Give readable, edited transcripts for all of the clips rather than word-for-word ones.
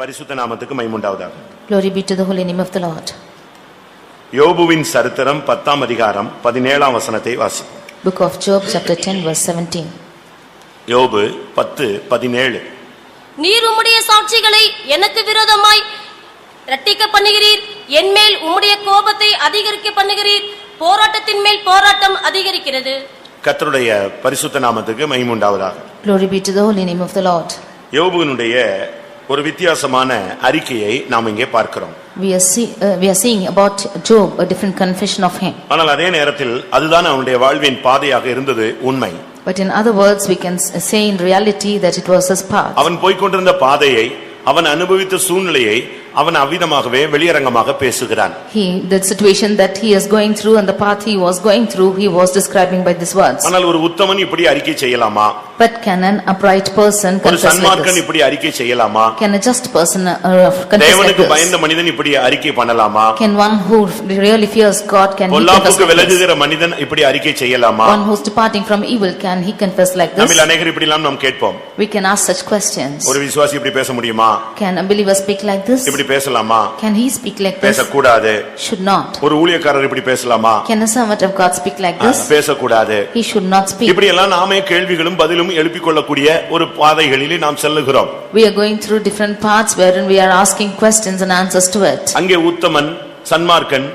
பரிசுத்த நாமத்துக்கு மகிமை உண்டாவதாக. Glory be to the holy name of the Lord. யோபுவின் சரித்திரம் 10ஆம் அதிகாரம் 17ஆம் வசனத்தை வாசிப்போம். Book of Job chapter 10 verse 17. யோபு 10:17. நீர் உம்முடைய சாட்சிகளை எனக்கு விரோதமாய் இரட்டிக்க பண்ணுகிறீர், என்மேல் உம்முடைய கோபத்தை அதிகரிக்க பண்ணுகிறீர், போராட்டத்தின் மேல் போராட்டம் அதிகரிக்கிறது. கர்த்தருடைய பரிசுத்த நாமத்துக்கு மகிமை உண்டாவதாக. Glory be to the holy name of the Lord. யோபுவினுடைய ஒரு வித்தியாசமான அறிக்கையை நாம் இங்கே பார்க்கிறோம். We are seeing about Job a different confession of him. ஆனால் அதே நேரத்தில் அதுதான் அவனுடைய வாழ்வின் பாதையாக இருந்தது உண்மை. But in other words we can say in reality that it was his path. அவன் போய்க் கொண்டிருந்த பாதையை, அவன் அனுபவித்த சூழ்நிலையை அவன் அவ்விதமாகவே வெளியரங்கமாக பேசுகிறான். The situation that he is going through and the path he was going through, he was describing by these words. ஆனால் ஒரு உத்தமன் இப்படி அறிக்கை செய்யலாமா? But can an upright person confess like this? ஒரு சன்மார்க்கன் இப்படி அறிக்கை செய்யலாமா? Can a just person confess like this? தேவனுக்கு பயந்த மனிதன் இப்படி அறிக்கை பண்ணலாமா? Can one who really fears God, can he confess பொல்லாப்புக்கு like this? விலகுகிற மனிதன் இப்படி அறிக்கை செய்யலாமா? One who is departing from evil, can he confess like this? நம்மில் அநேகர் இப்படி எல்லாம் நாம் கேட்போம். We can ask such questions. ஒரு விசுவாசி இப்படி பேச முடியுமா? Can a believer speak like this? இப்படி பேசலாமா? Can he speak like this? பேசக்கூடாது. Should not. ஒரு ஊழியக்காரர் இப்படி பேசலாமா? Can a servant of God speak like this? பேசக்கூடாது. He should not speak. இப்படி எல்லாம் நாமே கேள்விகளும் பதிலும் எழுப்பிக் கொள்ளக்கூடிய ஒரு பாதைகளிலே நாம் செல்லுகிறோம். We are going through different paths wherein we are asking questions and answers to it. அங்கே உத்தமன், சன்மார்க்கன்,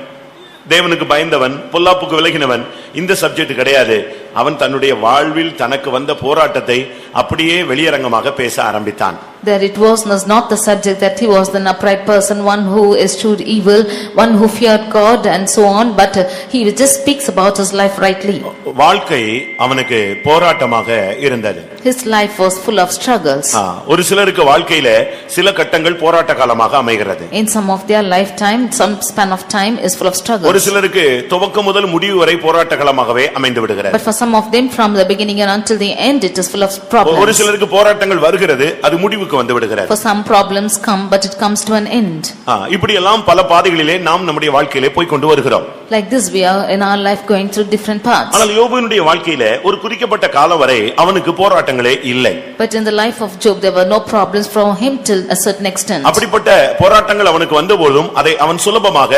தேவனுக்கு பயந்தவன், பொல்லாப்புக்கு விலகினவன், இந்த சப்ஜெக்ட் கிடையாது. அவன் தன்னுடைய வாழ்வில் தனக்கு வந்த போராட்டத்தை அப்படியே வெளியரங்கமாக பேச ஆரம்பித்தான். That it was not the subject that he was an upright person, one who eschewed evil, one who feared God and so on, but he just speaks about his life rightly. வாழ்க்கை அவனுக்கு போராட்டமாக இருந்தது. His life was full of struggles. ஒரு சிலருக்கு வாழ்க்கையில சில கட்டங்கள் போராட்ட காலமாக அமைகிறது. In some of their lifetime, some span of time is full of struggles. ஒரு சிலருக்கு துவக்கம் முதல் முடிவு வரை போராட்ட காலமாகவே அமைந்து விடுகிறது. But for some of them, from the beginning and until the end, it is full of problems. ஒரு சிலருக்கு போராட்டங்கள் வருகிறது, அது முடிவுக்கு வந்து விடுகிறது. For some problems come, but it comes to an end. இப்படி எல்லாம் பல பாதைகளிலே நாம் நம்முடைய வாழ்க்கையிலே போய் கொண்டு வருகிறோம். Like this we are in our life going through different paths. ஆனால் யோபுவினுடைய வாழ்க்கையிலே ஒரு குறிக்கப்பட்ட காலம் வரை அவனுக்கு போராட்டங்களே இல்லை. But in the life of Job there were no problems for him till a certain extent. அப்படிப்பட்ட போராட்டங்கள் அவனுக்கு வந்தபோதும் அதை அவன் சுலபமாக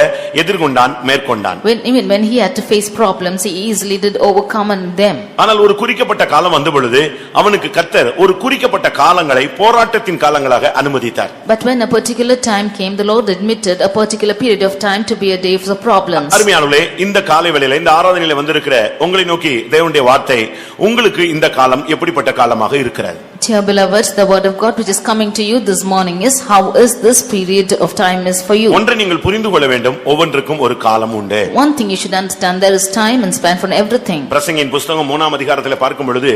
எதிர்கொண்டான், மேற்கொண்டான். Even when he had to face problems, he easily did overcome them. ஆனால் ஒரு குறிக்கப்பட்ட காலம் வந்த பொழுது அவனுக்கு கர்த்தர் ஒரு குறிக்கப்பட்ட காலங்களை போராட்டத்தின் காலங்களாக அனுமதித்தார். But when a particular time came, the Lord admitted a particular period of time to be a day of problems. அருமையானவர்களே, இந்த காலை வேளையிலே இந்த ஆராதனையிலே வந்திருக்கிற உங்களை நோக்கி தேவனுடைய வார்த்தை, உங்களுக்கு இந்த காலம் எப்படிப்பட்ட காலமாக இருக்கிறது? Dear beloved, the word of God which is coming to you this morning is, how is this period of time is for you? ஒன்றை நீங்கள் புரிந்து கொள்ள வேண்டும், ஒவ்வொன்றுக்கும் ஒரு காலம் உண்டு. One thing you should understand, there is time and span for everything. பிரசங்கியின் புத்தகம் 3ஆம் அதிகாரத்திலே பார்க்கும் பொழுது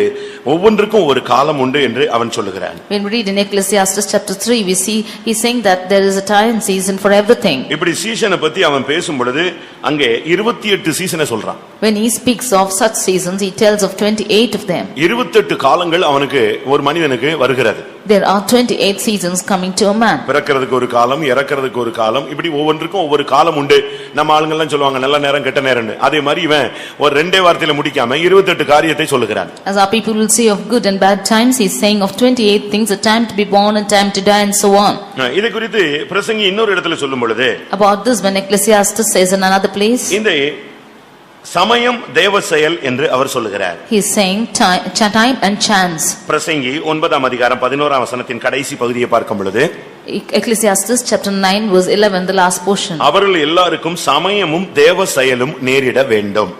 ஒவ்வொன்றுக்கும் ஒரு காலம் உண்டு என்று அவன் சொல்லுகிறான். When we read in Ecclesiastes chapter 3, we see he's saying that there is a time and season for everything. இப்படி சீசனை பத்தி அவன் பேசும் பொழுது அங்கே 28 சீசனை சொல்றான். When he speaks of such seasons, he tells of 28 of them. 28 காலங்கள் அவனுக்கு ஒரு மனிதனுக்கு வருகிறது. There are 28 seasons coming to a man. பிறக்கிறதுக்கு ஒரு காலம், இறக்கிறதுக்கு ஒரு காலம், இப்படி ஒவ்வொன்றுக்கும் ஒவ்வொரு காலம் உண்டு. நம்ம ஆளுங்க எல்லாம் சொல்லுவாங்க நல்ல நேரம் கெட்ட நேரம்னு. அதே மாதிரி இவன் ஒரு ரெண்டே வார்த்தையில முடிக்காம 28 காரியத்தை சொல்லுகிறான். As our people will say of good and bad times, he is saying of 28 things, a time to be born and time to die and so on. இதை குறித்து பிரசங்கி இன்னொரு இடத்துல சொல்லும் பொழுது, About this when Ecclesiastes says in another place, இந்த சமயம் தேவ செயல் என்று அவர் சொல்லுகிறார். he is saying time and chance. பிரசங்கி 9ஆம் அதிகாரம் 11ஆம் வசனத்தின் கடைசி பகுதியை பார்க்கும் பொழுது, Ecclesiastes chapter 9 verse 11, the last portion. அவர்கள் எல்லாருக்கும் சமயமும் தேவ செயலும் நேரிட வேண்டும்.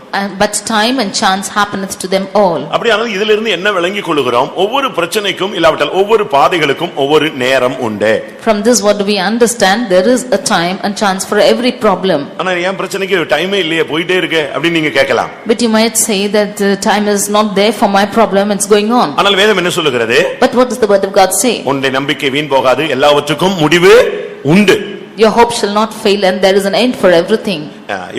But time and chance happeneth to them all. அப்படியானால் இதிலிருந்து என்ன விளங்கிக் கொள்கிறோம்? ஒவ்வொரு பிரச்சனைக்கும் இல்லாவிட்டால் ஒவ்வொரு பாதைகளுக்கும் ஒவ்வொரு நேரம் உண்டு. From this what do we understand? There is a time and chance for every problem. ஆனா என் பிரச்சனைக்கு டைமே இல்லையே, போயிட்டே இருக்கே அப்படி நீங்க கேட்கலாம். But you might say that the time is not there for my problem, it's going on. ஆனால் வேதம் என்ன சொல்லுகிறது? But what does the word of God say? உன்னுடைய நம்பிக்கை வீண் போகாது, எல்லாவற்றுக்கும் முடிவு உண்டு. Your hope shall not fail and there is an end for everything.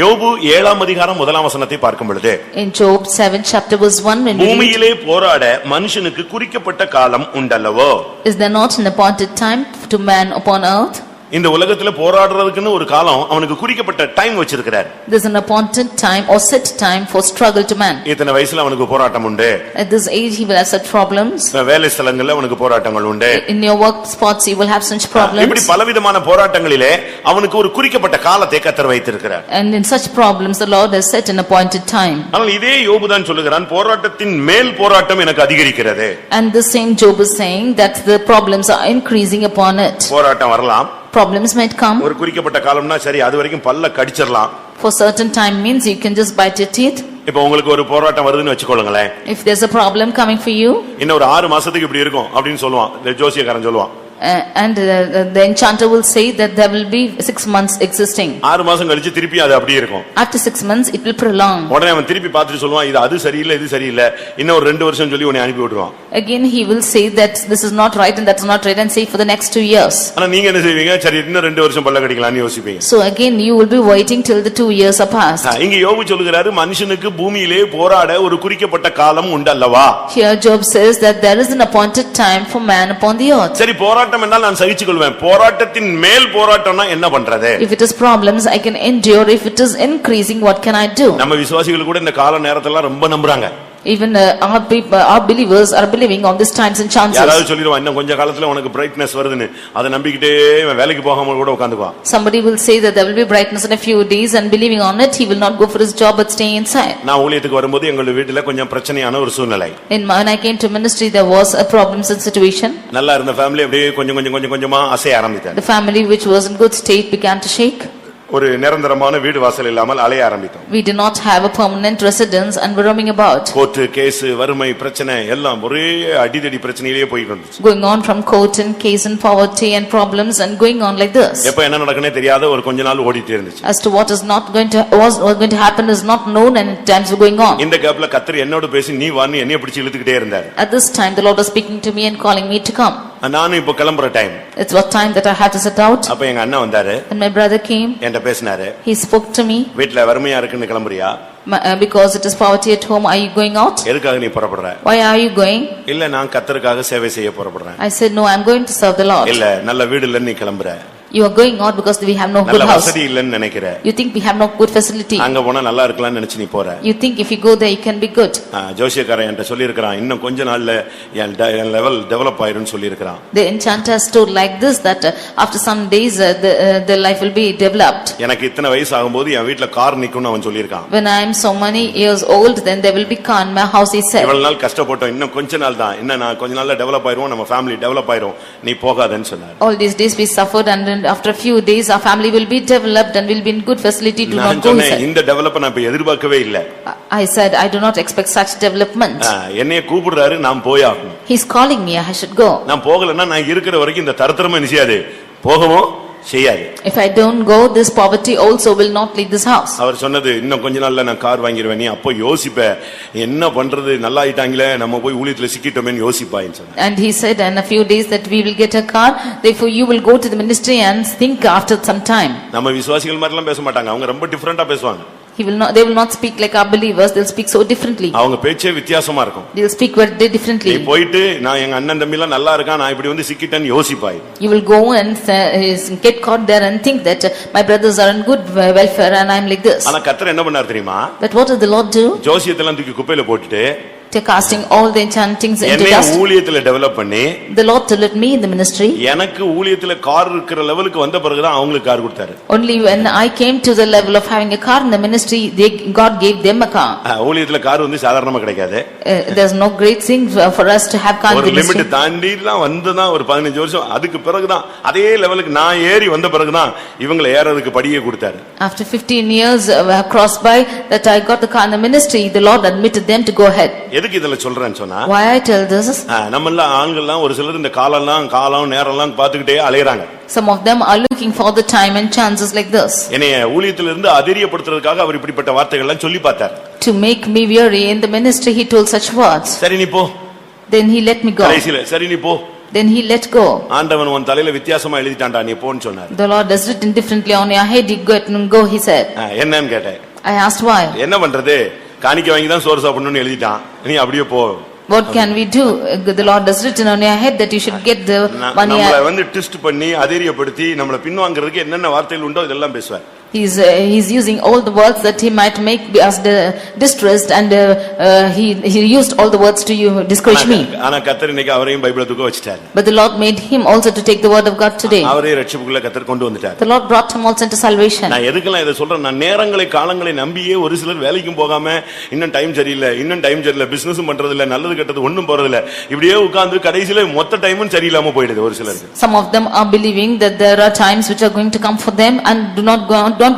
யோபு 7ஆம் அதிகாரம் 1ஆம் வசனத்தை பார்க்கும் பொழுது, In Job 7 chapter verse 1, when we read, பூமியிலே போராட மனுஷனுக்கு குறிக்கப்பட்ட காலம் உண்டல்லவோ? is there not an appointed time to man upon earth? இந்த உலகத்துல போராடுறதுக்குன்னு ஒரு காலம் அவனுக்கு குறிக்கப்பட்ட டைம் வச்சிருக்கிறார். There's an appointed time or set time for struggle to man. இத்தனை வயசுல அவனுக்கு போராட்டம் உண்டு. At this age he will have such problems. வேலை ஸ்தலங்கள்ல அவனுக்கு போராட்டங்கள் உண்டு. In your work spots you will have such problems. இப்படி பலவிதமான போராட்டங்களிலே அவனுக்கு ஒரு குறிக்கப்பட்ட காலத்தை கர்த்தர் வைத்திருக்கிறார். And in such problems the Lord has set an appointed time. ஆனால் இதே யோபு தான் சொல்லுகிறான், போராட்டத்தின் மேல் போராட்டம் எனக்கு அதிகரிக்கிறது. And the same Job is saying that the problems are increasing upon it. போராட்டம் வரலாம். Problems might come. ஒரு குறிக்கப்பட்ட காலம்னா சரி, அது வரைக்கும் பல்ல கடிச்சிரலாம். For certain time means you can just bite your teeth. இப்போ உங்களுக்கு ஒரு போராட்டம் வருதுன்னு வெச்சுக்கொள்ளுங்களேன். If there's a problem coming for you. இன்னும் ஒரு 6 மாசத்துக்கு இப்படி இருக்கும் அப்படினு சொல்லுவான். ஜோசியக்காரன் சொல்லுவான். And the enchanter will say that there will be 6 months existing. 6 மாசம் கழிச்சு திருப்பி அது அப்படியே இருக்கும். After 6 months it will prolong. உடனே அவன் திருப்பி பார்த்துட்டு சொல்லுவான், இது அது சரியில்லை இது சரியில்லை, இன்னும் ஒரு 2 வருஷம் சொல்லி உன்னை அனுப்பி விட்டுருவான். Again he will say that this is not right and that's not right and say for the next 2 years. ஆனா நீங்க என்ன செய்வீங்க? சரி இன்னும் 2 வருஷம் பல்ல கடிக்கலாம்னு யோசிப்பீங்க. So again you will be waiting till the 2 years are passed. இங்க யோபு சொல்லுகிறாரு, மனுஷனுக்கு பூமியிலே போராட ஒரு குறிக்கப்பட்ட காலம் உண்டு அல்லவா? Here Job says that there is an appointed time for man upon the earth. சரி போராட்டம் என்றால் நான் சகிச்சு போராட்டத்தின் மேல் போராட்டம்னா என்ன பண்றது? If it is problems I can endure. If it is increasing what can I do? நம்ம விசுவாசிகள் கூட இந்த கால நேரத்துல ரொம்ப நம்புறாங்க. Even our believers are believing on these times and chances. யாராவது சொல்லிடுவான், இன்னும் கொஞ்ச காலத்துல உனக்கு பிரைட்னஸ் வருதுன்னு, அதை நம்பிக்கிட்டே வேலைக்கு போகாம கூட உட்கார்ந்துக்குவான். Somebody will say that there will be brightness in a few days and believing on it he will not go for his job but stay inside. நான் ஊழியத்துக்கு வரும்போது எங்க வீட்டுல கொஞ்சம் பிரச்சனையான ஒரு சூழ்நிலை. When I came to ministry there was a problems and situation. நல்லா இருந்த ஃபேமிலி அப்படியே கொஞ்சமா அசைய ஆரம்பித்தாங்க. The family which was in good state began to shake. ஒரு நிரந்தரமான வீடு வாசல் இல்லாமல் அலைய ஆரம்பித்தோம். We did not have a permanent residence and were roaming about. Court case வறுமை பிரச்சனை எல்லாம் ஒரே அடிதடி பிரச்சனையிலேயே போயிட்டு இருந்துச்சு. Going on from court and case and poverty and problems and going on like this. எப்ப என்ன நடக்குனே தெரியாத ஒரு கொஞ்ச நாள் ஓடிட்டே இருந்துச்சு. As to what is not going to was going to happen is not known and times were going on. இந்த கேப்ல கர்த்தர் என்னோட பேசி நீ வான்னு என்னைய பிடிச்சு இழுத்துக்கிட்டே இருந்தார். At this time the Lord was speaking to me and calling me to come. நானும் இப்ப கிளம்புற time. It's what time that I had to set out. அப்ப எங்க அண்ணா வந்தாரு. And my brother came. என்கிட்ட பேசினாரு. He spoke to me. வீட்ல வறுமையா இருக்குன்னு கிளம்புறியா? Because it is poverty at home, are you going out? எதுக்காக நீ புறப்படுற? Why are you going? இல்ல நான் கர்த்தருக்காக சேவை செய்ய புறப்படுறேன். I said no, I'm going to serve the Lord. இல்ல நல்ல வீடு இல்ல நீ கிளம்புற. You are going out because we have no good நல்ல house. வசதி இல்லன்னு நினைக்கிற. You think we have no good facility. அங்க போனா நல்லா இருக்கலாம்னு நினைச்சு நீ போற. You think if you go there you can be good. ஜோசியக்காரன் என்கிட்ட சொல்லி இருக்கான், இன்னும் கொஞ்ச நாள்ல என் லெவல் டெவலப் ஆயிரும்னு சொல்லி இருக்கான். The enchanter told like this that after some days the life will be developed. எனக்கு இத்தனை வயசு ஆகும்போது என் வீட்ல கார் நிக்கும்னு அவன் சொல்லி இருக்கான். When I am so many years old then there will be car in my house, he said. இவ்வளவு நாள் கஷ்டப்பட்டோம், இன்னும் கொஞ்ச நாள் தான், இன்னும் நான் கொஞ்ச நாள்ல டெவலப் ஆயிருவோம், நம்ம ஃபேமிலி டெவலப் ஆயிரும், நீ போகாதன்னு சொன்னார். All these days we suffered and then after a few days our family will be developed and will be in good facility to not go. இந்த டெவலப் நான் இப்ப எதிர்பார்க்கவே இல்ல. I said I do not expect such development. என்னைய கூப்பிடுறாரு, நான் போய் ஆகணும். He's calling me, I should go. நான் போகலன்னா நான் இருக்கிற வரைக்கும் இந்த தரத்தரமா நிச்சயாது போகவோ செய்யாது. If I don't go, this poverty also will not leave this house. அவர் சொன்னது, இன்னும் கொஞ்ச நாள்ல நான் கார் வாங்கிடுவேன், நீ அப்போ யோசிப்ப என்ன பண்றது, நல்லா ஆயிட்டாங்களே நம்ம போய் ஊழியத்துல சிக்கிட்டோமேன்னு யோசிப்பாயின்னு சொன்னார். And he said in a few days that we will get a car, therefore you will go to the ministry and think after some time. நம்ம விசுவாசிகள் மாதிரி எல்லாம் பேச மாட்டாங்க, அவங்க ரொம்ப டிஃபரெண்டா பேசுவாங்க. They will not speak like our believers, they'll speak so differently. அவங்க பேச்சே வித்தியாசமா இருக்கும். They'll speak very differently. நீ போயிட்டு நான் எங்க அண்ணன் தம்பி எல்லாம் நல்லா இருக்கான், நான் இப்படி வந்து சிக்கிட்டேன்னு யோசிப்பாய். You will go and get caught there and think that my brothers are in good welfare and I'm like this. ஆனா கர்த்தர் என்ன பண்ணார் தெரியுமா? But what did the Lord do? ஜோசியத்தெல்லாம் தூக்கி குப்பையில போட்டுட்டு casting all the enchantings into என்னை dust. ஊழியத்துல டெவலப் பண்ணி The Lord delivered me in the ministry. எனக்கு ஊழியத்துல கார் இருக்கிற லெவலுக்கு வந்த பிறகு தான் அவங்களுக்கு கார் கொடுத்தாரு. Only when I came to the level of having a car in the ministry, God gave them a car. ஊழியத்துல கார் வந்து சாதாரணமா கிடைக்காது. There's no great thing for us to have car in the ministry. ஒரு limit தாண்டிலாம் வந்துதான் ஒரு 15 வருஷம் அதுக்கு பிறகு தான் அதே லெவலுக்கு நான் ஏறி வந்த பிறகு தான் இவங்களை ஏறதுக்கு படியே கொடுத்தாரு. After 15 years crossed by that I got the car in the ministry, the Lord admitted them to go ahead. எதுக்கு இதல சொல்றேன்னு சொன்னா, why I tell this, நம்மெல்லாம் ஆண்கள்லாம் ஒரு சிலர் இந்த காலம் நேரம்லாம் பார்த்துக்கிட்டே அலையறாங்க. Some of them are looking for the time and chances like this. என்னைய ஊழியத்திலிருந்து அதிரியப்படுத்துறதுக்காக அவர் இப்படிப்பட்ட வார்த்தைகள் எல்லாம் சொல்லி பார்த்தார். To make me weary in the ministry he told such words. சரி நீ போ. Then he let me go. கடைசில சரி நீ போ. Then he let go. ஆண்டவன் உன் தலையில வித்தியாசமா எழுதிட்டான்டா, நீ போன்னு சொன்னார். The Lord has written differently on your head, you go, he said. என்னன்னு கேட்டேன். I asked why. என்ன பண்றது, காணிக்கை வாங்கி தான் சோறு சாப்பிடணும்னு எழுதிட்டான், நீ அப்படியே போ. What can we do? The Lord has written on your head that you should get the money. நம்மள ட்விஸ்ட் பண்ணி அதீரியப்படுத்தி நம்மள பின்வாங்குறதுக்கு என்னென்ன வார்த்தைகள் உண்டோ இதெல்லாம் பேசுவார். He's using all the words that he might make us distressed, and he used all the words to you discourage me. ஆனா கர்த்தர் இன்னைக்கு அவரையும் பைபிளை தூக்க வச்சிட்டார். But the Lord made him also to take the word of God today. அவரே ரட்சிப்புக்குள்ள கர்த்தர் கொண்டு வந்துட்டார். The Lord brought him also into salvation. நான் எதுக்கெல்லாம் இதை சொல்றேன், நான் நேரங்களை காலங்களை நம்பியே ஒரு சிலர் வேலைக்கும் போகாம இன்னும் டைம் சரியில்லை பிசினஸும் பண்றது இல்ல, நல்லது கெட்டது ஒண்ணும் போறது இல்ல, இப்படியே உட்கார்ந்து கடைசியில மொத்த டைமும் சரியில்லாம போயிடுது ஒரு சிலருக்கு. Some of them are believing that there are times which are going to come for them and not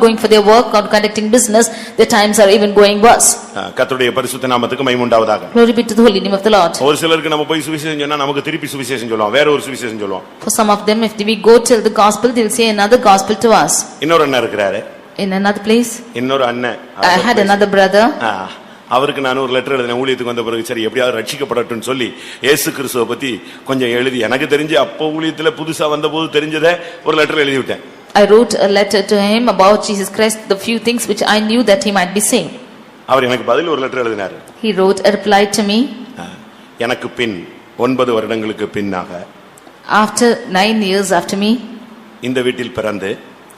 going for their work or conducting business. Their times are even going worse. கர்த்தருடைய பரிசுத்த நாமத்துக்கு மகிமை உண்டாவதாக. Glory be to the holy name of the Lord. ஒரு சிலருக்கு நம்ம போய் சுவிசேஷம் சொன்னா நமக்கு திருப்பி சுவிசேஷம் சொல்லுவோம், வேற ஒரு சுவிசேஷம் சொல்லுவோம். For some of them, if we go tell the gospel, they will say another gospel to us. இன்னொரு அண்ணன் இருக்கிறாரு. In another place, இன்னொரு அண்ணன். I had another brother. அவருக்கு நான் ஒரு லெட்டர் எழுதினேன், ஊழியத்துக்கு வந்த பிறகு சரி எப்படியாவது ரட்சிக்கப்படட்டும்னு சொல்லி இயேசு கிறிஸ்துவை பத்தி கொஞ்சம் எழுதி எனக்கு தெரிஞ்சு அப்போ ஊழியத்துல புதுசா வந்த போது தெரிஞ்சதை ஒரு லெட்டர் எழுதி விட்டேன். I wrote a letter to him about Jesus Christ, the few things which I knew that he might be saying. அவர் எனக்கு பதில் ஒரு லெட்டர் எழுதினார். He wrote a reply to me. எனக்கு பின் 9 வருடங்களுக்கு பின்னாக, after 9 years after me, இந்த வீட்டில் பிறந்து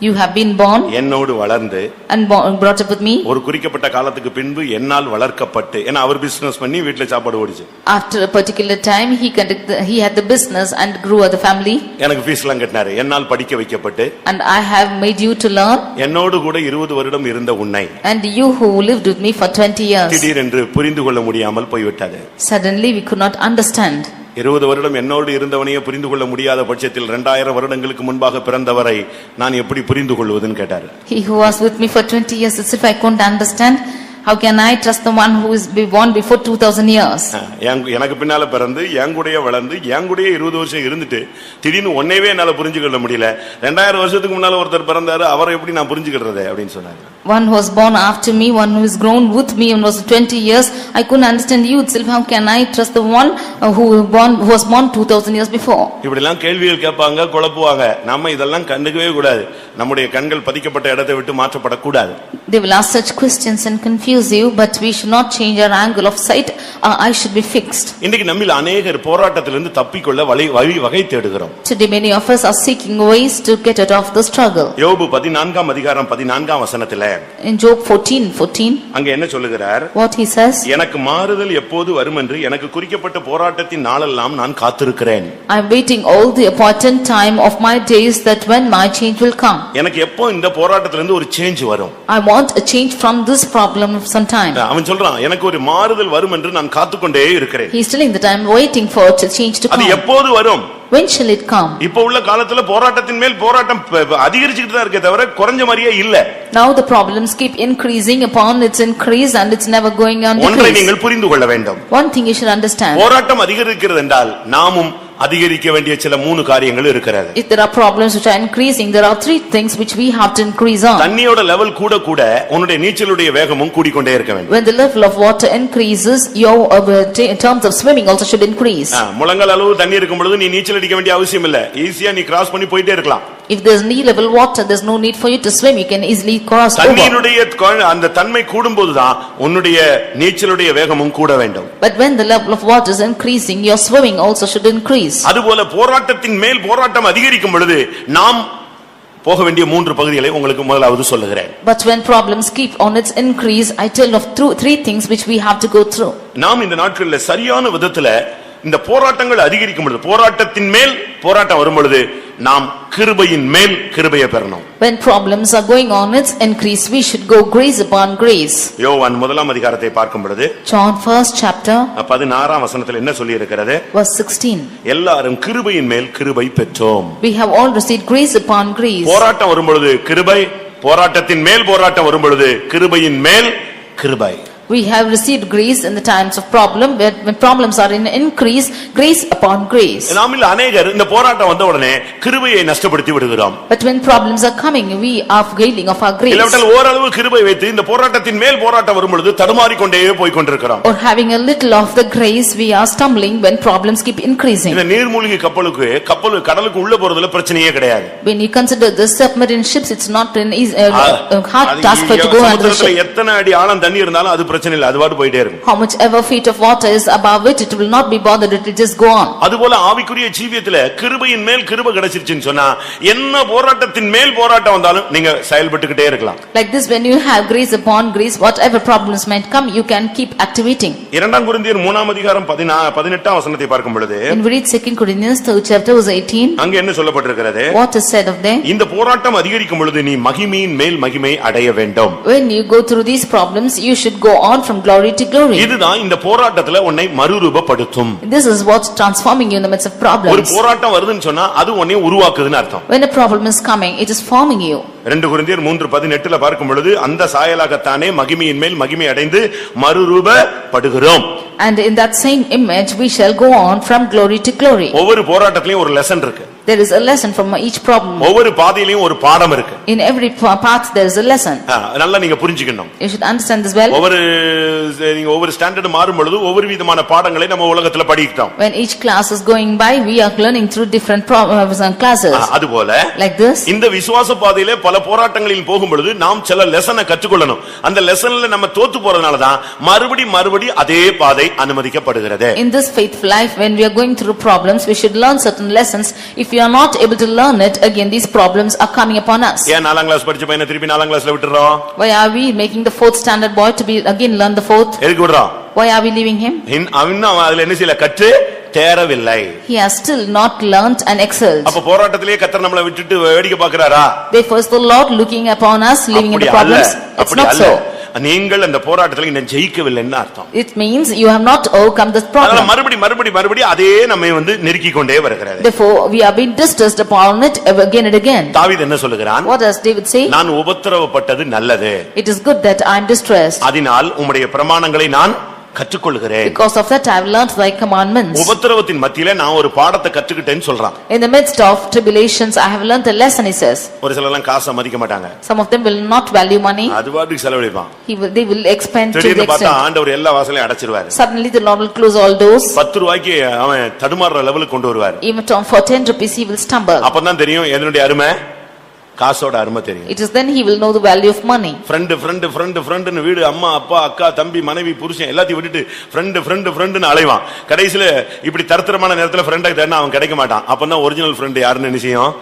you have been born என்னோடு வளர்ந்து and brought up with me. ஒரு குறிக்கப்பட்ட காலத்துக்கு பின்பு என்னால் வளர்க்கப்பட்டு, ஏன்னா அவர் பிசினஸ் பண்ணி வீட்ல சாப்பாடு ஓடிச்சு. After a particular time he had the business and grew the family. எனக்கு ஃபீஸ் எல்லாம் கட்டினாரு. என்னால் படிக்க வைக்கப்பட்டு, and I have made you to learn. என்னோடு கூட 20 வருடம் இருந்த உன்னை, and you who lived with me for 20 years, திடீரென்று புரிந்து கொள்ள முடியாமல் போய்விட்டது. suddenly we could not understand. 20 வருடம் என்னோடு இருந்தவனையே புரிந்து கொள்ள முடியாத பட்சத்தில் 2000 வருடங்களுக்கு முன்பாக பிறந்தவரை நான் எப்படி புரிந்து கொள்வதுன்னு கேட்டாரு. He who was with me for 20 years, as if I couldn't understand, how can I trust the one who is born before 2000 years? எனக்கு பின்னால பிறந்து என்கூடயே வளர்ந்து என்கூடயே 20 வருஷம் இருந்துட்டு திடீர்னு ஒன்னேவே என்னால புரிஞ்சுக்கொள்ள முடியல. 2000 வருஷத்துக்கு முன்னால ஒருத்தர் பிறந்தாரு, அவரை எப்படி நான் புரிஞ்சுக்கிறது அப்படின்னு சொன்னாரு. One was born after me, one who is grown with me and was 20 years. I couldn't understand you itself. How can I trust the one who was born 2000 years before? இப்படி எல்லாம் கேள்விகள் கேட்பாங்க, குழப்புவாங்க. நாம இதெல்லாம் கண்டுக்கவே கூடாது. நம்முடைய கண்கள் பதிக்கப்பட்ட இடத்தை விட்டு மாற்றப்படக்கூடாது. They will ask such questions and confuse you, but we should not change our angle of sight. Our eyes should be fixed. இன்னைக்கு நம்மில் अनेகர் போராட்டத்திலிருந்து தப்பிக்கொள்ள வகை தேடுகிறோம். Today many of us are seeking ways to get out of the struggle. யோபு 14ஆம் அதிகாரம் 14ஆம் வசனத்திலே, in Job 14:14, அங்க என்ன சொல்லுகிறார்? what he says, எனக்கு மாறுதல் எப்போது வரும் என்று எனக்கு குறிக்கப்பட்ட போராட்டத்தின் நாளெல்லாம் நான் காத்திருக்கிறேன். I am waiting all the appointed time of my days, that when my change will come. எனக்கு எப்போ இந்த போராட்டத்திலிருந்து ஒரு சேஞ்ச் வரும்? I want a change from this problem of some time. அவன் சொல்றான், எனக்கு ஒரு மாறுதல் வரும் என்று நான் காத்துக்கொண்டே இருக்கிறேன். He is telling that I am waiting for a change to come. அது எப்போது வரும்? When shall it come? இப்போ உள்ள காலத்துல போராட்டத்தின் மேல் போராட்டம் அதிகரிச்சிட்டு தான் இருக்கே தவிர குறைஞ்ச மாதிரியே இல்ல. Now the problems keep increasing upon its increase, and it's never going on decrease. ஒன்றை நீங்கள் புரிந்து கொள்ள வேண்டும். One thing you should understand. போராட்டம் அதிகரிக்கிறது என்றால் நாமும் அதிகரிக்க வேண்டிய சில 3 காரியங்கள் இருக்கிறது. If there are problems which are increasing, there are 3 things which we have to increase on. தண்ணியோட லெவல் கூட கூட உன்னுடைய நீச்சலுடைய வேகமும் கூடிக்கொண்டே இருக்க வேண்டும். When the level of water increases, your in terms of swimming also should increase. முழங்கால் அளவு தண்ணி இருக்கும் பொழுது நீ நீச்சல் அடிக்க வேண்டிய அவசியம் இல்ல. ஈஸியா நீ கிராஸ் பண்ணி போயிட்டே இருக்கலாம். If there's knee level water, there's no need for you to swim. You can easily cross over. தண்ணீருடைய அந்த தன்மை கூடும்போதுதான் உன்னுடைய நீச்சலுடைய வேகமும் கூட வேண்டும். But when the level of water is increasing, your swimming also should increase. அதுபோல போராட்டத்தின் மேல் போராட்டம் அதிகரிக்கும் பொழுது நாம் போக வேண்டிய 3 பகுதிகளை உங்களுக்கு முதலாவது சொல்லுகிறேன். But when problems keep on its increase, I tell of 3 things which we have to go through. நாம் இந்த நாட்களில் சரியான விதத்துல இந்த போராட்டங்கள் அதிகரிக்கும் பொழுது, போராட்டத்தின் மேல் போராட்டம் வரும் பொழுது நாம் கிருபையின் மேல் கிருபையை பெறணும். When problems are going on its increase, we should go grace upon grace. யோவான் 1ஆம் அதிகாரத்தை பார்க்கும் பொழுது, John 1st chapter 16ஆம் வசனத்தில் என்ன சொல்லி இருக்கிறது? verse 16. எல்லாரும் கிருபையின் மேல் கிருபை பெற்றோம். We have all received grace upon grace. போராட்டம் வரும் பொழுது கிருபை, போராட்டத்தின் மேல் போராட்டம் வரும் பொழுது கிருபையின் மேல் கிருபை. We have received grace in the times of problem, when problems are in increase, grace upon grace. நாமில் अनेகர் இந்த போராட்டம் வந்த உடனே கிருபையை நஷ்டப்படுத்தி விடுகிறோம். But when problems are coming, we are failing of our grace. இல்லையென்றால் ஓரளவு கிருபை வைத்து இந்த போராட்டத்தின் மேல் போராட்டம் வரும் பொழுது தடுமாறிக்கொண்டே போய் கொண்டிருக்கிறோம். Or having a little of the grace, we are stumbling when problems keep increasing. இந்த நீர்மூழ்கி கப்பலுக்கு கடலுக்கு உள்ள போறதுல பிரச்சனையே கிடையாது. When you consider the submarine ships, it's not an easy hard task for to go under the ship. எத்தனை அடி ஆழம் தண்ணி இருந்தாலும் அது பிரச்சனை இல்ல, அது பாட்டு போயிட்டே இருக்கும். How much ever feet of water is above it, it will not be bothered, it will just go on. அதுபோல ஆவிக்குரிய ஜீவியத்துல கிருபையின் மேல் கிருபை கிடைச்சிருச்சுன்னு சொன்னா என்ன போராட்டத்தின் மேல் போராட்டம் வந்தாலும் நீங்க செயல்பட்டுக்கிட்டே இருக்கலாம். Like this, when you have grace upon grace, whatever problems might come, you can keep activating. 2 கொரிந்தியர் 3 அதிகாரம் 18 வசனத்தை பார்க்கும் பொழுது When we read 2 Corinthians 3rd chapter verse 18, அங்க என்ன சொல்லப்பட்டிருக்கிறது? what is said of them? இந்த போராட்டம் அதிகரிக்கும் பொழுது நீ மகிமையின் மேல் மகிமை அடைய வேண்டும். When you go through these problems, you should go on from glory to glory. இதுதான் இந்த போராட்டத்துல உன்னை மறுரூபப்படுத்தும். This is what's transforming you in the midst of ஒரு problems. போராட்டம் வருதுன்னு சொன்னா அது உன்னை உருவாக்குதுன்னு அர்த்தம். When a problem is coming, it is forming you. 2 கொரிந்தியர் 3:18 பார்க்கும் பொழுது அந்த சாயலாகத்தானே மகிமையின் மேல் மகிமை அடைந்து மறுரூபப்படுகிறோம். And in that same image, we shall go on from glory to glory. ஒவ்வொரு போராட்டத்திலயும் ஒரு லெசன் இருக்கு. There is a lesson from each problem. ஒவ்வொரு பாதையிலயும் ஒரு பாடம் இருக்கு. In every path, there is a lesson. நல்லா நீங்க புரிஞ்சுக்கணும். You should understand this well. ஒவ்வொரு ஸ்டாண்டர்ட் மாறும் பொழுது ஒவ்வொரு விதமான பாடங்களை நம்ம உலகத்துல படிக்கிறோம். When each class is going by, we are learning through different classes. அதுபோல Like this. இந்த விசுவாச பாதையிலே பல போராட்டங்களில் போகும் பொழுது நாம் சில லெசனை கற்றுக்கொள்ளணும். அந்த லெசன்ல நம்ம தோத்து போறதுனால தான் மறுபடி அதே பாதை அனுமதிக்கப்படுகிறது. In this faithful life, when we are going through problems, we should learn certain lessons. If we are not able to learn it, again these problems are coming upon us. ஏன் 4th கிளாஸ் படிச்ச பையனை திருப்பி 4th கிளாஸ்ல விட்டுறோம்? Why are we making the 4th standard boy to be again learn the 4th? எதுக்கு விடுறோம்? Why are we leaving him? அவன் அதுல என்ன செய்யல, கற்று தேரவில்லை. He has still not learnt and excelled. அப்ப போராட்டத்திலே கர்த்தர் நம்மளை விட்டுட்டு வேடிக்கை பார்க்கறாரா? Therefore is the Lord looking upon us, living in the problems? It's not so. நீங்கள் அந்த போராட்டத்தில் இன்னும் ஜெயிக்கவில்லைன்னு அர்த்தம். It means you have not overcome this problem. மறுபடி அதே நம்மை நெருக்கிக் கொண்டே வருகிறது. Therefore we are being distressed upon it again and again. தாவீது என்ன சொல்லுகிறான்? What does David say? நான் உபத்திரவப்பட்டது நல்லது. It is good that I am distressed. அதனால் உம்முடைய பிரமாணங்களை நான் கற்றுக்கொள்கிறேன். Because of that I have learnt thy commandments. உபத்திரவத்தின் மத்தியிலே நான் ஒரு பாடத்தை கற்றுக்கிட்டேன்னு சொல்றான். In the midst of tribulations I have learnt a lesson, he says. ஒரு சிலர்லாம் காசை மதிக்க மாட்டாங்க. Some of them will not value money. அது பாட்டுக்கு செலவழிப்பான். They will expend to the திடீர்னு பார்த்தா extent. ஆண்டவர் எல்லா வாசலையும் அடைச்சிருவாரு. Suddenly the Lord will close all doors. 10 ரூபாய்க்கு அவன் தடுமாறுற லெவலுக்கு கொண்டு வருவார். Even for 10 rupees he will stumble. அப்பதான் தெரியும் என்னுடைய அருமை, காசோட அருமை தெரியும். It is then he will know the value of money. Friend வீடு, அம்மா அப்பா அக்கா தம்பி மனைவி புருஷன் எல்லாத்தையும் விட்டுட்டு ஃப்ரெண்ட் அலைவான். கடைசியில இப்படி தரத்திரமான நேரத்துல ஃப்ரெண்டை தேடினா அவன் கிடைக்க மாட்டான். அப்பதான் ஒரிஜினல் ஃப்ரெண்ட் யாருன்னு நிச்சயம்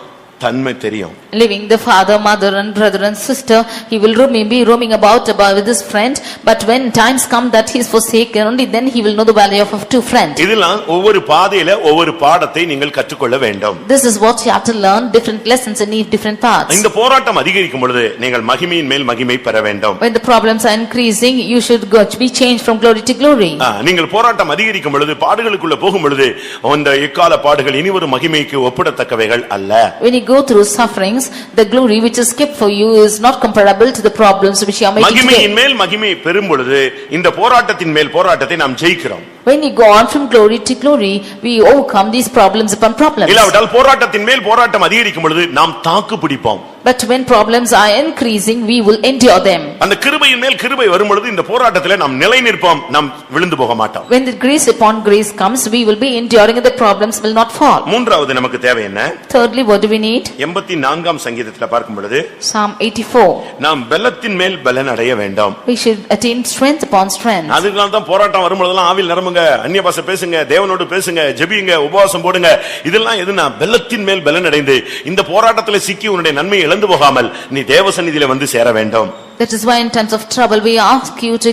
தன்மை தெரியும். Leaving the father, mother and brother and sister, he will be roaming about with his friend, but when times come that he is forsaken, only then he will know the value of two friends. இதெல்லாம் ஒவ்வொரு பாதையில ஒவ்வொரு பாடத்தை நீங்கள் கற்றுக்கொள்ள வேண்டும். This is what you have to learn, different lessons in each different paths. இந்த போராட்டம் அதிகரிக்கும் பொழுது நீங்கள் மகிமையின் மேல் மகிமை பெற வேண்டும். When the problems are increasing, you should be changed from glory to glory. நீங்கள் போராட்டம் அதிகரிக்கும் பொழுது, பாடுகளுக்குள்ள போகும் பொழுது, அந்த எக்கால பாடுகள் இனி ஒரு மகிமைக்கு ஒப்பிடத்தக்கவைகள் அல்ல. When you go through sufferings, the glory which is kept for you is not comparable to the problems which you are making today. மகிமையின் மேல் மகிமை பெறும் பொழுது இந்த போராட்டத்தின் மேல் போராட்டத்தை நாம் ஜெயிக்கிறோம். When you go on from glory to glory, we overcome these problems upon problems. இல்லாவிட்டால் போராட்டத்தின் மேல் போராட்டம் அதிகரிக்கும் பொழுது நாம் தாக்கு பிடிப்போம். But when problems are increasing, we will endure them. அந்த கிருபையின் மேல் கிருபை வரும் பொழுது இந்த போராட்டத்திலே நாம் நிலை நிற்போம், நாம் விழுந்து போக மாட்டோம். When the grace upon grace comes, we will be enduring and the problems will not fall. மூன்றாவது நமக்கு தேவை என்ன? Thirdly, what do we need? 84ஆம் சங்கீதத்துல பார்க்கும் பொழுது Psalm 84. நாம் பலத்தின் மேல் பலன் அடைய வேண்டும். We should attain strength upon strength. அதுக்குள்ள தான் போராட்டம் வரும் பொழுதெல்லாம் ஆவியில் நிரம்புங்க, அந்நிய பாஷை பேசுங்க, தேவனோடு பேசுங்க, ஜெபியுங்க, உபவாசம் போடுங்க. இதெல்லாம் எதுனா பலத்தின் மேல் பலன் அடைந்து இந்த போராட்டத்திலே சிக்கி உன்னுடைய நன்மை இழந்து போகாமல் நீ தேவசந்நிதியிலே வந்து சேர வேண்டும். That is why in times of trouble we ask you to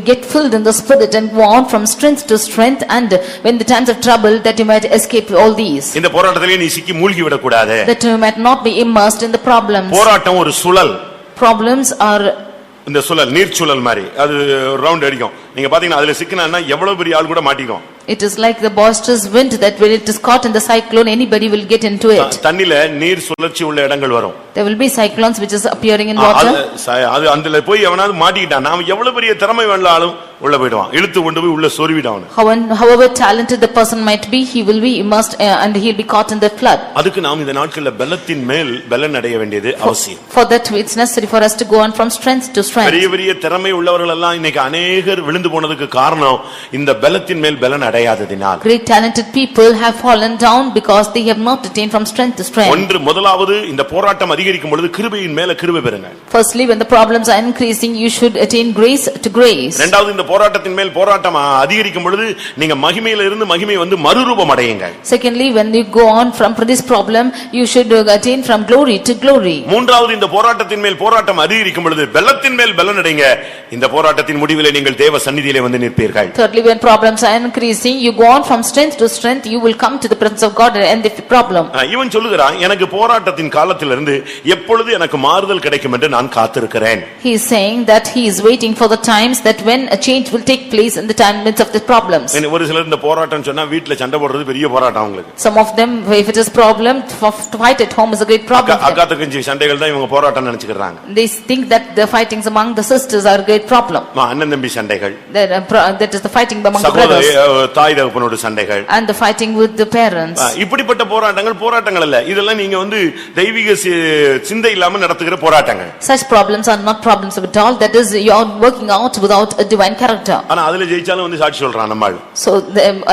get filled in the spirit and go on from strength to strength, and when the times of trouble that you might escape all these. இந்த போராட்டத்திலே நீ சிக்கி மூழ்கி விட கூடாது. That you might not be immersed in the problems. போராட்டம் ஒரு சுழல். Problems are இந்த சுழல் நீர் சுழல் மாதிரி அது ரவுண்ட் அடிக்கும். நீங்க பாத்தீங்கன்னா அதுல சிக்கினா எவ்வளவு பெரிய ஆள் கூட மாட்டிக்கும். It is like the boisterous wind that when it is caught in the cyclone, anybody will get into it. தண்ணில நீர் சுழற்சி உள்ள இடங்கள் வரும். There will be cyclones which is appearing in water. அது அதுல போய் எவனாவது மாட்டிக்கிட்டான், நாம எவ்வளவு பெரிய திறமை வேண்டாலும் உள்ள போயிடுவான், இழுத்து கொண்டு போய் உள்ள சொருவிடுவான். However talented the person might be, he will be immersed and he will be caught in that flood. அதுக்கு நாம் இந்த நாட்கள்ல பலத்தின் மேல் பலன் அடைய வேண்டியது அவசியம். For that it's necessary for us to go on from strength to strength. பெரிய பெரிய திறமை உள்ளவர்கள் எல்லாம் இன்னைக்கு अनेகர் விழுந்து போனதுக்கு காரணம் இந்த பலத்தின் மேல் பலன் அடையாததினால். Great talented people have fallen down because they have not attained from strength to strength. ஒன்று முதலாவது இந்த போராட்டம் அதிகரிக்கும் பொழுது கிருபையின் மேல கிருபை பெறுங்க. Firstly, when the problems are increasing, you should attain grace to grace. இரண்டாவது இந்த போராட்டத்தின் மேல் போராட்டம் அதிகரிக்கும் பொழுது நீங்க மகிமையில இருந்து மகிமை வந்து மறுரூபம் அடையுங்க. Secondly, when you go on from this problem, you should attain from glory to glory. மூன்றாவது இந்த போராட்டத்தின் மேல் போராட்டம் அதிகரிக்கும் பொழுது பலத்தின் மேல் பலன் அடைங்க. இந்த போராட்டத்தின் முடிவிலே நீங்கள் தேவ சந்நிதியிலே வந்து நிற்பீர்கள். Thirdly, when problems are increasing, you go on from strength to strength, you will come to the presence of God and end the problem. இவன் சொல்லுகிறான், எனக்கு போராட்டத்தின் காலத்திலிருந்து எப்பொழுது எனக்கு மாறுதல் கிடைக்கும் என்று நான் காத்திருக்கிறேன். He is saying that he is waiting for the times that when a change will take place in the time midst of the problems. ஒரு சிலர் இந்த போராட்டம் சொன்னா வீட்ல சண்டை போடுறது பெரிய போராட்டம் அவங்களுக்கு. Some of them, if it is problem, to fight at home is a great problem. அக்கா தங்கச்சி சண்டைகள் தான் இவங்க போராட்டம் நினைச்சுக்கிறாங்க. They think that the fightings among the sisters are a great problem. அண்ணன் தம்பி சண்டைகள், that is the fighting among the brothers, தாய் தகப்பனோட சண்டைகள், and the fighting with the parents. இப்படிப்பட்ட போராட்டங்கள் அல்ல, இதெல்லாம் நீங்க வந்து தெய்வீக சிந்தை இல்லாம நடத்துகிற போராட்டங்கள். Such problems are not problems at all, that is you are working out without a divine character. ஆனா அதுல ஜெயிச்சாலும் வந்து சாட்சி சொல்றான் நம்மால். So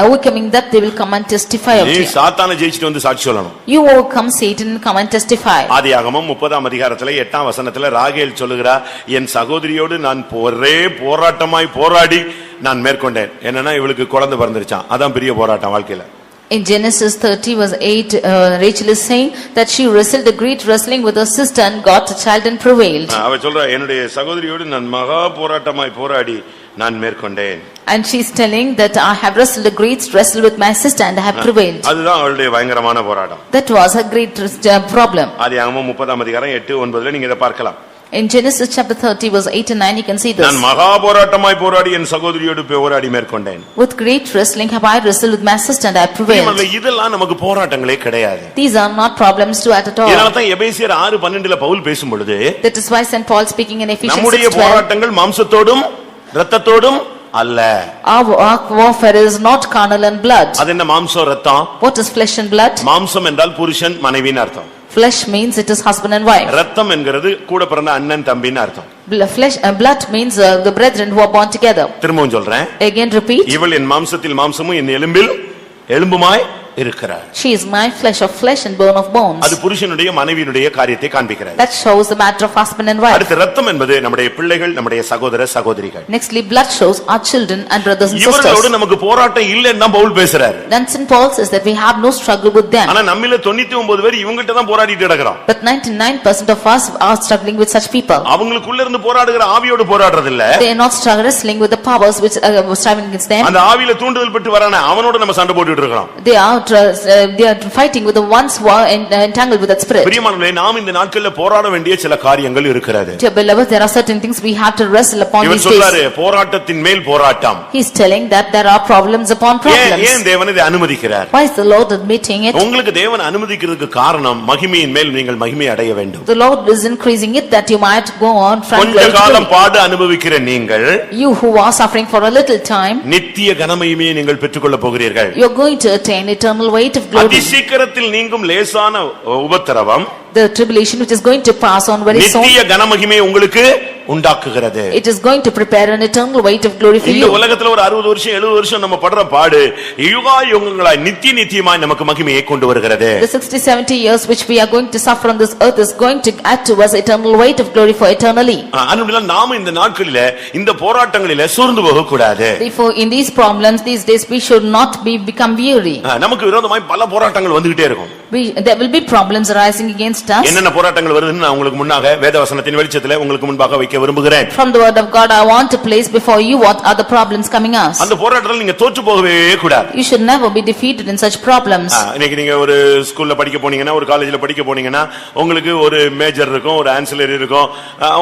overcoming that, they will come and testify of நீ you. சாத்தானை ஜெயிச்சிட்டு வந்து சாட்சி சொல்லணும். You overcome Satan and come and testify. ஆதியாகமம் 30ஆம் அதிகாரத்திலே 8ஆம் வசனத்திலே ராகேல் சொல்லுகிறா, என் சகோதரியோடு நான் ஒரே போராட்டமாய் போராடி நான் மேற்கொண்டேன். என்னன்னா இவளுக்கு குழந்தை பிறந்துருச்சாம், அதான் பெரிய போராட்டம் வாழ்க்கையில. In Genesis 30 verse 8, Rachel is saying that she wrestled a great wrestling with her sister and got a child and prevailed. அவ சொல்றா, என்னுடைய சகோதரியோடு நான் மகா போராட்டமாய் போராடி நான் மேற்கொண்டேன். And she is telling that I have wrestled a great wrestle with my sister and I have prevailed. அதுதான் அவளுடைய பயங்கரமான போராட்டம். That was a great problem. ஆதியாகமம் 30ஆம் அதிகாரம் 8-9 நீங்க இத பார்க்கலாம். In Genesis chapter 30 verse 8 and 9 you can see this. நான் மகா போராட்டமாய் போராடி என் சகோதரியோடு போராடி மேற்கொண்டேன். With great wrestling have I wrestled with my sister and I prevailed. இதெல்லாம் நமக்கு போராட்டங்களே கிடையாது. These are not problems to at all. இதனால தான் எபேசியர் 6:12ல பவுல் பேசும் பொழுது, That is why Saint Paul speaking in Ephesians 6:12, நம்முடைய போராட்டங்கள் மாம்சத்தோடும் இரத்தத்தோடும் அல்ல. Our warfare is not carnal and blood. அது என்ன மாம்சம் இரத்தம்? What is flesh and blood? மாம்சம் என்றால் புருஷன் மனைவின்னு அர்த்தம். Flesh means it is husband and wife. இரத்தம் என்கிறது கூட பிறந்த அண்ணன் தம்பின்னு அர்த்தம். Flesh and blood means the brethren who are born together. திரும்பவும் சொல்றேன். Again repeat. இவள் என் மாம்சத்தில் மாம்சமும் என் எலும்பில் எலும்புமாய் இருக்கிறார். She is my flesh of flesh and bone of bones. அது புருஷனுடைய மனைவியினுடைய காரியத்தை காண்பிக்கிறது. That shows the matter of husband and wife. அடுத்து இரத்தம் என்பது நம்முடைய பிள்ளைகள், நம்முடைய சகோதர சகோதரிகள். Nextly blood shows our children and brothers and sisters. இவர்களோடு நமக்கு போராட்டம் இல்லைன்னு தான் பவுல் பேசுறாரு. Then Saint Paul says that we have no struggle with them. ஆனா நம்மில 99 பேர் இவங்ககிட்ட தான் போராடிட்டு நடக்கிறோம். But 99% of us are struggling with such people. அவங்களுக்குள்ள இருந்து போராடுகிற ஆவியோடு போராடுறது இல்ல. They are not wrestling with the powers which are striving against them. அந்த ஆவியில தூண்டுதல் பெற்று வரானே அவனோட நம்ம சண்டை போட்டுட்டு இருக்கோம். They are fighting with the ones who are entangled with that spirit. பிரியமானவர்களே, நாம் இந்த நாட்களில் போராட வேண்டிய சில காரியங்கள் இருக்கிறது. Dear beloved, there are certain things we have to wrestle upon இவன் these days. சொல்றாரு, போராட்டத்தின் மேல் போராட்டம். He is telling that there are problems upon problems. ஏன் தேவன் இதை அனுமதிக்கிறார்? Why is the Lord admitting it? உங்களுக்கு தேவன் அனுமதிக்கிறதுக்கு காரணம் மகிமையின் மேல் நீங்கள் மகிமை அடைய வேண்டும். The Lord is increasing it that you might go on from கொஞ்ச காலம் பாடு அனுபவிக்கிற நீங்கள், you who are suffering for a little time, நித்திய கனமகிமையை நீங்கள் பெற்றுக்கொள்ள போகிறீர்கள். you are going to attain eternal weight of glory. அதிசீக்கிரத்தில் நீங்கும் லேசான உபத்திரவம், The tribulation which is going to pass on very soon, நித்திய கனமகிமை உங்களுக்கு உண்டாக்குகிறது. it is going to prepare an eternal weight of glory for இந்த you. உலகத்துல ஒரு 60 வருஷம் 70 வருஷம் நம்ம படுற பாடு யுகாயுகங்களாய் நித்தியமாய் நமக்கு மகிமையை கொண்டு வருகிறது. The 60-70 years which we are going to suffer on this earth is going to add to us eternal weight of glory for eternally. அதனால நாம இந்த நாட்களிலே இந்த போராட்டங்களிலே சோர்ந்து போக கூடாது. Therefore in these problems these days we should not become weary. நமக்கு விரோதமாய் பல போராட்டங்கள் வந்துகிட்டே இருக்கும். There will be problems arising against us. என்னென்ன போராட்டங்கள் வருதுன்னு நான் உங்களுக்கு முன்னாக வேதவசனத்தின் வெளிச்சத்திலே உங்களுக்கு முன்பாக வைக்க விரும்புகிறேன். From the word of God I want to place before you what are the problems coming us. அந்த போராட்டத்தில் நீங்க தோற்று போகவே கூடாது. You should never be defeated in such problems. இன்னைக்கு நீங்க ஒரு ஸ்கூல்ல படிக்க போனீங்கன்னா, ஒரு காலேஜ்ல படிக்க போனீங்கன்னா, உங்களுக்கு ஒரு மேஜர் இருக்கும், ஒரு ஆன்சிலரி இருக்கும்,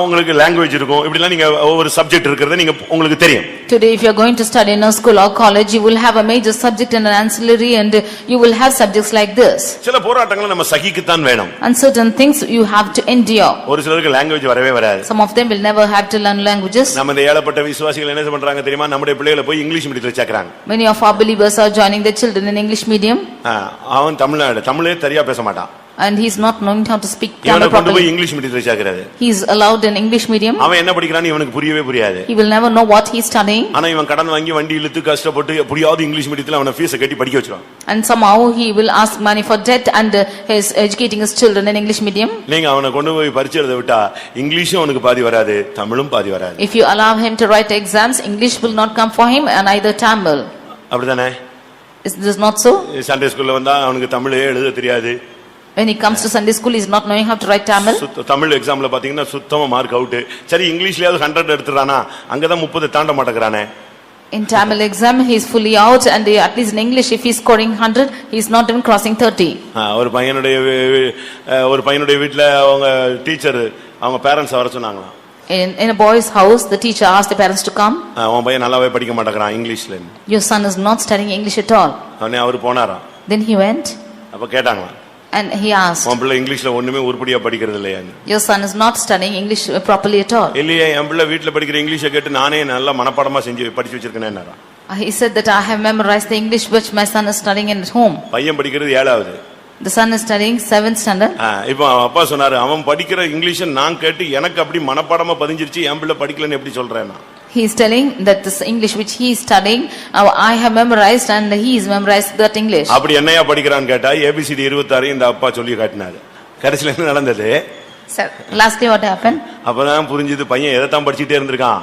உங்களுக்கு லாங்குவேஜ் இருக்கும். இப்படிலாம் நீங்க ஒரு சப்ஜெக்ட் இருக்குறது நீங்க உங்களுக்கு தெரியும். Today if you are going to study in a school or college you will have a major subject and an ancillary and you will have subjects like this. சில போராட்டங்களை நம்ம சகிக்கத்தான் வேணும். And certain things you have to endure. ஒரு சிலருக்கு language வரவே வராது. Some of them will will never have to learn languages. நம்ம இந்த ஏழப்பட்ட விசுவாசிகள் என்ன பண்றாங்க தெரியுமா? நம்முடைய பிள்ளைகளை போய் English மீடியத்துல சேர்க்கறாங்க. Many of our believers are joining their children in English medium. அவன் தமிழே சரியா பேச மாட்டான். And he is not knowing how to speak இவனை Tamil கொண்டு போய் properly. இங்கிலீஷ் மீடியத்துல சேர்க்கறது. He is allowed in English medium. அவன் என்ன படிக்கிறான்னு இவனுக்கு புரியவே புரியாது. He will never know what he is studying. ஆனா இவன் கடன் வாங்கி வண்டி இழுத்து கஷ்டப்பட்டு எப்படியாவது இங்கிலீஷ் மீடியத்துல அவன ஃபீஸ் கட்டி படிக்க வச்சிருவான். And somehow he will ask money for debt and he is educating his children in English medium. நீங்க அவனை கொண்டு போய் பரீட்சை எழுத விட்டா இங்கிலீஷும் அவனுக்கு பாதி வராது, தமிழும் பாதி வராது. If you allow him to write exams, English will not come for him and either Tamil. அப்படிதானே? Is this not so? Sunday ஸ்கூல்ல வந்தா அவனுக்கு தமிழே எழுத தெரியாது. When he comes to Sunday school, he is not knowing how to write Tamil. Tamil எக்ஸாம்ல பாத்தீங்கன்னா சுத்தமா மார்க் அவுட். சரி இங்கிலீஷ்லயாவது 100 எடுத்துறானா? அங்கதான் 30 தாண்ட மாட்டேங்கறானே. In Tamil exam, he is fully out, and at least in English, if he is scoring 100, he is not even crossing 30. ஒரு பையனுடைய வீட்ல அவங்க டீச்சர் அவங்க பேரண்ட்ஸ் வர சொன்னாங்களாம். In a boy's house, the teacher asked the parents to come. அவன் பையன் நல்லாவே படிக்க மாட்டேங்கறான் இங்கிலீஷ்ல. Your son is not studying English at all. அவர் போனாராம். Then he went அப்ப கேட்டாங்களாம். and he asked, உன் பிள்ளை இங்கிலீஷ்ல ஒண்ணுமே உருப்படியா படிக்கிறது இல்லையா? your son is not studying English properly at all. இல்லையே, என் பிள்ளை வீட்ல படிக்கிற இங்கிலீஷை கேட்டு நானே நல்லா மனப்பாடமா செஞ்சு படிச்சு வச்சிருக்கேன்னு. He said that I have memorized the English which my son is studying at home. பையன் படிக்கிறது 7வது. The son is studying 7th standard. இப்போ அப்பா சொன்னாரு, அவன் படிக்கிற இங்கிலீஷை நான் கேட்டு எனக்கு அப்படி மனப்பாடமா பதிஞ்சிருச்சு, என் பிள்ளை படிக்கலன்னு எப்படி சொல்றேன்னா? He is telling that this English which he is studying, I have memorized and he is memorized that English. அப்படி என்னையா படிக்கிறான்னு கேட்டா ABCD 26 இந்த அப்பா சொல்லி காட்டினாரு. கடைசில என்ன நடந்தது? Sir, lastly what happened? அப்பதான் புரிஞ்சது பையன் எதைத்தான் படிச்சுட்டே இருந்திருக்கான்,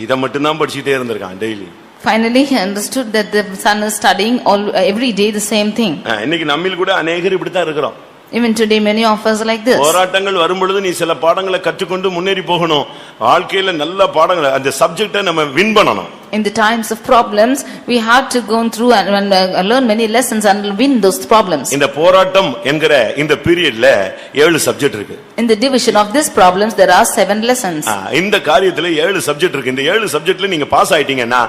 இதை மட்டும் தான் படிச்சுட்டே இருந்திருக்கான் daily. Finally he understood that the son is studying every day the same thing. இன்னைக்கு நம்மில் கூட அநேகர் இப்படித்தான் இருக்கிறோம். Even today many of us are like this. போராட்டங்கள் வரும் பொழுது நீ சில பாடங்களை கற்றுக்கொண்டு முன்னேறி போகணும். வாழ்க்கையில நல்ல பாடங்களை அந்த சப்ஜெக்ட்டை நம்ம வின் பண்ணணும். In the times of problems, we have to go through and learn many lessons and win those problems. இந்த போராட்டம் என்கிற இந்த பீரியட்ல 7 சப்ஜெக்ட் இருக்கு. In the division of these problems, there are 7 lessons. இந்த காரியத்துல 7 சப்ஜெக்ட் இருக்கு. இந்த 7 சப்ஜெக்ட்ல நீங்க பாஸ் ஆயிட்டீங்கன்னா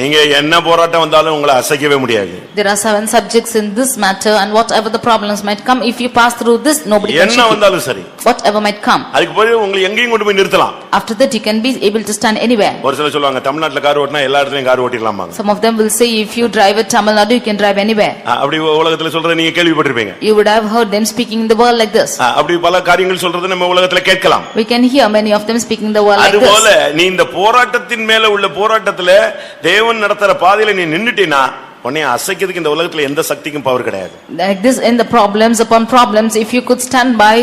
நீங்க என்ன போராட்டம் வந்தாலும் உங்களை அசைக்கவே முடியாது. There are 7 subjects in this matter, and whatever the problems might come, if you pass through this, nobody can என்ன வந்தாலும் சரி, whatever might come. அதுக்கு பிறகு உங்களை எங்கேயும் கொண்டு போய் நிறுத்தலாம். After that you can be able to stand anywhere. ஒரு சிலர் சொல்லுவாங்க தமிழ்நாட்டுல கார் ஓட்டினா எல்லா இடத்துலயும் car ஓட்டிடலாமாங்க. Some of them will say if you drive at Tamil Nadu, you can drive anywhere. அப்படி உலகத்துல சொல்றதை நீங்க கேள்விப்பட்டிருப்பீங்க. You would have heard them speaking in the world like this. அப்படி பல காரியங்கள் சொல்றது நம்ம உலகத்துல கேட்கலாம். We can hear many of them speaking in the world like this. அதுபோல நீ இந்த போராட்டத்தின் மேல உள்ள போராட்டத்துல தேவன் நடத்துற பாதையில நீ நின்னுட்டீனா உன்னை அசைக்கிறதுக்கு இந்த உலகத்துல எந்த சக்திக்கும் பவர் கிடையாது. Like this in the problems upon problems, if you could stand by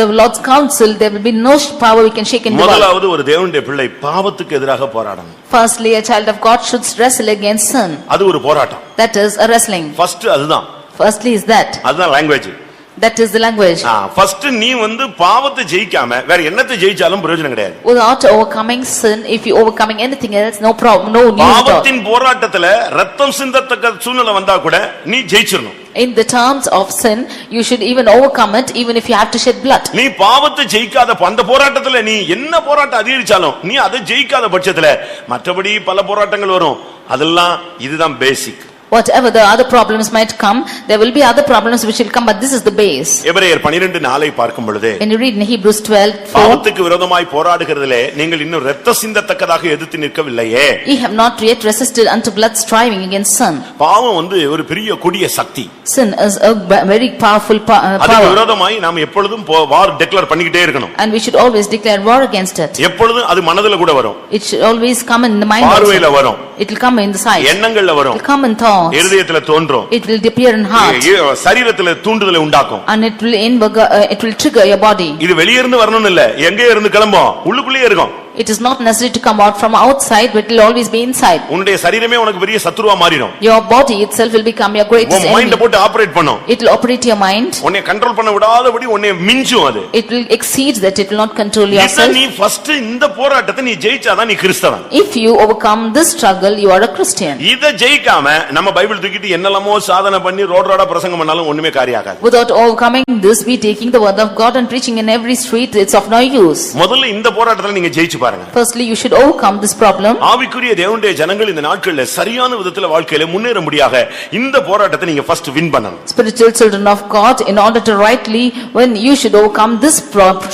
the Lord's counsel, there will be no power we can shake in the world. முதலாவது ஒரு தேவனுடைய பிள்ளை பாவத்துக்கு எதிராக போராடணும். Firstly, a child of God should wrestle against sin. அது ஒரு போராட்டம். That is a wrestling. First அதுதான். Firstly is that. அதுதான் language. That is the language. First நீ பாவத்தை ஜெயிக்காம வேற என்னத்தை ஜெயிச்சாலும் பிரயோஜனம் கிடையாது. Without overcoming sin, if you overcoming anything else, no problem, no need at all. பாவத்தின் போராட்டத்துல ரத்தம் சிந்தத்தக்க சூழ்நிலை வந்தா கூட நீ ஜெயிச்சிரணும். In the terms of sin, you should even overcome it, even if you have to shed blood. நீ பாவத்தை ஜெயிக்காத அந்த போராட்டத்துல நீ என்ன போராட்டம் அதிகரிச்சாலும் நீ அதை ஜெயிக்காத பட்சத்துல மற்றபடி பல போராட்டங்கள் வரும். அதெல்லாம் இதுதான் பேசிக். Whatever the other problems might come, there will be other problems which will come, but this is the base. எபிரேயர் 12:4 பார்க்கும் பொழுது, when you read in Hebrews 12:4, பாவத்துக்கு விரோதமாய் போராடுகிறதிலே நீங்கள் இன்னும் இரத்த சிந்தத்தக்கதாக எதிர்த்து நிற்கவில்லையே. Ye have not yet resisted unto blood striving against sin. பாவம் ஒரு பெரிய கொடிய சக்தி. Sin is a very powerful power. அதுக்கு விரோதமாய் நாம் எப்பொழுதும் வார் டிக்ளேர் பண்ணிக்கிட்டே இருக்கணும். And we should always declare war against it. எப்பொழுதும் அது மனதில கூட வரும். It should always come in the mind. பார்வையில வரும். It will come in the sight. எண்ணங்கள்ல வரும். It will come in thoughts. இருதயத்துல தோன்றும். It will appear in heart. சரீரத்துல தூண்டுதலை உண்டாக்கும். And it will trigger your body. இது வெளிய இருந்து வரணும்னு இல்ல, எங்கே இருந்து கிளம்பும், உள்ளுக்குள்ளே இருக்கும். It is not necessary to come out from outside, but it will always be inside. உன்னுடைய சரீரமே உனக்கு பெரிய சத்துருவா மாறிடும். Your body itself will become your greatest enemy. உன் மைண்ட போட்டு ஆபரேட் பண்ணும். It will operate your mind. உன்னை கண்ட்ரோல் பண்ண விடாதபடி உன்னை மிஞ்சும் அது. It will exceed that, it will not control yourself. நீ ஃபர்ஸ்ட் இந்த போராட்டத்தை நீ ஜெயிச்சாதான் நீ கிறிஸ்தவன். If you overcome this struggle, you are a Christian. இத ஜெயிக்காம நம்ம பைபிள் தூக்கிட்டு என்னெல்லாமோ சாதனை பண்ணி ரோட் பிரசங்கம் பண்ணாலும் ஒண்ணுமே காரியம் ஆகாது. Without overcoming this, we taking the word of God and preaching in every street, it's of no use. முதல்ல இந்த போராட்டத்துல நீங்க ஜெயிச்சு ஜெயிச்சு பாருங்க. Firstly, you should overcome this problem. ஆவிக்குரிய தேவனுடைய ஜனங்கள் இந்த நாட்கள்ல சரியான விதத்துல வாழ்க்கையில முன்னேற முடியாக இந்த போராட்டத்தை நீங்க ஃபர்ஸ்ட் வின் பண்ணணும். Spiritual children of God, in order to rightly when you should overcome this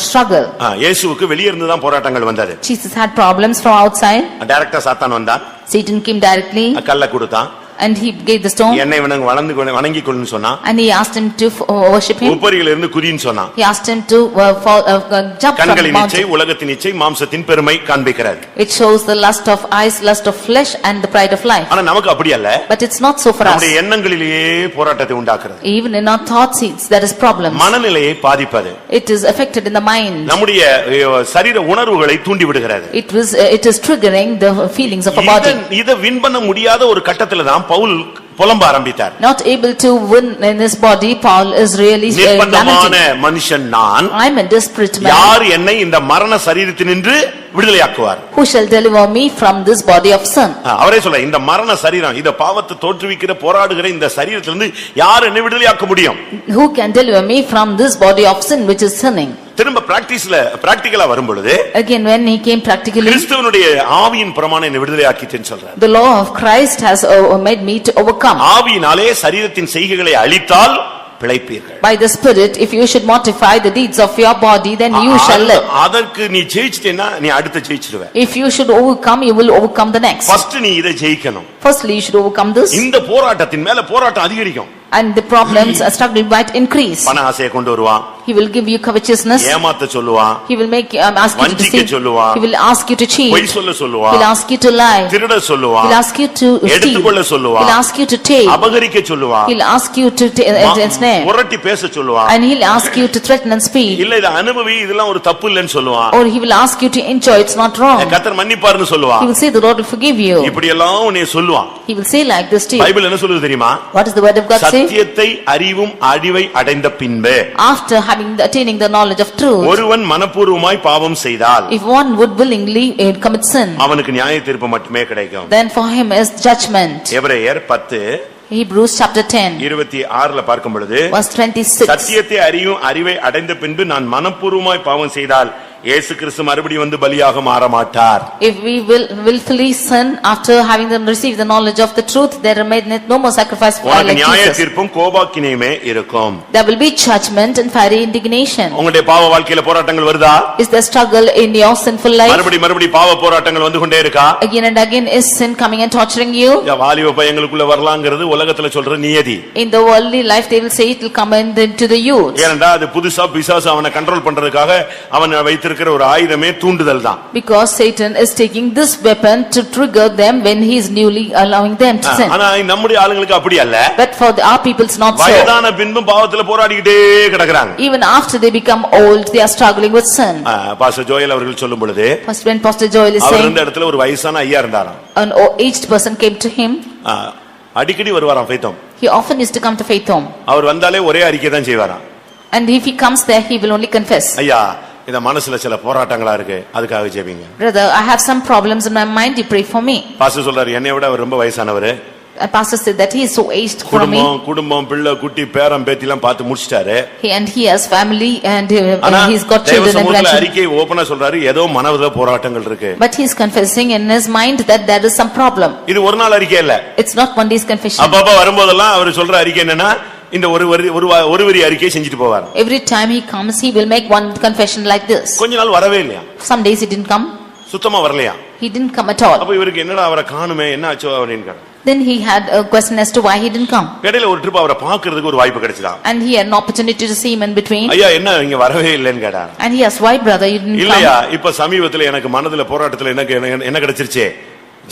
struggle. இயேசுவுக்கு வெளிய இருந்து தான் போராட்டங்கள் வந்தது. Jesus had problems from outside. டைரக்டா சாத்தான் வந்தான். Satan came directly. கல்ல கொடுத்தான். And he gave the stone. என்னை வணங்கிக்கொள்ளுன்னு சொன்னான். And he asked him to worship him. உப்பரியில இருந்து குதின்னு சொன்னான். He asked him to jump from the கண்களின் இச்சை, mountain. உலகத்தின் இச்சை, மாம்சத்தின் பெருமை காண்பிக்கிறது. It shows the lust of eyes, lust of flesh and the pride of life. ஆனா நமக்கு அப்படி அல்ல. But it's not so for us. நம்முடைய எண்ணங்களிலேயே போராட்டத்தை உண்டாக்குறது. Even in our thoughts there is problems. மனநிலையை பாதிப்பது. It is affected in the mind. நம்முடைய சரீர உணர்வுகளை தூண்டி விடுகிறது. It is triggering the feelings of a body. இத வின் பண்ண முடியாத ஒரு கட்டத்துல தான் பவுல் புலம்ப ஆரம்பித்தார். Not able to win in his body, Paul is really நிர்பந்தமான மனுஷன் நான். I am a desperate man. யார் என்னை இந்த மரண சரீரத்தினின்று விடுதலையாக்குவார்? Who shall deliver me from this body of sin? அவரே சொல்ல, இந்த மரண சரீரம், இந்த பாவத்தை தோற்றுவிக்கிற போராடுகிற இந்த சரீரத்திலிருந்து யார் என்னை விடுதலையாக்க முடியும்? Who can deliver me from this body of sin which is sinning? திரும்ப பிராக்டிகலா வரும் பொழுது again when he came practically, கிறிஸ்துவனுடைய ஆவியின் பிரமாணம் என்னை விடுதலையாக்கிட்டேன்னு சொல்றார். the law of Christ has made me to overcome. ஆவியினாலே சரீரத்தின் செய்கைகளை அழித்தால் பிழைப்பீர்கள். By the Spirit, if you should mortify the deeds of your body, then you shall live. அதற்கு நீ ஜெயிச்சிட்டேன்னா நீ அடுத்து ஜெயிச்சிடுவே. If you should overcome, you will overcome the next. First நீ இதை ஜெயிக்கணும். Firstly, you should overcome this. இந்த போராட்டத்தின் மேல போராட்டம் அதிகரிக்கும். And the problems are struggling might increase. பண ஆசையை கொண்டு வருவான். He will give you covetousness. ஏமாத்த சொல்லுவான். He will make ask you to deceive. சொல்லுவான். He will ask you to cheat. பொய் சொல்ல சொல்லுவான். He will ask you to lie. திருட சொல்லுவான். He will ask you to steal. எடுத்துக்கொள்ள சொல்லுவான். He will ask you to take. அபகரிக்க சொல்லுவான். He will ask you to ensnare. உரட்டி பேச சொல்லுவான். And he will ask you to threaten and speak. இல்ல இத அனுபவி, இதெல்லாம் ஒரு தப்பு இல்லன்னு சொல்லுவான். Or he will ask you to enjoy, it's not wrong. கர்த்தர் மன்னிப்பார்னு சொல்லுவான். He will say the Lord will forgive you. இப்படி எல்லாம் உன்னை சொல்லுவான். He will say like this to you. Bible என்ன சொல்லுது தெரியுமா? What does the word of God say? சத்தியத்தை அறிவும் அறிவை அடைந்த பின்பு, After attaining the knowledge of truth, ஒருவன் மனப்பூர்வமாய் பாவம் செய்தால், if one would willingly commit sin, அவனுக்கு நியாய தீர்ப்பு மட்டுமே கிடைக்கும். then for him is judgment. எபிரேயர் 10 Hebrews chapter 10 26 பார்க்கும் பொழுது, verse 26. சத்தியத்தை அறியும் அறிவை அடைந்த பின்பு நான் மனப்பூர்வமாய் பாவம் செய்தால் இயேசு கிறிஸ்து மறுபடி வந்து பலியாக மாற மாட்டார். If we will willfully sin after having received the knowledge of the truth, there remaineth no more sacrifice for like நியாய Jesus. தீர்ப்பும் கோபாக்கினையுமே இருக்கும். There will be judgment and fiery indignation. உங்களுடைய பாவ வாழ்க்கையில போராட்டங்கள் வருதா? Is there struggle in your sinful life? மறுபடி பாவ போராட்டங்கள் வந்து கொண்டே இருக்கா? Again and again is sin coming and torturing you? வாலிப பையங்களுக்குள்ள வரலாம்ங்கிறது உலகத்துல சொல்ற நியதி. In the worldly life they will say it will come into the youth. ஏனண்டா அது புதுசா பிசாசு அவனை கண்ட்ரோல் பண்றதுக்காக அவன் வைத்திருக்கிற ஒரு ஆயுதமே தூண்டுதல் தான். Because Satan is taking this weapon to trigger them when he is newly allowing them to sin. ஆனா நம்முடைய ஆளுங்களுக்கு அப்படி அல்ல. But for our people it's not so. வயதான பின்பும் பாவத்துல போராடிக்கிட்டே கிடக்குறாங்க. Even after they become old they are struggling with sin. Pastor Joel அவர்கள் சொல்லும் பொழுது, First when Pastor Joel is our saying, இருந்த இடத்துல ஒரு வயசான ஐயா இருந்தாராம். an aged person came to him. அடிக்கடி வருவாராம் ஃபெய்த்தோம். He often used to come to Faith Home. அவர் வந்தாலே ஒரே அறிக்கை தான் செய்வாராம். And if he comes there he will only confess. ஐயா, இந்த மனசுல சில போராட்டங்களா இருக்கு, அதுக்காக ஜெபிங்க. Brother, I have some problems in my mind, you pray for me. Pastor சொல்றாரு, என்னை விட அவர் ரொம்ப வயசானவர். Pastor said that he is so aged from me. குடும்பம் பிள்ளை குட்டி பேரம் பேத்தி எல்லாம் பார்த்து முடிச்சிட்டாரு. And he has family and he's got children and grandchildren. அறிக்கை ஓபனா சொல்றாரு, ஏதோ மனதுல போராட்டங்கள் இருக்கு. But he is confessing in his mind that there is some problem. இது ஒரு நாள் அறிக்கை இல்ல. It's not one day's confession. அப்பப்ப வரும்போதெல்லாம் அவர் சொல்ற அறிக்கை என்னன்னா, இந்த ஒரு வரி அறிக்கை செஞ்சுட்டு போவார். Every time he comes he will make one confession like this. கொஞ்ச நாள் வரவே இல்லையா? Some days he didn't come. சுத்தமா வரலையா? He didn't come at all. அப்ப இவருக்கு என்னடா அவரை காணுமே, என்ன ஆச்சோ அப்படின்னு கேட்டார். Then he had a question as to why he didn't come. இடையில ஒரு ட்ரிப் அவரை பார்க்கிறதுக்கு ஒரு வாய்ப்பு கிடைச்சதா? And he had an opportunity to see him in between. ஐயா, என்ன இங்க வரவே இல்லன்னு கேட்டார். And he asked, why brother you didn't come? இல்லையா, இப்ப சமீபத்துல எனக்கு மனதுல போராட்டத்துல என்ன கிடைச்சிருச்சு?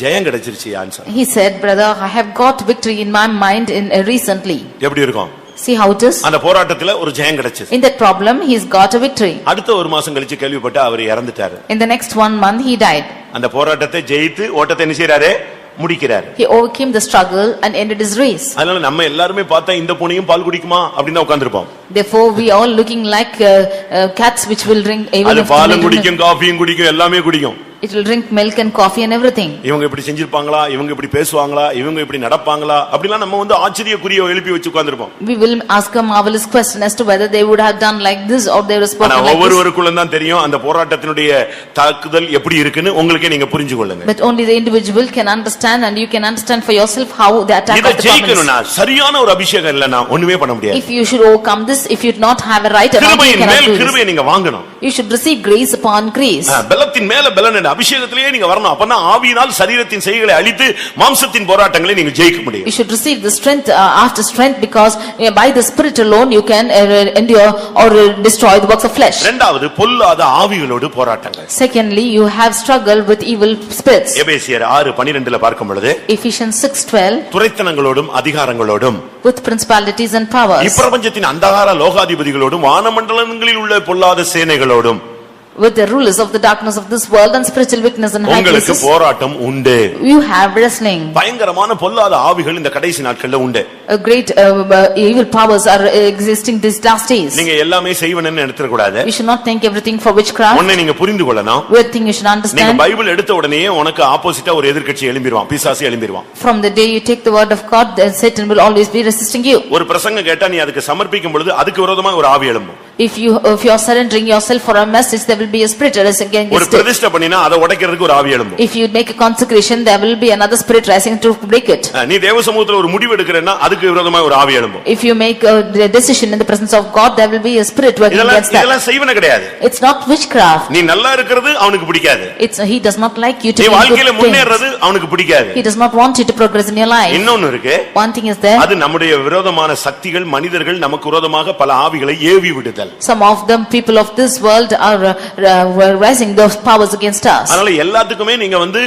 ஜெயம் கிடைச்சிருச்சு. Answer. He said, brother, I have got victory in my mind in recently. எப்படி இருக்கும்? See how it is? அந்த போராட்டத்துல ஒரு ஜெயம் கிடைச்சது. In that problem he's got a victory. அடுத்த ஒரு மாசம் கழிச்சு கேள்விப்பட்டு அவர் இறந்துட்டாரு. In the next 1 month he died. அந்த போராட்டத்தை ஜெயித்து ஓட்டத்தை என்ன செய்றாரு? முடிக்கிறார். He overcame the struggle and ended his race. அதனால நம்ம எல்லாரும் பார்த்தா இந்த பூனையும் பால் குடிக்குமா அப்படினா உட்கார்ந்திருப்போம். Therefore we all looking like cats which will drink even அது பாலும் குடிக்கும், காபியும் குடிக்கும், எல்லாமே குடிக்கும். It will drink milk and coffee and everything. இவங்க இப்படி செஞ்சிருப்பாங்களா, இவங்க இப்படி பேசுவாங்களா, இவங்க இப்படி நடப்பாங்களா அப்படிலாம் நம்ம வந்து ஆச்சரியக்குரிய எழுப்பி வச்சு உட்கார்ந்திருப்போம். We will ask a marvelous question as to whether they would have done like this or they were spoken like this. ஒவ்வொருவருக்குள்ள தான் தெரியும் அந்த போராட்டத்தினுடைய தாக்குதல் எப்படி இருக்குன்னு உங்களுக்கே நீங்க புரிஞ்சு கொள்ளுங்க. But only the individual can understand and you can understand for yourself how the attack of the problem is. ஜெயிக்கணும்னா சரியான ஒரு அபிஷேகம் இல்லனா ஒண்ணுமே பண்ண முடியாது. If you should overcome this, if you do not have a right anointing, you cannot do this. கிருபையை நீங்க வாங்கணும். You should receive grace upon grace. பலத்தின் மேல பலன், அபிஷேகத்திலேயே நீங்க வரணும். அப்பதான் ஆவியினால் சரீரத்தின் செய்கைகளை அழித்து மாம்சத்தின் போராட்டங்களை நீங்க ஜெயிக்க முடியும். You should receive the strength after strength, because by the spirit alone you can endure or destroy the works of flesh. இரண்டாவது பொல்லாத ஆவிகளோடு போராட்டங்கள். Secondly, you have struggled with evil spirits. எபேசியர் 6:12 பார்க்கும் பொழுது Ephesians 6:12 துரைத்தனங்களோடும் அதிகாரங்களோடும் with principalities and powers, இப்பிரபஞ்சத்தின் அந்தகார லோகாதிபதிகளோடும் வானமண்டலங்களில் உள்ள பொல்லாத சேனைகளோடும் with the rulers of the darkness of this world and spiritual weakness in high உங்களுக்கு places. போராட்டம் உண்டு. You have wrestling. பயங்கரமான பொல்லாத ஆவிகள் இந்த கடைசி நாட்கள்ல உண்டு. A great evil powers are existing these last days. நீங்க எல்லாமே செய்வனன்னு எடுத்துற கூடாது. You should not think everything for witchcraft. ஒண்ணே நீங்க புரிந்து கொள்ளணும். One thing you should நீங்க understand. பைபிள் எடுத்த உடனே உனக்கு ஆப்போசிட்டா ஒரு எதிர்க்கட்சி எழும்பிடுவான், பிசாசு எழும்பிடுவான். From the day you take the word of God, then Satan will always be resisting you. ஒரு பிரசங்கம் கேட்டா நீ அதுக்கு சமர்ப்பிக்கும் பொழுது அதுக்கு விரோதமா ஒரு ஆவி எழும்பும். If you are surrendering yourself for a message, there will be a spirit rising ஒரு against it. பிரதிஷ்டை பண்ணினா அதை உடைக்கிறதுக்கு ஒரு ஆவி எழும்பும். If you make a consecration, there will be another spirit rising to break it. நீ தேவ சமூகத்துல ஒரு முடிவு எடுக்கறேன்னா அதுக்கு விரோதமா ஒரு ஆவி எழும்பும். If you make a decision in the presence of God, there will be a spirit working against that. இதெல்லாம் செய்வன கிடையாது. It's not witchcraft. நீ நல்லா இருக்கிறது அவனுக்கு பிடிக்காது. He does not like you to நீ be வாழ்க்கையில good முன்னேறது அவனுக்கு பிடிக்காது. He does not want you to progress in your life. இன்னொன்னு இருக்கு. One thing is there. அது நம்முடைய விரோதமான சக்திகள், மனிதர்கள் நமக்கு விரோதமாக பல ஆவிகளை ஏவி விடுதல். Some of them people of this world are rising those powers against us. அதனால எல்லாத்துக்குமே நீங்க வந்து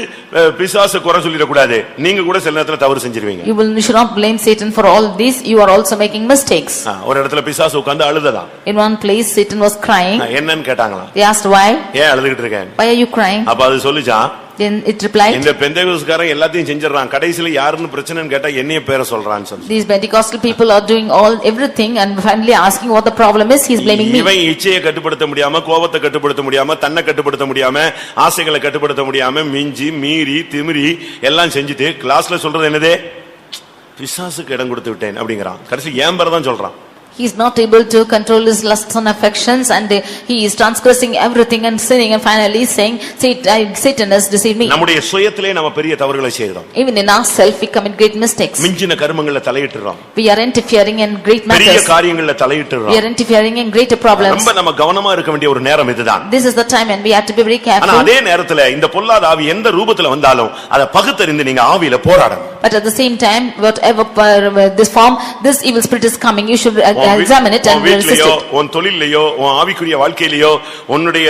பிசாசு குறை சொல்லிட கூடாது. நீங்க கூட சில நேரத்துல தவறு செஞ்சிருவீங்க. You should not blame Satan for all this. You are also making mistakes. ஒரு இடத்துல பிசாசு உட்கார்ந்து அழுததாம். In one place Satan was crying. என்னன்னு கேட்டாங்களாம். They asked why? ஏன் அழுதுகிட்டு இருக்கேன்? Why are you crying? அப்ப அது சொல்லுச்சாம். Then it replied, இந்த பெந்தேகோஸ்காரன் எல்லாத்தையும் செஞ்சிடறான், கடைசில யாருன்னு பிரச்சனைன்னு கேட்டா என்னைய பேரை சொல்றான்னு சொல்லி. these Pentecostal people are doing everything and finally asking what the problem is. He is blaming me. இவன் இச்சையை கட்டுப்படுத்த முடியாம, கோபத்தை கட்டுப்படுத்த முடியாம, தன்னை கட்டுப்படுத்த முடியாம, ஆசைகளை கட்டுப்படுத்த முடியாம, மிஞ்சி மீறி திமிரி எல்லாம் செஞ்சுட்டு கிளாஸ்ல சொல்றது என்னது? பிசாசுக்கு இடம் கொடுத்து விட்டேன் அப்படிங்கிறான். கடைசி ஏன் பேரை தான் சொல்றான். He is not able to control his lusts and affections, and he is transgressing everything and sinning, and finally saying Satan has deceived me. நம்முடைய சுயத்திலே நாம பெரிய தவறுகளை செய்றோம். Even in ourselves we commit great mistakes. மிஞ்சின கர்மங்கள்ல தலையிட்டுறோம். We are interfering in great பெரிய matters. காரியங்கள்ல தலையிட்டுறோம். We are interfering in greater problems. ரொம்ப நம்ம கவனமா இருக்க வேண்டிய ஒரு நேரம் இதுதான். This is the time when we have to be very ஆனா careful. அதே நேரத்துல இந்த பொல்லாத ஆவி எந்த ரூபத்துல வந்தாலும் அதை பகுத்தறிந்து நீங்க ஆவியில போராடணும். But at the same time, whatever this form, this evil spirit is coming, you should examine it and resist it. உன் தொழிலையோ, உன் ஆவிக்குரிய வாழ்க்கையிலயோ, உன்னுடைய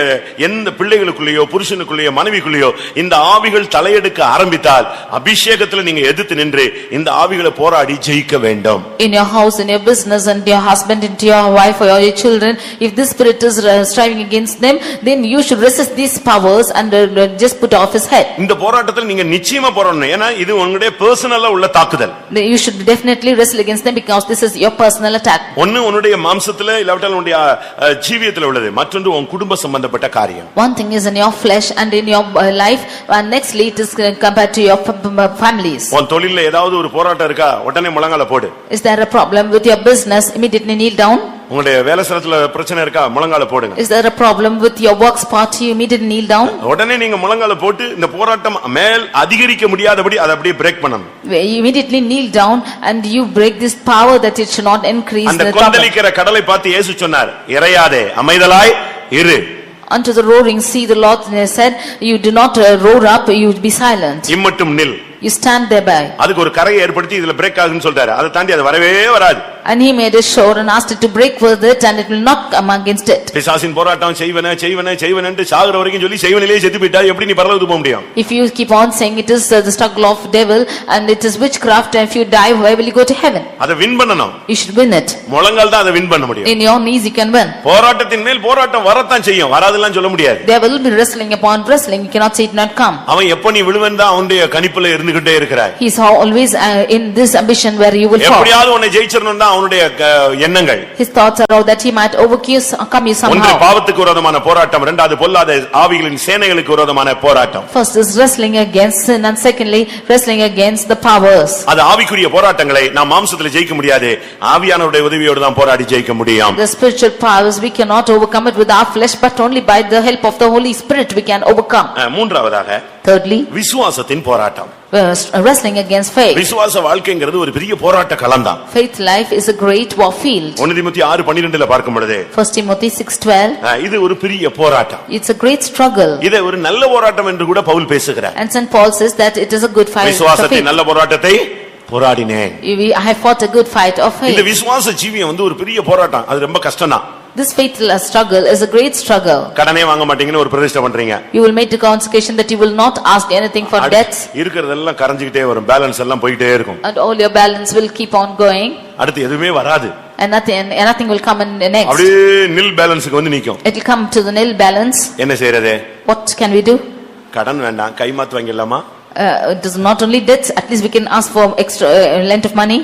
எந்த பிள்ளைகளுக்குள்ளேயோ, புருஷனுக்குள்ளேயோ, மனைவிக்குள்ளேயோ இந்த ஆவிகள் தலையெடுக்க ஆரம்பித்தால் அபிஷேகத்துல நீங்க எதிர்த்து நின்று இந்த ஆவிகளை போராடி ஜெயிக்க வேண்டும். In your house, in your business, and your husband, and to your wife or your children, if this spirit is striving against them, then you should resist these powers and just put off his head. இந்த போராட்டத்தில் நீங்க நிச்சயமா போராடணும். ஏன்னா இது உங்களுடைய பர்சனலா உள்ள தாக்குதல். You should definitely wrestle against them because this is your personal attack. ஒன்னு உன்னுடைய மாம்சத்துல இல்லாவிட்டால் உன்னுடைய ஜீவியத்துல உள்ளது, மற்றொன்று உன் குடும்ப சம்பந்தப்பட்ட காரியம். One thing is in your flesh and in your life, and nextly it is compared to your families. உன் தொழில்ல ஏதாவது ஒரு போராட்டம் இருக்கா, உடனே முழங்கால போடு. Is there a problem with your business? Immediately kneel down. உங்களுடைய வேலை ஸ்தலத்துல பிரச்சனை இருக்கா, முழங்கால போடுங்க. Is there a problem with your work spot? You immediately kneel down. உடனே நீங்க முழங்கால போட்டு இந்த போராட்டம் மேல் அதிகரிக்க முடியாதபடி அதை அப்படியே பிரேக் பண்ணணும். You immediately kneel down and you break this power that it should not increase அந்த the problem. கொந்தளிக்கிற கடலை பார்த்து இயேசு சொன்னார், இறையாதே, அமைதலாய் இரு. Unto the roaring sea the Lord said, you do not roar up, you be silent. இம்மட்டும் நில். You stand thereby. அதுக்கு ஒரு கரையை ஏற்படுத்தி இதுல பிரேக் ஆகுன்னு சொல்றாரு. அதை தாண்டி அது வரவே வராது. And he made a shore and asked it to break with it, and it will not come against it. பிசாசின் போராட்டம் செய்வனே சாகுற வரைக்கும் சொல்லி செய்வனிலே செத்து போயிட்டா எப்படி நீ பரலோகத்துக்கு போக முடியும்? If you keep on saying it is the struggle of devil and it is witchcraft, and if you die, where will you go to heaven? அதை வின் பண்ணணும். You should win it. முழங்கால் தான் அதை வின் பண்ண முடியும். In your knees you can win. போராட்டத்தின் மேல் போராட்டம் வரத்தான் செய்யும், வராதெல்லாம் சொல்ல முடியாது. There will be wrestling upon wrestling, you cannot say it not come. அவன் எப்ப நீ விழுவன் தான் அவனுடைய கணிப்புல இருந்து விழுந்துகிட்டே இருக்கிறாய். He is always in this ambition where you will fall. எப்படியாவது உன்னை ஜெயிச்சிரணும் தான் அவனுடைய எண்ணங்கள். His thoughts are that he might overcome you ஒன்று somehow. பாவத்துக்கு விரோதமான போராட்டம், இரண்டாவது பொல்லாத ஆவிகளின் சேனைகளுக்கு விரோதமான போராட்டம். First is wrestling against sin and secondly wrestling against the powers. அது ஆவிக்குரிய போராட்டங்களை நாம் மாம்சத்துல ஜெயிக்க முடியாது, ஆவியானவருடைய உதவியோடு தான் போராடி ஜெயிக்க முடியும். The spiritual powers we cannot overcome it with our flesh, but only by the help of the Holy Spirit we can overcome. மூன்றாவதாக Thirdly, விசுவாசத்தின் போராட்டம். wrestling against faith. விசுவாச வாழ்க்கைங்கிறது ஒரு பெரிய போராட்ட களம்தான். Faith life is a great war field. 1 தீமோத்தேயு 6:12 பார்க்கும் பொழுது 1 Timothy 6:12, இது ஒரு பெரிய போராட்டம். it's a great struggle. இதை ஒரு நல்ல போராட்டம் என்று கூட பவுல் பேசுகிறார். And St. Paul says that it is a good fight of விசுவாசத்தின் faith. நல்ல போராட்டத்தை போராடினேன். I have fought a good fight of இந்த faith. விசுவாச ஜீவியம் வந்து ஒரு பெரிய போராட்டம், அது ரொம்ப கஷ்டம்தான். This faith struggle is a great struggle. கடனே வாங்க மாட்டீங்கன்னு ஒரு பிரதிஷ்டை பண்றீங்க. You will make the consecration that you will not ask anything for debts. இருக்கிறதெல்லாம் கரைஞ்சிட்டே வரும், பேலன்ஸ் எல்லாம் போயிட்டே இருக்கும். And all your balance will keep on going. அடுத்து எதுவுமே வராது. And nothing will come in next. அப்படியே நில் பேலன்ஸ்க்கு வந்து நிக்கும். It will come to the nil balance. என்ன செய்யறது? What can we do? கடன் வேண்டாம், கைமாத்து வாங்கிடலாமா? It is not only debts, at least we can ask for extra lent of money.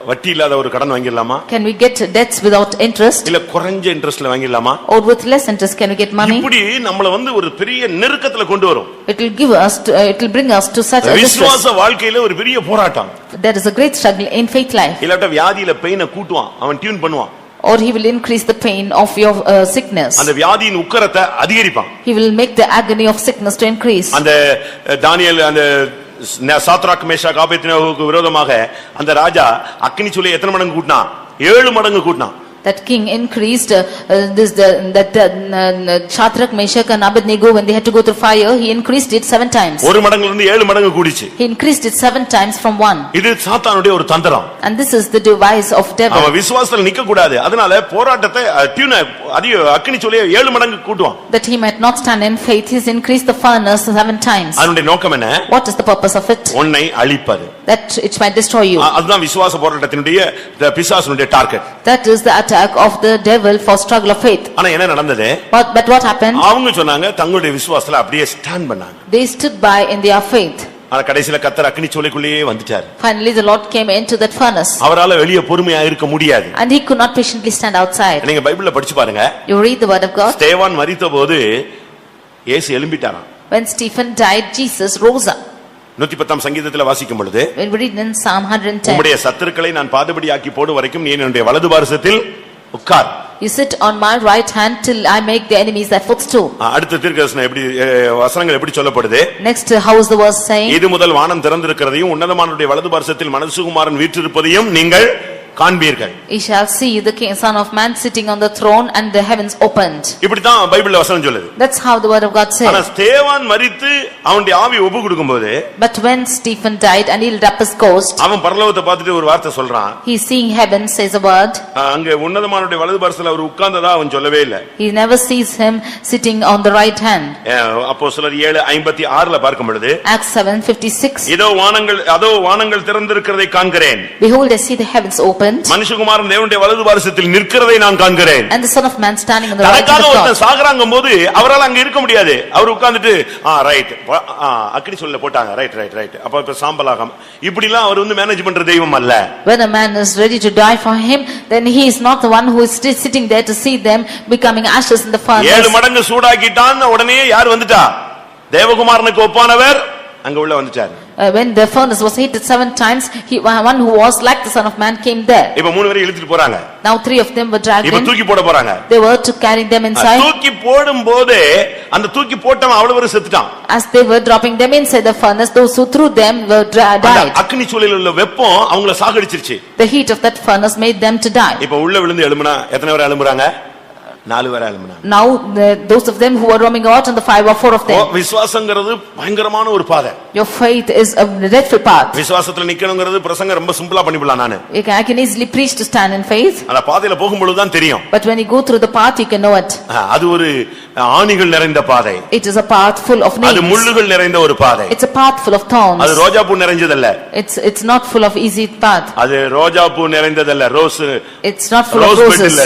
வட்டி இல்லாத ஒரு கடன் வாங்கிடலாமா? Can we get debts without interest? இல்ல குறைஞ்ச இன்ட்ரெஸ்ட்ல வாங்கிடலாமா? Or with less interest can we get money? இப்படி நம்மள வந்து ஒரு பெரிய நெருக்கத்துல கொண்டு வரும். It will bring us to such a distress. விசுவாச வாழ்க்கையில ஒரு பெரிய போராட்டம். There is a great struggle in faith life. இல்லாட்ட வியாதியில பெயினை கூட்டுவான், அவன் டியூன் பண்ணுவான். Or he will increase the pain of your sickness. அந்த வியாதியின் உக்கிரத்தை அதிகரிப்பான். He will make the agony of sickness to increase. அந்த தானியேல் அந்த சாத்ராக் மேஷாக் ஆபேத்நேகோவுக்கு விரோதமாக அந்த ராஜா அக்கினி சூளையை எத்தனை மடங்கு கூட்டினான்? 7 மடங்கு கூட்டினான். That king increased Shadrach, Meshach and Abednego, when they had to go through fire, he increased it 7 times. ஒரு மடங்குல இருந்து 7 மடங்கு கூடிச்சு. He increased it 7 times from 1. இது சாத்தானுடைய ஒரு தந்திரம். And this is the device of devil. அவன் விசுவாசத்துல நிக்க கூடாது, அதனால போராட்டத்தை டியூன் அக்கினி சூளையை 7 மடங்கு கூட்டுவான். That he might not stand in faith, he has increased the furnace 7 times. அதனுடைய நோக்கம் என்ன? What is the purpose of it? உன்னை அழிப்பது. That it might destroy you. அதுதான் விசுவாச போராட்டத்தினுடைய பிசாசுனுடைய target. That is the attack of the devil for struggle of faith. ஆனா என்ன நடந்தது? But what happened? அவங்க சொன்னாங்க தங்களுடைய விசுவாசத்துல அப்படியே ஸ்டாண்ட் பண்ணாங்க. They stood by in their faith. ஆனா கடைசில கர்த்தர் அக்கினி சூளைக்குள்ளேயே வந்துட்டார். Finally the Lord came into that furnace. அவரால வெளிய பொறுமையா இருக்க முடியாது. And he could not patiently stand outside. நீங்க பைபிள்ல படிச்சு பாருங்க. You read the word of God. ஸ்தேவான் மரித்தபோது இயேசு எழும்பிட்டாராம். When Stephen died, Jesus rose up. 110 சங்கீதத்துல வாசிக்கும் பொழுது When we read in Psalm 110, உம்முடைய சத்துருக்களை நான் பாதபடியாக்கி போடும் வரைக்கும் நீ என்னுடைய வலது பாரசத்தில் உட்கார். you sit on my right hand till I make the enemies thy footstool. அடுத்த தீர்க்கதரிசனம் எப்படி வசனங்கள் எப்படி சொல்லப்படுது? Next, how is the verse saying? இது முதல் வானம் திறந்திருக்கிறதையும் உன்னதமானவருடைய வலது பாரசத்தில் மனுஷகுமாரன் வீற்றிருப்பதையும் நீங்கள் காண்பீர்கள். Ye shall see the Son of Man sitting on the throne and the heavens opened. இப்படிதான் பைபிள்ல வசனம் சொல்லுது. That's how the word of God ஆனா says. ஸ்தேவான் மரித்து அவனுடைய ஆவி ஒப்பு கொடுக்கும்போது But when Stephen died and healed up his ghost, அவன் பரலோகத்தை பார்த்துட்டு ஒரு வார்த்தை சொல்றான். he seeing heaven says a word. அங்க உன்னதமானவருடைய வலது பாரசத்துல அவர் உட்கார்ந்ததா அவன் சொல்லவே இல்ல. He never sees him sitting on the right hand. அப்போஸ்தலர் 7:56ல பார்க்கும் பொழுது Acts 7:56. அதோ வானங்கள் திறந்திருக்கிறதை காண்கிறேன். Behold, I see the heavens opened. மனுஷகுமாரன் தேவனுடைய வலது பாரசத்தில் நிற்கிறதை நான் காண்கிறேன். And the Son of Man standing on the right hand தனக்காக of ஒருத்தன் God. சாகறாங்கும்போது அவரால அங்க இருக்க முடியாது. அவர் உட்கார்ந்துட்டு ரைட் அக்கினி சொல்ல போட்டாங்க ரைட் அப்ப சாம்பலாகம் இப்படிலாம் அவர் வந்து மேனேஜ் பண்ற தெய்வம் அல்ல. When a man is ready to die for him, then he is not the one who is still sitting there to see them becoming ashes in the furnace. 7 மடங்கு சூடாக்கிட்டான் உடனே யார் வந்துட்டா? தேவகுமாரனுக்கு ஒப்பானவர் அங்க உள்ள வந்துட்டார். When the furnace was heated 7 times, one who was like the Son of Man came there. இப்ப 3 பேரை இழுத்துட்டு போறாங்க. Now 3 of them were dragged இப்ப in. தூக்கி போட போறாங்க. They were to carry them inside. தூக்கி போடும்போது அந்த தூக்கி போட்டவன் அவ்வளவு பேர் செத்துட்டான். As they were dropping them inside the furnace, those who threw them were died. அக்கினி சூளையில உள்ள வெப்பம் அவங்கள சாகடிச்சிருச்சு. The heat of that furnace made them to die. இப்ப உள்ள விழுந்து எழும்புனா எத்தனை பேர் எழும்புறாங்க? 4 பேர் எழும்புறாங்க. Now those of them who were roaming out and the 5 or 4 of them. விசுவாசங்கிறது பயங்கரமான ஒரு பாதை. Your faith is a dreadful path. விசுவாசத்துல நிக்கணும்ங்கிறது பிரசங்கம் ரொம்ப சிம்பிளா பண்ணிடலாம் நானு. I can easily preach to stand in faith. அந்த பாதையில போகும்போது தான் தெரியும். But when you go through the path, you can know it. அது ஒரு ஆணிகள் நிறைந்த பாதை. It is a path full of nails. அது முள்ளுகள் நிறைந்த ஒரு பாதை. It's a path full of thorns. அது ரோஜா பூ நிறைஞ்சதல்ல. It's not full of easy path. அது ரோஜா பூ நிறைந்ததல்ல, rose. It's not full of roses.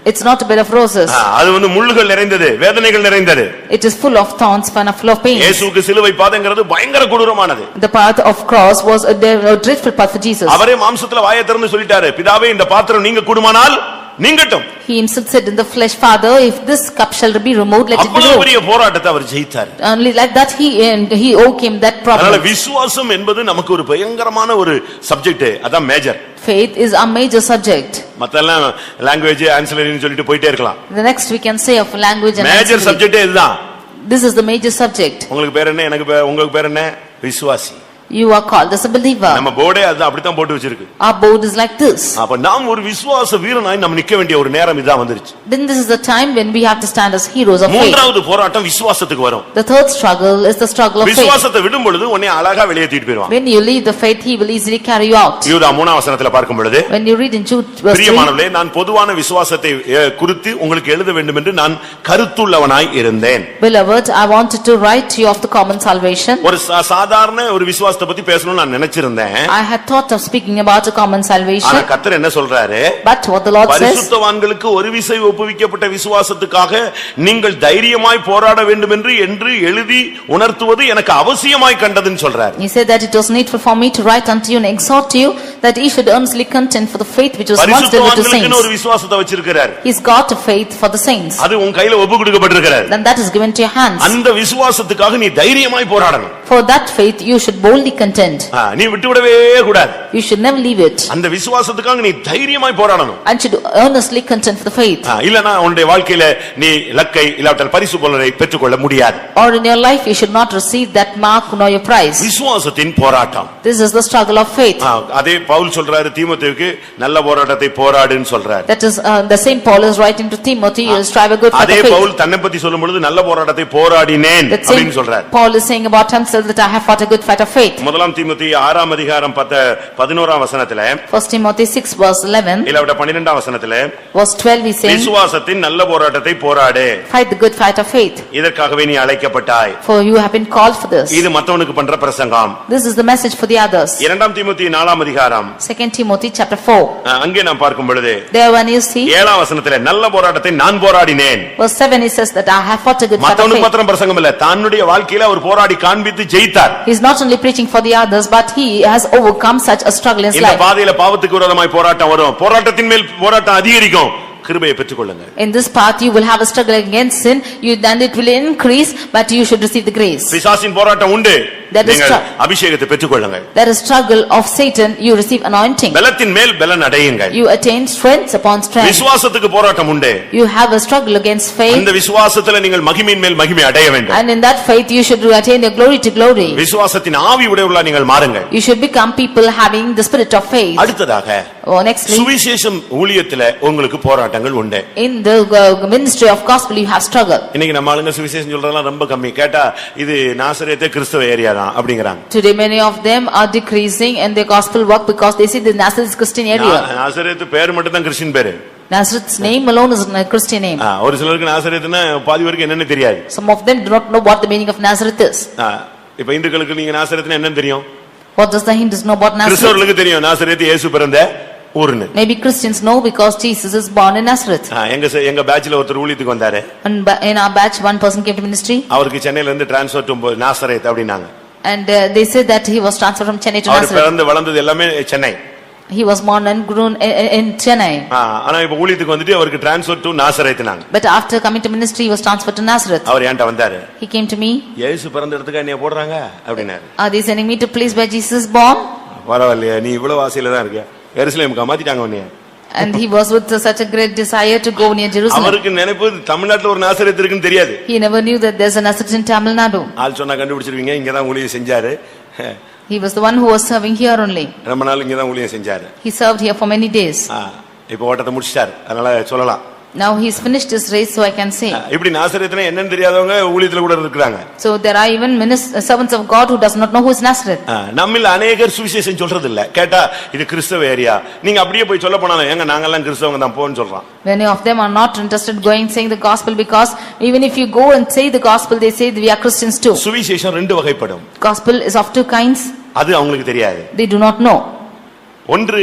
It's not a bed of roses. அது வந்து முள்ளுகள் நிறைந்தது, வேதனைகள் நிறைந்தது. It is full of thorns and full of pain. இயேசுவுக்கு சிலுவை பாதைங்கிறது பயங்கர கொடூரமானது. The path of cross was a dreadful path for Jesus. அவரே மாம்சத்துல வாயை திறந்து சொல்லிட்டாரு, பிதாவே இந்த பாத்திரம் நீங்க கூடுமானால் நீங்கட்டும். He himself said in the flesh, Father, if this cup shall be removed, let it be அவ்வளவு removed. பெரிய போராட்டத்தை அவர் ஜெயித்தார். Only like that he overcame that அதனால problem. விசுவாசம் என்பது நமக்கு ஒரு பயங்கரமான ஒரு சப்ஜெக்ட், அதான் major. Faith is a major subject. மத்தெல்லாம் லாங்குவேஜ் ஆன்சிலரின்னு சொல்லிட்டு போயிட்டே இருக்கலாம். The next we can say of language and major ancillary. Subject இதுதான். This is the major subject. உங்களுக்கு பேர் என்ன, எனக்கு உங்களுக்கு பேர் என்ன? விசுவாசி. You are called as a believer. நம்ம போர்டே அது அப்படிதான் போட்டு வச்சிருக்கு. Our board is like this. அப்ப நாம் ஒரு விசுவாச வீரனாய் நம்ம நிக்க வேண்டிய ஒரு நேரம் இதான் வந்துருச்சு. Then this is the time when we have to stand as heroes of faith. மூன்றாவது போராட்டம் விசுவாசத்துக்கு வரும். The third struggle is the struggle of faith. விசுவாசத்தை விடும் பொழுது உன்னை அழகா வெளியே தூக்கிட்டு போய்டுவான். When you leave the faith, he will easily carry you out. யூதா 3ஆம் வசனத்துல பார்க்கும் பொழுது, When you read in Jude verse 3, பிரியமானவர்களே, நான் பொதுவான விசுவாசத்தை குறித்து உங்களுக்கு எழுத வேண்டும் என்று நான் கருத்துள்ளவனாய் இருந்தேன். Beloved, I wanted to write to you of the common salvation. ஒரு சாதாரண ஒரு விசுவாசத்தை பத்தி பேசணும்னு நான் நினைச்சிருந்தேன். I had thought of speaking about a common ஆனா salvation. கர்த்தர் என்ன சொல்றாரு? But what the Lord says, பரிசுத்தவான்களுக்கு ஒரு விசை ஒப்புவிக்கப்பட்ட விசுவாசத்துக்காக நீங்கள் தைரியமாய் போராட வேண்டும் என்று எழுதி உணர்த்துவது எனக்கு அவசியமாய் கண்டதுன்னு சொல்றாரு. he said that it was needful for me to write unto you and exhort you that ye should earnestly contend for the faith which was once delivered to பரிசுத்தவான்களுக்கு ஒரு saints. விசுவாசத்தை வச்சிருக்கிறார். He's got a faith for the saints. அது உன் கையில ஒப்பு கொடுக்கப்பட்டிருக்கிறது. Then that is given to your hands. அந்த விசுவாசத்துக்காக நீ தைரியமாய் போராடணும். For that faith you should boldly contend. நீ விட்டுவிடவே கூடாது. You should never leave it. அந்த விசுவாசத்துக்காக நீ தைரியமாய் போராடணும். And should earnestly contend for the faith. இல்லனா உன்னுடைய வாழ்க்கையில நீ லக்கை இல்லாவிட்டால் பரிசு பொருளை பெற்றுக்கொள்ள முடியாது. Or in your life you should not receive that mark nor your prize. விசுவாசத்தின் போராட்டம். This is the struggle of faith. அதே பவுல் சொல்றாரு தீமோத்தேயுக்கு, நல்ல போராட்டத்தை போராடுன்னு சொல்றாரு. That is the same Paul is writing to Timothy, you strive a good fight அதே of faith. Pavul தன்னை பத்தி சொல்லும் பொழுது நல்ல போராட்டத்தை போராடினேன் அப்படினு சொல்றாரு. Paul is saying about himself that I have fought a good fight of faith. முதலாம் தீமோத்தேயு 6ஆம் அதிகாரம் 11ஆம் வசனத்திலே, 1 Timothy 6 verse 11, இல்லாவிட்ட 12ஆம் வசனத்திலே, verse 12 is saying, விசுவாசத்தின் நல்ல போராட்டத்தை போராடு, fight the good fight of faith, இதற்காகவே நீ அழைக்கப்பட்டாய். for you have been called for this. இது மத்தவனுக்கு பண்ற பிரசங்கம். This is the message for the others. 2ஆம் தீமோத்தேயு 4ஆம் அதிகாரம், 2 Timothy chapter 4, அங்கே நாம் பார்க்கும் பொழுது, there when you see 7ஆம் வசனத்திலே, நல்ல போராட்டத்தை நான் போராடினேன். verse 7, it says that I have fought a good fight of மத்தவனுக்கு faith. மாத்திரம் பிரசங்கம் இல்ல, தன்னுடைய வாழ்க்கையில அவர் போராடி காண்பித்து ஜெயித்தார். He is not only preaching for the others, but he has overcome such a struggle in his இந்த life. பாதையில பாவத்துக்கு விரோதமாய் போராட்டம் வரும், போராட்டத்தின் மேல் போராட்டம் அதிகரிக்கும். கிருபையை பெற்றுக்கொள்ளுங்க. In this path you will have a struggle against sin, then it will increase, but you should receive the grace. பிசாசின் போராட்டம் உண்டு, That is நீங்கள் அபிஷேகத்தை பெற்றுக்கொள்ளுங்க. There is struggle of Satan, you receive anointing. பலத்தின் மேல் பலன் அடையுங்கள். You attain strength upon strength. விசுவாசத்துக்கு போராட்டம் உண்டு. You have a struggle against faith. அந்த விசுவாசத்துல நீங்கள் மகிமையின் மேல் மகிமை அடைய வேண்டும். And in that faith you should attain the glory to glory. விசுவாசத்தின் ஆவி உடையவர்களா நீங்கள் மாறுங்கள். You should become people having the spirit of faith. அடுத்ததாக, nextly, சுவிசேஷம் ஊழியத்துல உங்களுக்கு போராட்டங்கள் உண்டு. in the ministry of gospel you have struggle. இன்னைக்கு நம்ம ஆளுங்க சுவிசேஷம் சொல்றதெல்லாம் ரொம்ப கம்மி. கேட்டா இது நாசரேத்தே கிறிஸ்தவ ஏரியா தான் அப்படிங்கறாங்க. Today many of them are decreasing in their gospel work because they see the Nazareth is Christian area. Nazareth பேர் மட்டும் தான் கிறிஸ்டியன் பேரு. Nazareth's name alone is a Christian name. ஒரு சிலருக்கு நாசரேத்னா பாதி வரைக்கும் என்னன்னு தெரியாது. Some of them do not know what the meaning of Nazareth is. இப்ப இந்துக்களுக்கு நீங்க நாசரேத்னா என்னன்னு தெரியும்? What does the Hindus know about Nazareth? கிறிஸ்தவர்களுக்கு தெரியும் நாசரேத் இயேசு பிறந்த ஊர்னு. Maybe Christians know because Jesus is born in Nazareth. எங்க பேட்ச்ல ஒருத்தர் ஊழியத்துக்கு வந்தாரு. In our batch one person came to ministry. அவருக்கு சென்னையில இருந்து டிரான்ஸ்ஃபர் டு நாசரேத் அப்படினாங்க. And they said that he was transferred from Chennai to our Nazareth. பிறந்து வளர்ந்தது எல்லாமே Chennai. He was born and grown in Chennai. ஆனா இப்ப ஊழியத்துக்கு வந்துட்டு அவருக்கு டிரான்ஸ்ஃபர் டு நாசரேத்னாங்க. But after coming to ministry he was transferred to Nazareth. அவர் ஏன்ட்ட வந்தாரு. He came to me. இயேசு பிறந்த இடத்துக்கு என்னைய போடுறாங்க அப்படினாரு. Are they sending me to place where Jesus is born? பரவாயில்லையா, நீ இவ்வளவு ஆசையில தான் இருக்க. எருசலேமுக்கு மாத்திட்டாங்க உன்னைய. And he was with such a great desire to go near Jerusalem. அவருக்கு நினைப்பு தமிழ்நாட்டுல ஒரு நாசரேத் இருக்குன்னு தெரியாது. He never knew that there's a Nazareth in Tamil Nadu. ஆள் சொன்னா கண்டுபிடிச்சிருவீங்க, இங்க தான் ஊழியம் செஞ்சாரு. He was the one who was serving here only. ரொம்ப நாள் இங்க தான் ஊழியம் செஞ்சாரு. He served here for many days. இப்போ ஓட்டத்தை முடிச்சிட்டாரு, அதனால சொல்லலாம். Now he's finished his race, so I can say. இப்படி நாசரேத்னா என்னன்னு தெரியாதவங்க ஊழியத்துல கூட இருக்காங்க. So there are even servants of God who does not know who is Nazareth. நம்மில் अनेகர் சுவிசேஷம் சொல்றது இல்ல. கேட்டா இது கிறிஸ்தவ ஏரியா, நீங்க அப்படியே போய் சொல்ல போனாலும் ஏங்க நாங்க எல்லாம் கிறிஸ்தவங்க தான் போன்னு சொல்றான். Many of them are not interested going saying the gospel because even if you go and say the gospel they say we are Christians too. சுவிசேஷம் ரெண்டு வகைப்படும். Gospel is of two kinds. அது அவங்களுக்கு தெரியாது. They do not know. ஒன்று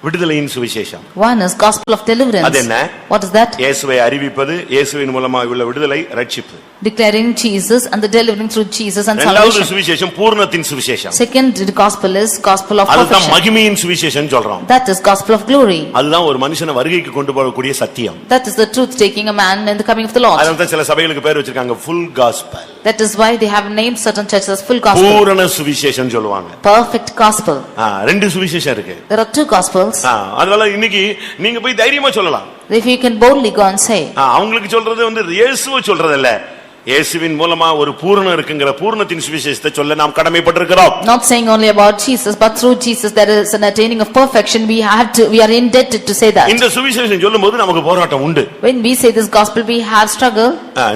விடுதலையின் சுவிசேஷம். One is gospel of deliverance. அது என்ன? What is that? இயேசுவை அறிவிப்பது, இயேசுவின் மூலமாக உள்ள விடுதலை, ரட்சிப்பு. Declaring Jesus and the delivering through Jesus and இரண்டாவது salvation. சுவிசேஷம் பூரணத்தின் சுவிசேஷம். Second gospel is gospel of அதுதான் perfection. மகிமையின் சுவிசேஷம் சொல்றோம். That is gospel of glory. அதுதான் ஒரு மனுஷனை வருகைக்கு கொண்டு போகக்கூடிய சத்தியம். That is the truth taking a man in the coming of the Lord. அதனால தான் சில சபைகளுக்கு பேர் வச்சிருக்காங்க full gospel. That is why they have named certain churches as full gospel. பூரண சுவிசேஷம் சொல்லுவாங்க. Perfect gospel. ரெண்டு சுவிசேஷம் இருக்கு. There are two gospels. அதனால இன்னைக்கு நீங்க போய் தைரியமா சொல்லலாம். If you can boldly go and say. அவங்களுக்கு சொல்றது வந்து இயேசுவை சொல்றது இல்ல, இயேசுவின் மூலமா ஒரு பூரணம் இருக்குங்கிற பூரணத்தின் சுவிசேஷத்தை சொல்ல நாம் கடமைப்பட்டிருக்கிறோம். Not saying only about Jesus, but through Jesus there is an attaining of perfection. We are indebted to say that. இந்த சுவிசேஷம் சொல்லும்போது நமக்கு போராட்டம் உண்டு. When we say this gospel, we have struggle.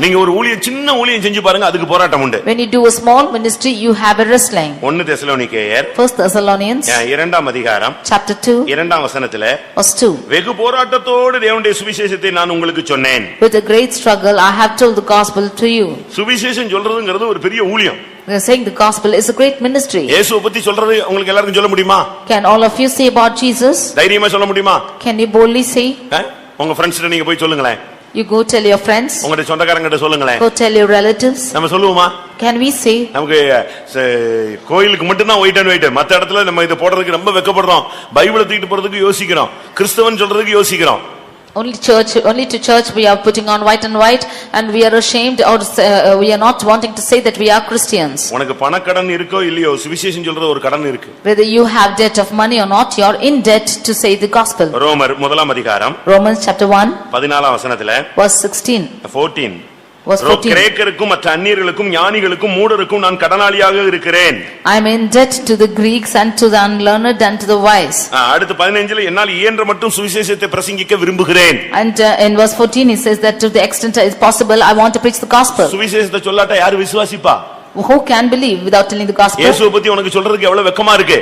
நீங்க ஒரு ஊழியம், சின்ன ஊழியம் செஞ்சு பாருங்க, அதுக்கு போராட்டம் உண்டு. When you do a small ministry, you have a wrestling. 1 தெசலோனிக்கேயர் 1 Thessalonians 2ஆம் அதிகாரம் chapter 2 2ஆம் வசனத்திலே verse 2. வெகு போராட்டத்தோடு தேவனுடைய சுவிசேஷத்தை நான் உங்களுக்கு சொன்னேன். With a great struggle I have told the gospel to you. சுவிசேஷம் சொல்றதுங்கிறது ஒரு பெரிய ஊழியம். They are saying the gospel is a great ministry. இயேசுவை பத்தி சொல்றது உங்களுக்கு எல்லாருக்கும் சொல்ல முடியுமா? Can all of you say about Jesus? தைரியமா சொல்ல முடியுமா? Can you boldly say? உங்க ஃப்ரெண்ட்ஸ்ட்ட நீங்க போய் சொல்லுங்களேன். You go tell your friends. உங்களுடைய சொந்தக்காரங்க கிட்ட சொல்லுங்களேன். Go tell your relatives. நம்ம சொல்லுவோமா? Can we say? நமக்கு கோயிலுக்கு மட்டும் தான் ஒயிட் அண்ட் ஒயிட், மத்த இடத்துல நம்ம இத போடுறதுக்கு ரொம்ப வெட்கப்படுறோம். பைபிளை தூக்கிட்டு போறதுக்கு யோசிக்கிறோம், கிறிஸ்தவன் சொல்றதுக்கு யோசிக்கிறோம். Only to church we are putting on white and white, and we are ashamed, or we are not wanting to say that we are Christians. உனக்கு பணக்கடன் இருக்கோ இல்லையோ, சுவிசேஷம் சொல்றது ஒரு கடன் இருக்கு. Whether you have debt of money or not, you are in debt to say the gospel. ரோமர் 1ஆம் அதிகாரம் Romans chapter 1 14ஆம் வசனத்திலே verse 16 14 verse 14. கிரேக்கருக்கும் மற்ற அந்நியர்களுக்கும் ஞானிகளுக்கும் மூடருக்கும் நான் கடனாளியாக இருக்கிறேன். I am in debt to the Greeks and to the unlearned and to the wise. அடுத்து 15ல என்னால் இயன்ற மட்டும் சுவிசேஷத்தை பிரசங்கிக்க விரும்புகிறேன். And in verse 14 he says that to the extent it is possible I want to preach the gospel. சுவிசேஷத்தை சொல்லாட்ட யார் விசுவாசிப்பா? Who can believe without telling the gospel? இயேசுவை பத்தி உனக்கு சொல்றதுக்கு எவ்வளவு வெட்கமா இருக்கு.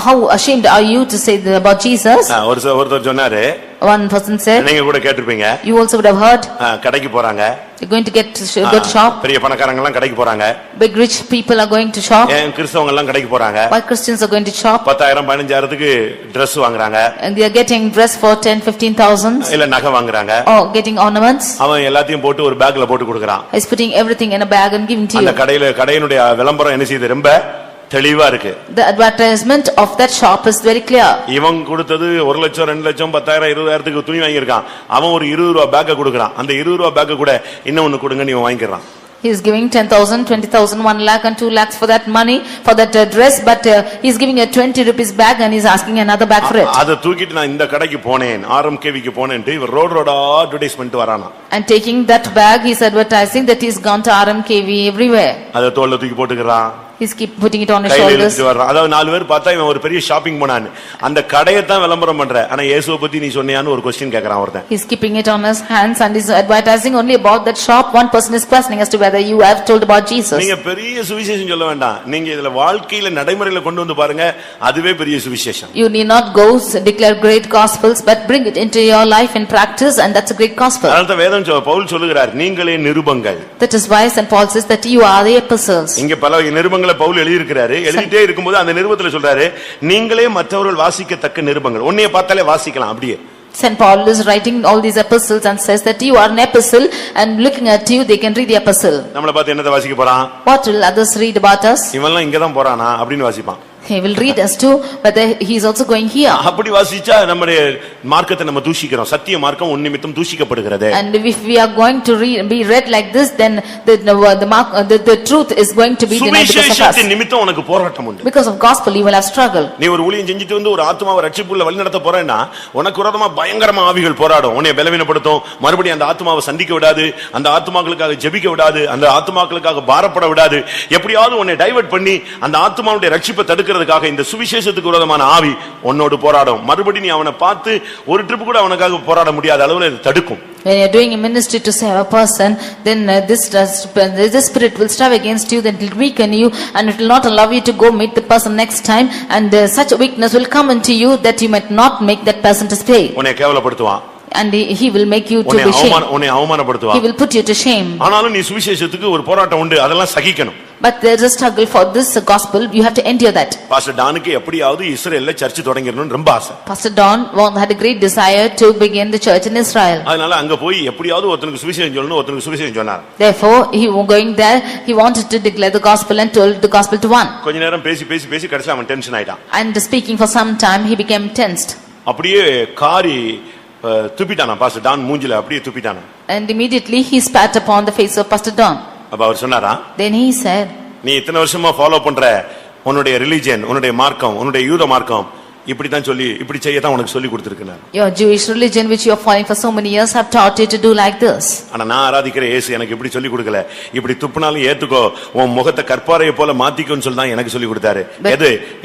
How ashamed are you to say about Jesus? ஒருத்தர் சொன்னாரு, one person said, நீங்க கூட கேட்டிருப்பீங்க, you also would have heard, கடைக்கு போறாங்க, you're going to go to shop, பெரிய பணக்காரங்க எல்லாம் கடைக்கு போறாங்க, big rich people are going to shop, கிறிஸ்தவங்க எல்லாம் கடைக்கு போறாங்க, why Christians are going to shop, 10,000 15,000க்கு Dress வாங்குறாங்க, and they are getting dress for 10-15,000, இல்ல நகை வாங்குறாங்க, or getting ornaments, அவன் எல்லாத்தையும் போட்டு ஒரு பேக்ல போட்டு கொடுக்கறான். he's putting everything in a bag and giving to you. அந்த கடையினுடைய விளம்பரம் என்ன செய்யுது, ரொம்ப தெளிவா இருக்கு. The advertisement of that shop is very clear. இவன் கொடுத்தது 1 லட்சம் 2 லட்சம் 10,000 20,000க்கு துணி வாங்கியிருக்கான். அவன் ஒரு 20 ரூபாய் பேக்க கொடுக்கறான். அந்த 20 ரூபாய் பேக்க கூட இன்னொன்னு கொடுங்கன்னு இவன் வாங்கிக்கிறான். He is giving 10,000, 20,000, 1 lakh and 2 lakhs for that money, for that dress, but he is giving a 20 rupees bag and he is asking another bag for it. அத தூக்கிட்டு நான் இந்த கடைக்கு போனேன், RMKVக்கு போனேன்ட்டு இவர் ரோடா அட்வர்டைஸ்மென்ட் வரானா. And taking that bag he is advertising that he has gone to RMKV everywhere. அத தோள்ல தூக்கி போட்டுக்கறான். He is keep putting it on his கையில shoulders. எடுத்து வர்றான். அதாவது 4 பேர் பார்த்தா இவன் ஒரு பெரிய ஷாப்பிங் போனான்னு. அந்த கடையை தான் விளம்பரம் பண்ற. ஆனா இயேசுவை பத்தி நீ சொன்னியான்னு ஒரு क्वेश्चन கேக்குறான் ஒருத்தன். He is keeping it on his hands and is advertising only about that shop. One person is questioning as to whether you have told about Jesus. நீங்க பெரிய சுவிசேஷம் சொல்ல வேண்டாம். நீங்க இதுல வாழ்க்கையில நடைமுறையில கொண்டு வந்து பாருங்க, அதுவே பெரிய சுவிசேஷம். You need not go declare great gospels, but bring it into your life in practice, and that's a great gospel. அதனால வேதம் பவுல் சொல்லுகிறார், நீங்களே நிருபங்கள். That is why St. Paul says that you are the epistles. இங்க பல நிருபங்களை பவுல் எழுதியிருக்கிறார். எழுதிட்டே இருக்கும்போது அந்த நிருபத்துல சொல்றாரு, நீங்களே மற்றவர்கள் வாசிக்கத்தக்க நிருபங்கள். உன்னைய பார்த்தாலே வாசிக்கலாம் அப்படியே. St. Paul is writing all these epistles and says that you are an epistle, and looking at you they can read the epistle. நம்மள பார்த்து என்னத வாசிக்க போறான்? What will others read about us? இவன்லாம் இங்க தான் போறானா அப்படின்னு வாசிப்பான். He will read us too, but he is also going here. அப்படி வாசிச்சா நம்முடைய மார்க்கத்தை நம்ம தூஷிக்கிறோம். சத்திய மார்க்கம் உன் நிமித்தம் தூஷிக்கப்படுகிறது. And if we are going to be read like this, then the truth is going to be denied because of us. சுவிசேஷத்தின் நிமித்தம் உனக்கு போராட்டம் உண்டு. Because of gospel you will have struggle. நீ ஒரு ஊழியம் செஞ்சிட்டு வந்து ஒரு ஆத்துமாவை ரட்சிப்புள்ள வழி நடத்த போறேன்னா உனக்கு விரோதமா பயங்கரமா ஆவிகள் போராடும். உன்னை பலவீனப்படுத்தும். மறுபடியும் அந்த ஆத்துமாவை சந்திக்க விடாது, அந்த ஆத்துமாக்களுக்காக ஜெபிக்க விடாது, அந்த ஆத்துமாக்களுக்காக பாரப்பட விடாது. எப்படியாவது உன்னை டைவர்ட் பண்ணி அந்த ஆத்துமாவுடைய ரட்சிப்பை தடுக்கிறதுக்காக இந்த சுவிசேஷத்துக்கு விரோதமான ஆவி உன்னோடு போராடும். மறுபடியும் நீ அவனை பார்த்து ஒரு ட்ரிப் கூட அவனுக்காக போராட முடியாத அளவுல இது தடுக்கும். When you are doing a ministry to save a person, then this spirit will strive against you, that will weaken you, and it will not allow you to go meet the person next time, and such a weakness will come into you that you might not make that person to stay. உன்னை கேவலப்படுத்துவான். And he will make you to be shame. உன்னை அவமானப்படுத்துவான். He will put you to shame. ஆனாலும் நீ சுவிசேஷத்துக்கு ஒரு போராட்டம் உண்டு, அதெல்லாம் சகிக்கணும். But there is a struggle for this gospel, you have to endure that. Pastor டானுக்கு எப்படியாவது இஸ்ரேல்ல சர்ச் தொடங்கிரணும்னு ரொம்ப ஆசை. Pastor Don had a great desire to begin the church in Israel. அதனால அங்க போய் எப்படியாவது ஒருத்தனுக்கு சுவிசேஷம் சொல்லணும், ஒருத்தனுக்கு சுவிசேஷம் சொன்னார். Therefore, he was going there, he wanted to declare the gospel and told the gospel to one. கொஞ்ச நேரம் பேசி பேசி பேசி கடைசில அவன் டென்ஷன் ஆயிட்டான். And speaking for some time, he became tensed. அப்படியே காரி துப்பிட்டானா பாஸ்டர் டான் மூஞ்சில அப்படியே துப்பிட்டானா. And immediately he spat upon the face of Pastor Don. அப்ப அவர் சொன்னாரா, Then he said, நீ இத்தனை வருஷமா ஃபாலோ பண்ற உன்னுடைய ரிலிஜன், உன்னுடைய மார்க்கம், உன்னுடைய யூத மார்க்கம் இப்படித்தான் சொல்லி இப்படி செய்யத்தான் உனக்கு சொல்லி கொடுத்திருக்கேன். Your Jewish religion which you are following for so many years have taught you to do like this. ஆனா நான் ஆராதிக்கிற இயேசு எனக்கு இப்படி சொல்லி கொடுக்கல. இப்படி துப்புனாலும் ஏத்துக்கோ, உன் முகத்தை கற்பாரையை போல மாத்திக்கோன்னு சொல்லி தான் எனக்கு சொல்லி கொடுத்தாரு.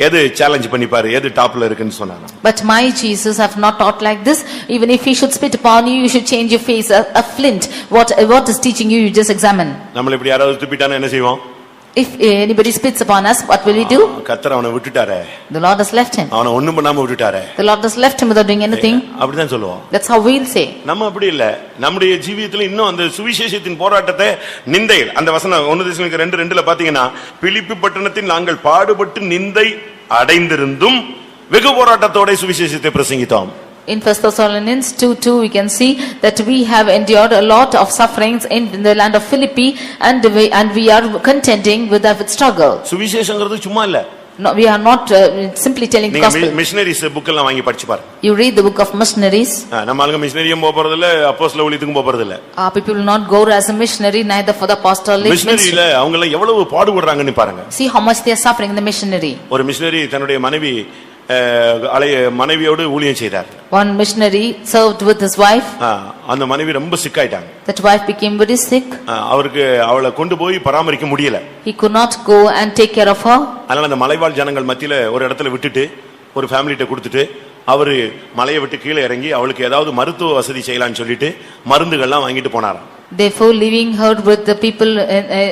எது சேலஞ்ச் பண்ணி பாரு, எது டாப்ல இருக்குன்னு சொன்னாங்க. But my Jesus have not taught like this. Even if he should spit upon you, you should change your face a flint. What is teaching you, you just examine. நம்மள இப்படி யாராவது துப்பிட்டானா என்ன செய்வோம்? If anybody spits upon us, what will we do? கர்த்தர் அவனை விட்டுட்டாரே. The Lord has left him. அவனை ஒண்ணும் பண்ணாம விட்டுட்டாரே. The Lord has left him without doing anything. அப்படிதான் சொல்லுவோம். That's how we'll say. நம்ம அப்படி இல்ல. நம்முடைய ஜீவியத்துல இன்னும் அந்த சுவிசேஷத்தின் போராட்டத்தை நிந்தை, அந்த வசனம் 1 தெசலோனிக்கர் 2:2ல பாத்தீங்கன்னா, பிலிப்பி பட்டணத்தில் நாங்கள் பாடுபட்டு நிந்தை அடைந்திருந்தும் வெகு போராட்டத்தோட சுவிசேஷத்தை பிரசங்கித்தோம். In 1 Thessalonians 2:2 we can see that we have endured a lot of sufferings in the land of Philippi and we are contending with that struggle. சுவிசேஷங்கிறது சும்மா இல்ல. No, we are not simply telling the gospel. Missionaries book எல்லாம் வாங்கி படிச்சு பாருங்க. You read the book of missionaries. நம்ம ஆளுங்க மிஷனரியும் போக போறது இல்ல, அப்போஸ்தல ஊழியத்துக்கும் போக போறது இல்ல. People will not go as a missionary, neither for the apostolic ministry. மிஷனரியில அவங்க எல்லாம் எவ்வளவு பாடுபடுறாங்கன்னு பாருங்க. See how much they are suffering in the missionary. ஒரு மிஷனரி தன்னுடைய மனைவியோடு ஊழியம் செய்தார். One missionary served with his wife. அந்த மனைவி ரொம்ப சிக் ஆயிட்டாங்க. That wife became very sick. அவருக்கு அவளை கொண்டு போய் பராமரிக்க முடியல. He could not go and take care of her. அதனால அந்த மலைவாழ் ஜனங்கள் மத்தியில ஒரு இடத்துல விட்டுட்டு ஒரு ஃபேமிலிட்ட கொடுத்துட்டு அவரு மலையை விட்டு கீழே இறங்கி அவளுக்கு ஏதாவது மருத்துவ வசதி செய்யலாம்னு சொல்லிட்டு மருந்துகள்லாம் வாங்கிட்டு போனாராம். Therefore, leaving her with the people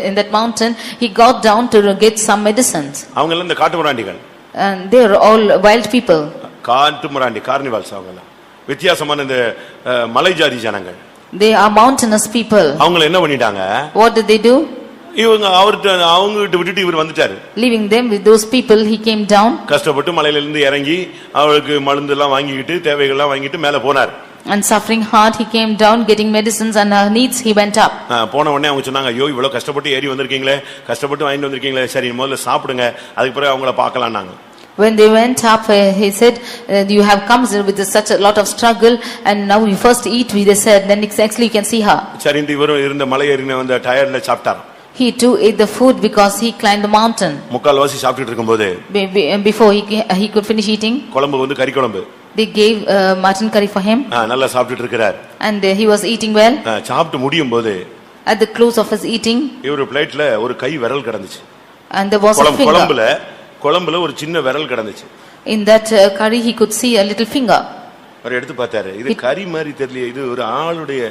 in that mountain, he got down to get some medicines. அவங்க எல்லாம் இந்த காட்டுமிராண்டிகள். And they are all wild people. காட்டுமிராண்டி, கார்னிவல்ஸ். அவங்க எல்லாம் வித்தியாசமான இந்த மலை ஜாதி ஜனங்கள். They are mountainous people. அவங்க என்ன பண்ணிட்டாங்க? What did they do? இவங்க அவங்க விட்டுட்டு இவர் வந்துட்டாரு. Leaving them with those people, he came down. கஷ்டப்பட்டு மலையில இருந்து இறங்கி அவளுக்கு மருந்து எல்லாம் வாங்கிட்டு தேவைகள் எல்லாம் வாங்கிட்டு மேல போனார். And suffering hard, he came down getting medicines and her needs, he went up. போன உடனே அவங்க சொன்னாங்க, ஐயோ இவ்வளவு கஷ்டப்பட்டு ஏறி வந்திருக்கீங்களே, கஷ்டப்பட்டு வாங்கிட்டு வந்திருக்கீங்களே, சரி முதல்ல சாப்பிடுங்க, அதுக்கு பிறகு அவங்கள பார்க்கலாம்னாங்க. When they went up, he said, you have come with such a lot of struggle and now you first eat, they said, then exactly you can see her. சரி இவரும் இருந்த மலை ஏறின அந்த டயர்ல சாப்பிட்டார். He too ate the food because he climbed the mountain. முக்கால்வாசி சாப்பிட்டுட்டு இருக்கும்போது before he could finish eating, குழம்பு வந்து கறி குழம்பு. They gave mutton curry for him. நல்லா சாப்பிட்டுட்டு இருக்கார். And he was eating well. சாப்பிட்டு முடியும் போது at the close of his eating, இவரு பிளேட்ல ஒரு கை விரல் கிடந்துச்சு. And there was a finger. குழம்புல ஒரு சின்ன விரல் கிடந்துச்சு. In that curry he could see a little finger. அவர் எடுத்து பார்த்தாரு, இது கறி மாதிரி தெரியல, இது ஒரு ஆளுடைய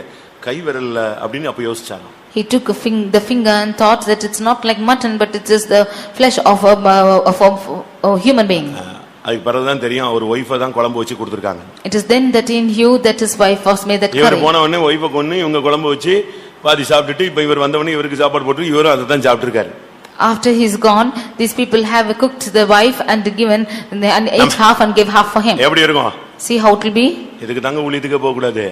கை விரல்ல அப்படின்னு அப்ப யோசிச்சாங்க. He took the finger and thought that it's not like mutton but it is the flesh of a human being. அதுக்கு பிறகுதான் தெரியும் அவர் ஒய்ஃபை தான் குழம்பு வச்சு கொடுத்திருக்காங்க. It is then that he knew that his wife was made that curry. இவர் போன உடனே ஒய்ஃபை கொன்னு இவங்க குழம்பு வச்சு பாதி சாப்பிட்டுட்டு இப்ப இவர் வந்த உடனே இவருக்கு சாப்பாடு போட்டு இவரும் அதை தான் சாப்பிட்டு இருக்காரு. After he's gone, these people have cooked the wife and given and ate half and gave half for him. எப்படி இருக்கும்? See how it will be? இதுக்கு தாங்க ஊழியத்துக்கு போக கூடாது.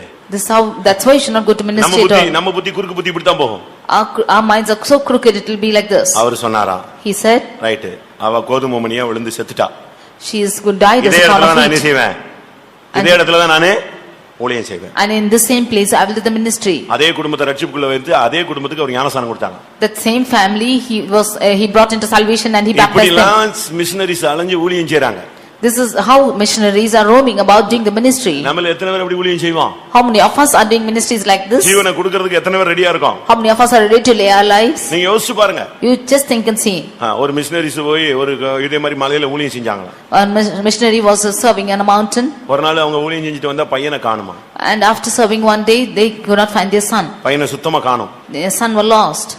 That's why you should not go to ministry at all. நம்ம புத்தி குறுக்கு புத்தி இப்படி தான் போகும். Our minds are so crooked, it will be like this. அவர் சொன்னாரா? He said, ரைட், அவ கோதுமை மணியா விழுந்து செத்துட்டா. She is good died as a part of it. இதே இடத்துல தான் நானே ஊழியம் செய்வேன். And in the same place I will do the ministry. அதே குடும்பத்தை ரட்சிப்புக்குள்ள வந்து அதே குடும்பத்துக்கு அவர் ஞானஸ்நானம் கொடுத்தாங்க. That same family he brought into salvation and he baptized them. இப்படிலாம் மிஷனரிஸ் அலைஞ்சு ஊழியம் செய்றாங்க. This is how missionaries are roaming about doing the ministry. நம்மள எத்தனை பேர் அப்படி ஊழியம் செய்வோம்? How many of us are doing ministries like this? ஜீவனை கொடுக்கிறதுக்கு எத்தனை பேர் ரெடியா இருக்கோம்? How many of us are ready to lay our lives? நீங்க யோசிச்சு பாருங்க. You just think and see. ஒரு மிஷனரிஸ் போய் ஒரு இதே மாதிரி மலையில ஊழியம் செஞ்சாங்க. A missionary was serving on a mountain. ஒரு நாள் அவங்க ஊழியம் செஞ்சிட்டு வந்தா பையனை காணுமா. And after serving one day they could not find their son. பையனை சுத்தமா காணோம். Their son was lost.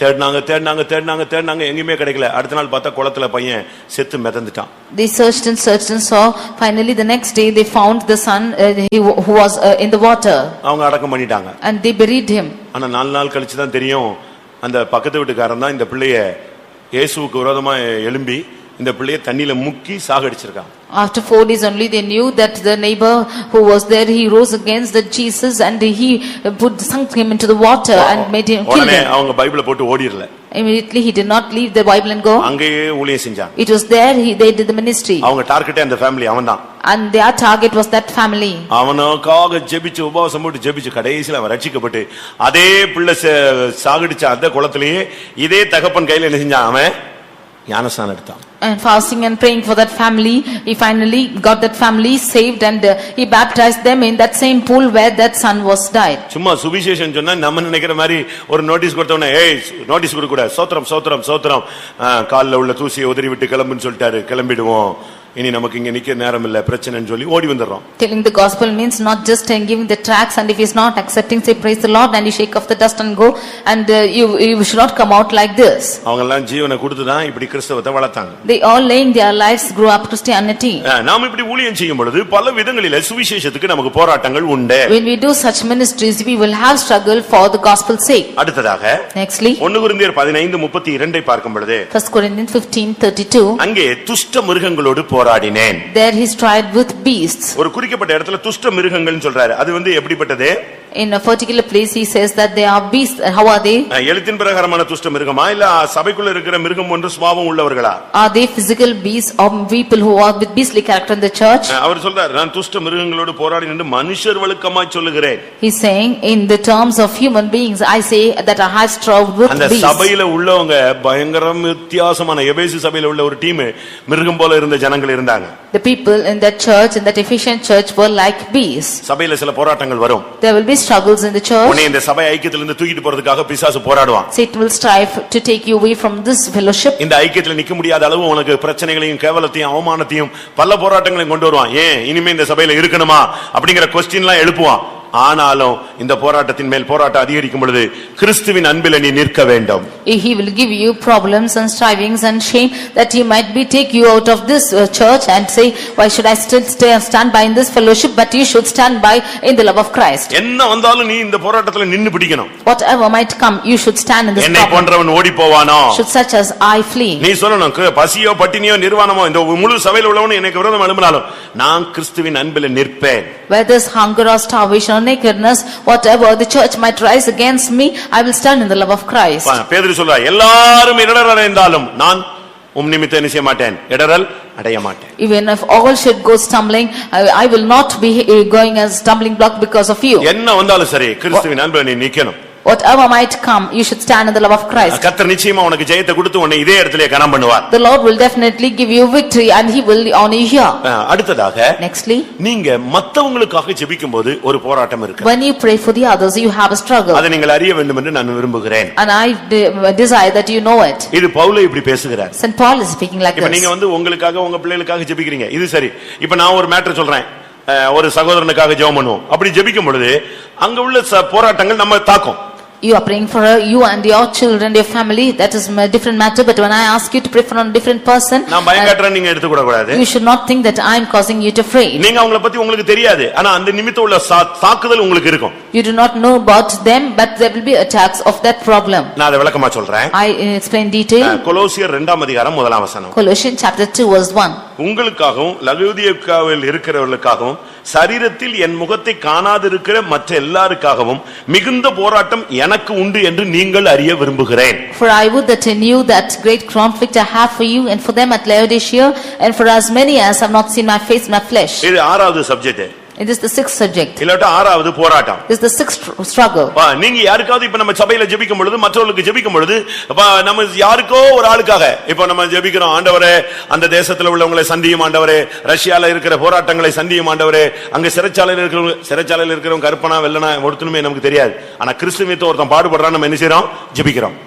தேடினாங்க எங்கேயுமே கிடைக்கல. அடுத்த நாள் பார்த்தா குளத்துல பையன் செத்து மிதந்துட்டான். They searched and saw. Finally the next day they found the son who was in the water. அவங்க அடக்கம் பண்ணிட்டாங்க. And they buried him. ஆனா 4 நாள் கழிச்சு தான் தெரியும் அந்த பக்கத்து வீட்டுக்காரன் தான் இந்த பிள்ளைய இயேசுவுக்கு விரோதமா எழும்பி இந்த பிள்ளைய தண்ணியில முக்கி சாகடிச்சிருக்கான். After 4 days only they knew that the neighbor who was there, he rose against the Jesus and he sunk him into the water and made him kill உடனே him. அவங்க பைபிளை போட்டு ஓடிரல. Immediately he did not leave the Bible and go. அங்கேயே ஊழியம் செஞ்சாங்க. It was there they did the ministry. அவங்க டார்கெட்டே அந்த family அவன்தான். And their target was that family. அவனுக்காக ஜெபிச்சு உபவாசம் போட்டு ஜெபிச்சு கடைசியில அவன் ரட்சிக்கப்பட்டு அதே பிள்ளை சாகடிச்ச அந்த குளத்திலேயே இதே தகப்பன் கையில என்ன செஞ்சான், அவன் ஞானஸ்நானம் எடுத்தான். And fasting and praying for that family, he finally got that family saved and he baptized them in that same pool where that son was died. சும்மா சுவிசேஷம் சொன்னா நம்ம நினைக்கிற மாதிரி ஒரு நோட்டீஸ் கொடுத்தவனே ஏய் நோட்டீஸ் கொடுக்க கூடாது, சோத்திரம் சோத்திரம் சோத்திரம், கால்ல உள்ள தூசியை உதறி விட்டு கிளம்புன்னு சொல்லிட்டாரு, கிளம்பிடுவோம், இனி நமக்கு இங்க நிக்க நேரம் இல்ல பிரச்சனைன்னு சொல்லி ஓடி வந்துடுறோம். Telling the gospel means not just giving the tracts, and if he is not accepting, say praise the Lord and you shake off the dust and go, and you should not come out like this. அவங்க எல்லாம் ஜீவனை கொடுத்து தான் இப்படி கிறிஸ்தவத்தை வளர்த்தாங்க. They all laying their lives grew up Christianity. நாம இப்படி ஊழியம் செய்யும் பொழுது பல விதங்களிலே சுவிசேஷத்துக்கு நமக்கு போராட்டங்கள் உண்டு. When we do such ministries, we will have struggle for the gospel's sake. அடுத்ததாக Nextly 1 கொரிந்தியர் 15:32 பார்க்கும் பொழுது 1 Corinthians 15:32, அங்கே துஷ்ட மிருகங்களோடு போராடினேன். there he strived with beasts. ஒரு குறிக்கப்பட்ட இடத்துல துஷ்ட மிருகங்கள்னு சொல்றாரு. அது எப்படிப்பட்டது? In a particular place he says that they are beasts. How are they? எழுத்தின் பிரகாரமான துஷ்ட மிருகமா இல்ல சபைக்குள்ள இருக்கிற மிருகம் ஒன்று சுபாவம் உள்ளவர்களா? Are they physical beasts or people who are with beastly character in the church? அவர் சொல்றார், நான் துஷ்ட மிருகங்களோடு போராடினேன் என்று மனுஷர் வழக்கமாய் சொல்லுகிறேன். He's saying in the terms of human beings, I say that I have struggled with அந்த beasts. சபையில உள்ளவங்க பயங்கரம் வித்தியாசமான எபேசு சபையில உள்ள ஒரு டீம் மிருகம் போல இருந்த ஜனங்கள் இருந்தாங்க. The people in that church, in that Ephesian church, were like beasts. சபையில சில போராட்டங்கள் வரும். There will be struggles in the church. உன்னை இந்த சபை ஐக்கியத்திலிருந்து தூக்கிட்டு போறதுக்காக பிசாசு போராடுவான். Satan will strive to take you away from this fellowship. இந்த ஐக்கியத்துல நிக்க முடியாத அளவு உனக்கு பிரச்சனைகளையும் கேவலத்தையும் அவமானத்தையும் பல போராட்டங்களையும் கொண்டு வருவான். ஏன் இனிமே இந்த சபையில இருக்கணுமா அப்படிங்கிற கொஸ்டின்லாம் எழுப்புவான். ஆனாலும் இந்த போராட்டத்தின் மேல் போராட்டம் அதிகரிக்கும் பொழுது கிறிஸ்துவின் அன்பில் நீ நிற்க வேண்டும். He will give you problems and strivings and shame that he might be take you out of this church and say, why should I still stand by in this fellowship, but you should stand by in the love of Christ. என்ன வந்தாலும் நீ இந்த போராட்டத்துல நின்னு பிடிக்கணும். Whatever might come, you should stand in this என்னை போன்றவன் ஓடி போவானோ? Should such as I flee. நீ சொல்லணும், பசியோ பட்டினியோ நிர்வாணமோ இந்த முழு சபையில உள்ளவன் எனக்கு விரோதம் எழும்பினாலும் நான் கிறிஸ்துவின் அன்பில் நிற்பேன். Whether there's hunger or starvation or nakedness, whatever the church might rise against me, I will stand in the love of Christ. பேதுரு சொல்றார், எல்லாரும் இடறல் அடைந்தாலும் நான் நிமித்தம் என்ன செய்ய மாட்டேன், இடறல் அடைய மாட்டேன். Even if all should go stumbling, I will not be going as stumbling block because of you. என்ன வந்தாலும் சரி கிறிஸ்துவின் அன்பில் நீ நிக்கணும். Whatever might come, you should stand in the love of Christ. கர்த்தர் நிச்சயமா உனக்கு ஜெயத்தை கொடுத்து உன்னை இதே இடத்திலே கனம் பண்ணுவார். The Lord will definitely give you victory and he will honor you here. அடுத்ததாக Nextly, நீங்க மத்தவங்களுக்காக ஜெபிக்கும்போது ஒரு போராட்டம் இருக்கு. when you pray for the others, you have a struggle. அதை நீங்கள் அறிய வேண்டும் என்று நான் விரும்புகிறேன். And I desire that you know it. இது பவுல் இப்படி பேசுகிறார். St. Paul is speaking like இப்ப this. நீங்க உங்களுக்காக உங்க பிள்ளைகளுக்காக ஜெபிக்கிறீங்க. இது சரி. இப்ப நான் ஒரு மேட்டர் சொல்றேன். ஒரு சகோதரனுக்காக ஜெபம் பண்ணுவோம். அப்படி ஜெபிக்கும் பொழுது அங்க உள்ள போராட்டங்கள் நம்ம தாக்கும். You are praying for you and your children, your family, that is a different matter, but when I ask you to pray for a different person, நான் பயங்கரன் நீங்க எடுத்து கூட கூடாது. you should not think that I am causing you to fret. நீங்க அவங்கள பத்தி உங்களுக்கு தெரியாது. ஆனா அந்த நிமித்தம் உள்ள தாக்குதல் உங்களுக்கு இருக்கும். You do not know about them, but there will be attacks of that problem. நான் அதை விளக்கமா சொல்றேன். I explain detail. கொலோசியர் 2:1 முதலாம் வசனம். Colossians chapter 2 verse 1. உங்களுக்காகவும் லவோதிக்கேயாவில் இருக்கிறவர்களுக்காகவும் சரீரத்தில் என் முகத்தை காணாதிருக்கிற மற்ற எல்லாருக்காகவும் மிகுந்த போராட்டம் எனக்கு உண்டு என்று நீங்கள் அறிய விரும்புகிறேன். For I would that I knew that great conflict I have for you and for them at Laodicea and for as many as have not seen my face, my flesh. இது ஆறாவது subject. It is the sixth subject. இல்லட்ட ஆறாவது போராட்டம். It is the sixth struggle. நீங்க யாருக்காவது இப்ப நம்ம சபையில ஜெபிக்கும் பொழுது மற்றவங்களுக்கு ஜெபிக்கும் பொழுது நம்ம யாருக்கோ ஒரு ஆளுக்காக இப்ப நம்ம ஜெபிக்கிறோம், ஆண்டவரே அந்த தேசத்துல உள்ளவங்களை சந்தியும் ஆண்டவரே, ரஷ்யால இருக்கிற போராட்டங்களை சந்தியும் ஆண்டவரே, அங்க சிறைச்சாலையில் இருக்கிறவங்க கருப்பனா வெள்ளனா ஒருத்தனுமே நமக்கு தெரியாது. ஆனா கிறிஸ்துவியத்தை ஒருத்தன் பாடுபடுறான், நம்ம என்ன செய்யறோம், ஜெபிக்கிறோம்.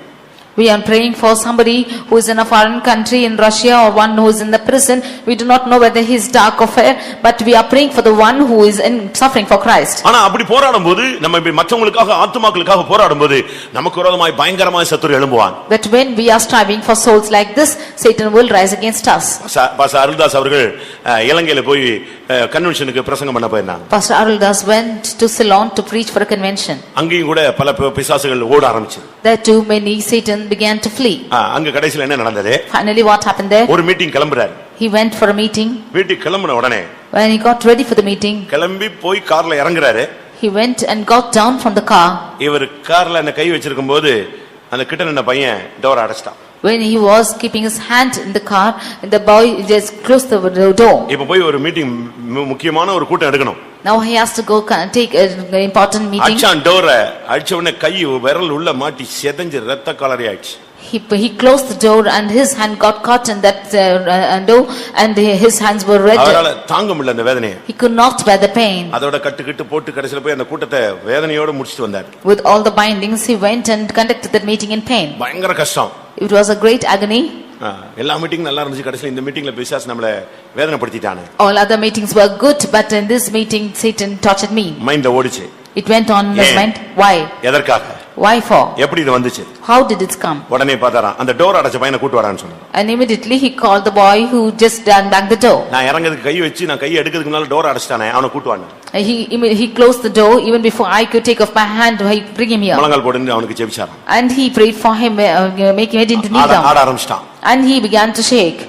We are praying for somebody who is in a foreign country in Russia or one who is in the prison. We do not know whether he is dark or fair, but we are praying for the one who is in suffering for Christ. ஆனா அப்படி போராடும்போது நம்ம மற்றவங்களுக்காக ஆத்துமாக்களுக்காக போராடும்போது நமக்கு விரோதமாய் பயங்கரமாய் சத்துரு எழும்புவான். But when we are striving for souls like this, Satan will rise against us. Pastor Aruldas அவர்கள் இலங்கையில போய் கன்வென்ஷனுக்கு பிரசங்கம் பண்ண போயிருந்தாங்க. Pastor Aruldas went to Ceylon to preach for a convention. அங்கேயும் கூட பல பிசாசுகள் ஓட ஆரம்பிச்சது. There too many Satan began to flee. அங்க கடைசில என்ன நடந்தது? Finally what happened there? ஒரு மீட்டிங் கிளம்புறாரு. He went for a meeting. வீட்டுக்கு கிளம்பின உடனே When he got ready for the meeting, கிளம்பி போய் கார்ல இறங்குறாரு. he went and got down from the car. இவர் கார்ல அந்த கை வச்சிருக்கும் போது அந்த கிட்ட நின்ன பையன் door அடைச்சிட்டான். When he was keeping his hand in the car, the boy just closed the door. இப்ப போய் ஒரு மீட்டிங் முக்கியமான ஒரு கூட்டம் எடுக்கணும். Now he has to go take an important meeting. அடிச்சான் டோர அடிச்ச உடனே கை விரல் உள்ள மாட்டி செதஞ்சு ரத்த கலரி ஆயிடுச்சு. He closed the door and his hand got caught in that door and his hands were red. அவரால தாங்க முடியல அந்த வேதனையை. He could not bear the pain. அதோட கட்டு போட்டு கடைசில போய் அந்த கூட்டத்தை வேதனையோட முடிச்சிட்டு வந்தார். With all the bindings he went and conducted that meeting in pain. பயங்கர கஷ்டம். It was a great agony. எல்லா மீட்டிங் நல்லா இருந்துச்சு கடைசில இந்த மீட்டிங்ல பிசாசு நம்மள வேதனைப்படுத்திட்டானே. All other meetings were good but in this meeting Satan tortured me. மைண்ட்ல ஓடிச்சு. It went on in his mind. Why? எதற்காக? Why for? எப்படி இது வந்துச்சு? How did it come? உடனே பார்த்தாராம் அந்த டோர் அடைச்ச பையனை கூட்டி வரான்னு சொன்னாரு. And immediately he called the boy who just banged the door. நான் இறங்கிறதுக்கு கை வச்சு நான் கையை எடுக்கிறதுக்கு முன்னால டோர் அடைச்சிட்டானே அவனை கூட்டி வாங்க. He closed the door even before I could take off my hand. He bring him here. முழங்கால் போட்டு அவனுக்கு ஜெபிச்சாராம். And he prayed for him, making him to kneel down. ஆட ஆரம்பிச்சிட்டான். And he began to shake.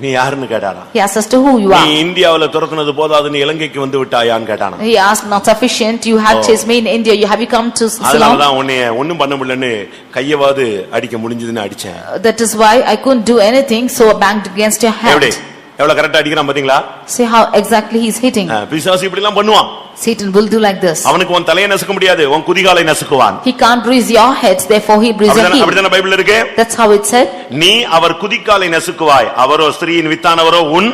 நீ யாருன்னு கேட்டாராம். He asked us to who you are. நீ இந்தியாவுல துரத்துனது போதாது நீ இலங்கைக்கு வந்து விட்டாயான்னு கேட்டானா. He asked not sufficient. You have chased me in India. You have you come to Ceylon? அதனாலதான் உன்னை ஒண்ணும் பண்ண முடியலன்னு கையவாது அடிக்க முடிஞ்சதுன்னு அடிச்சேன். That is why I couldn't do anything, so I banged against your hand. எவ்வளவு கரெக்டா அடிக்கிறான் பாத்தீங்களா? See how exactly he is hitting. பிசாசு இப்படி எல்லாம் பண்ணுவான். Satan will do like this. அவனுக்கு உன் தலையை நசுக்க முடியாது, உன் குதிகாலை நசுக்குவான். He can't bruise your head, therefore he bruises your heel. அப்படிதான பைபிள்ல இருக்கு. That's how it said. நீ அவர் குதிகாலை நசுக்குவாய், அவரோ ஸ்திரீயின் வித்தானவரோ உன்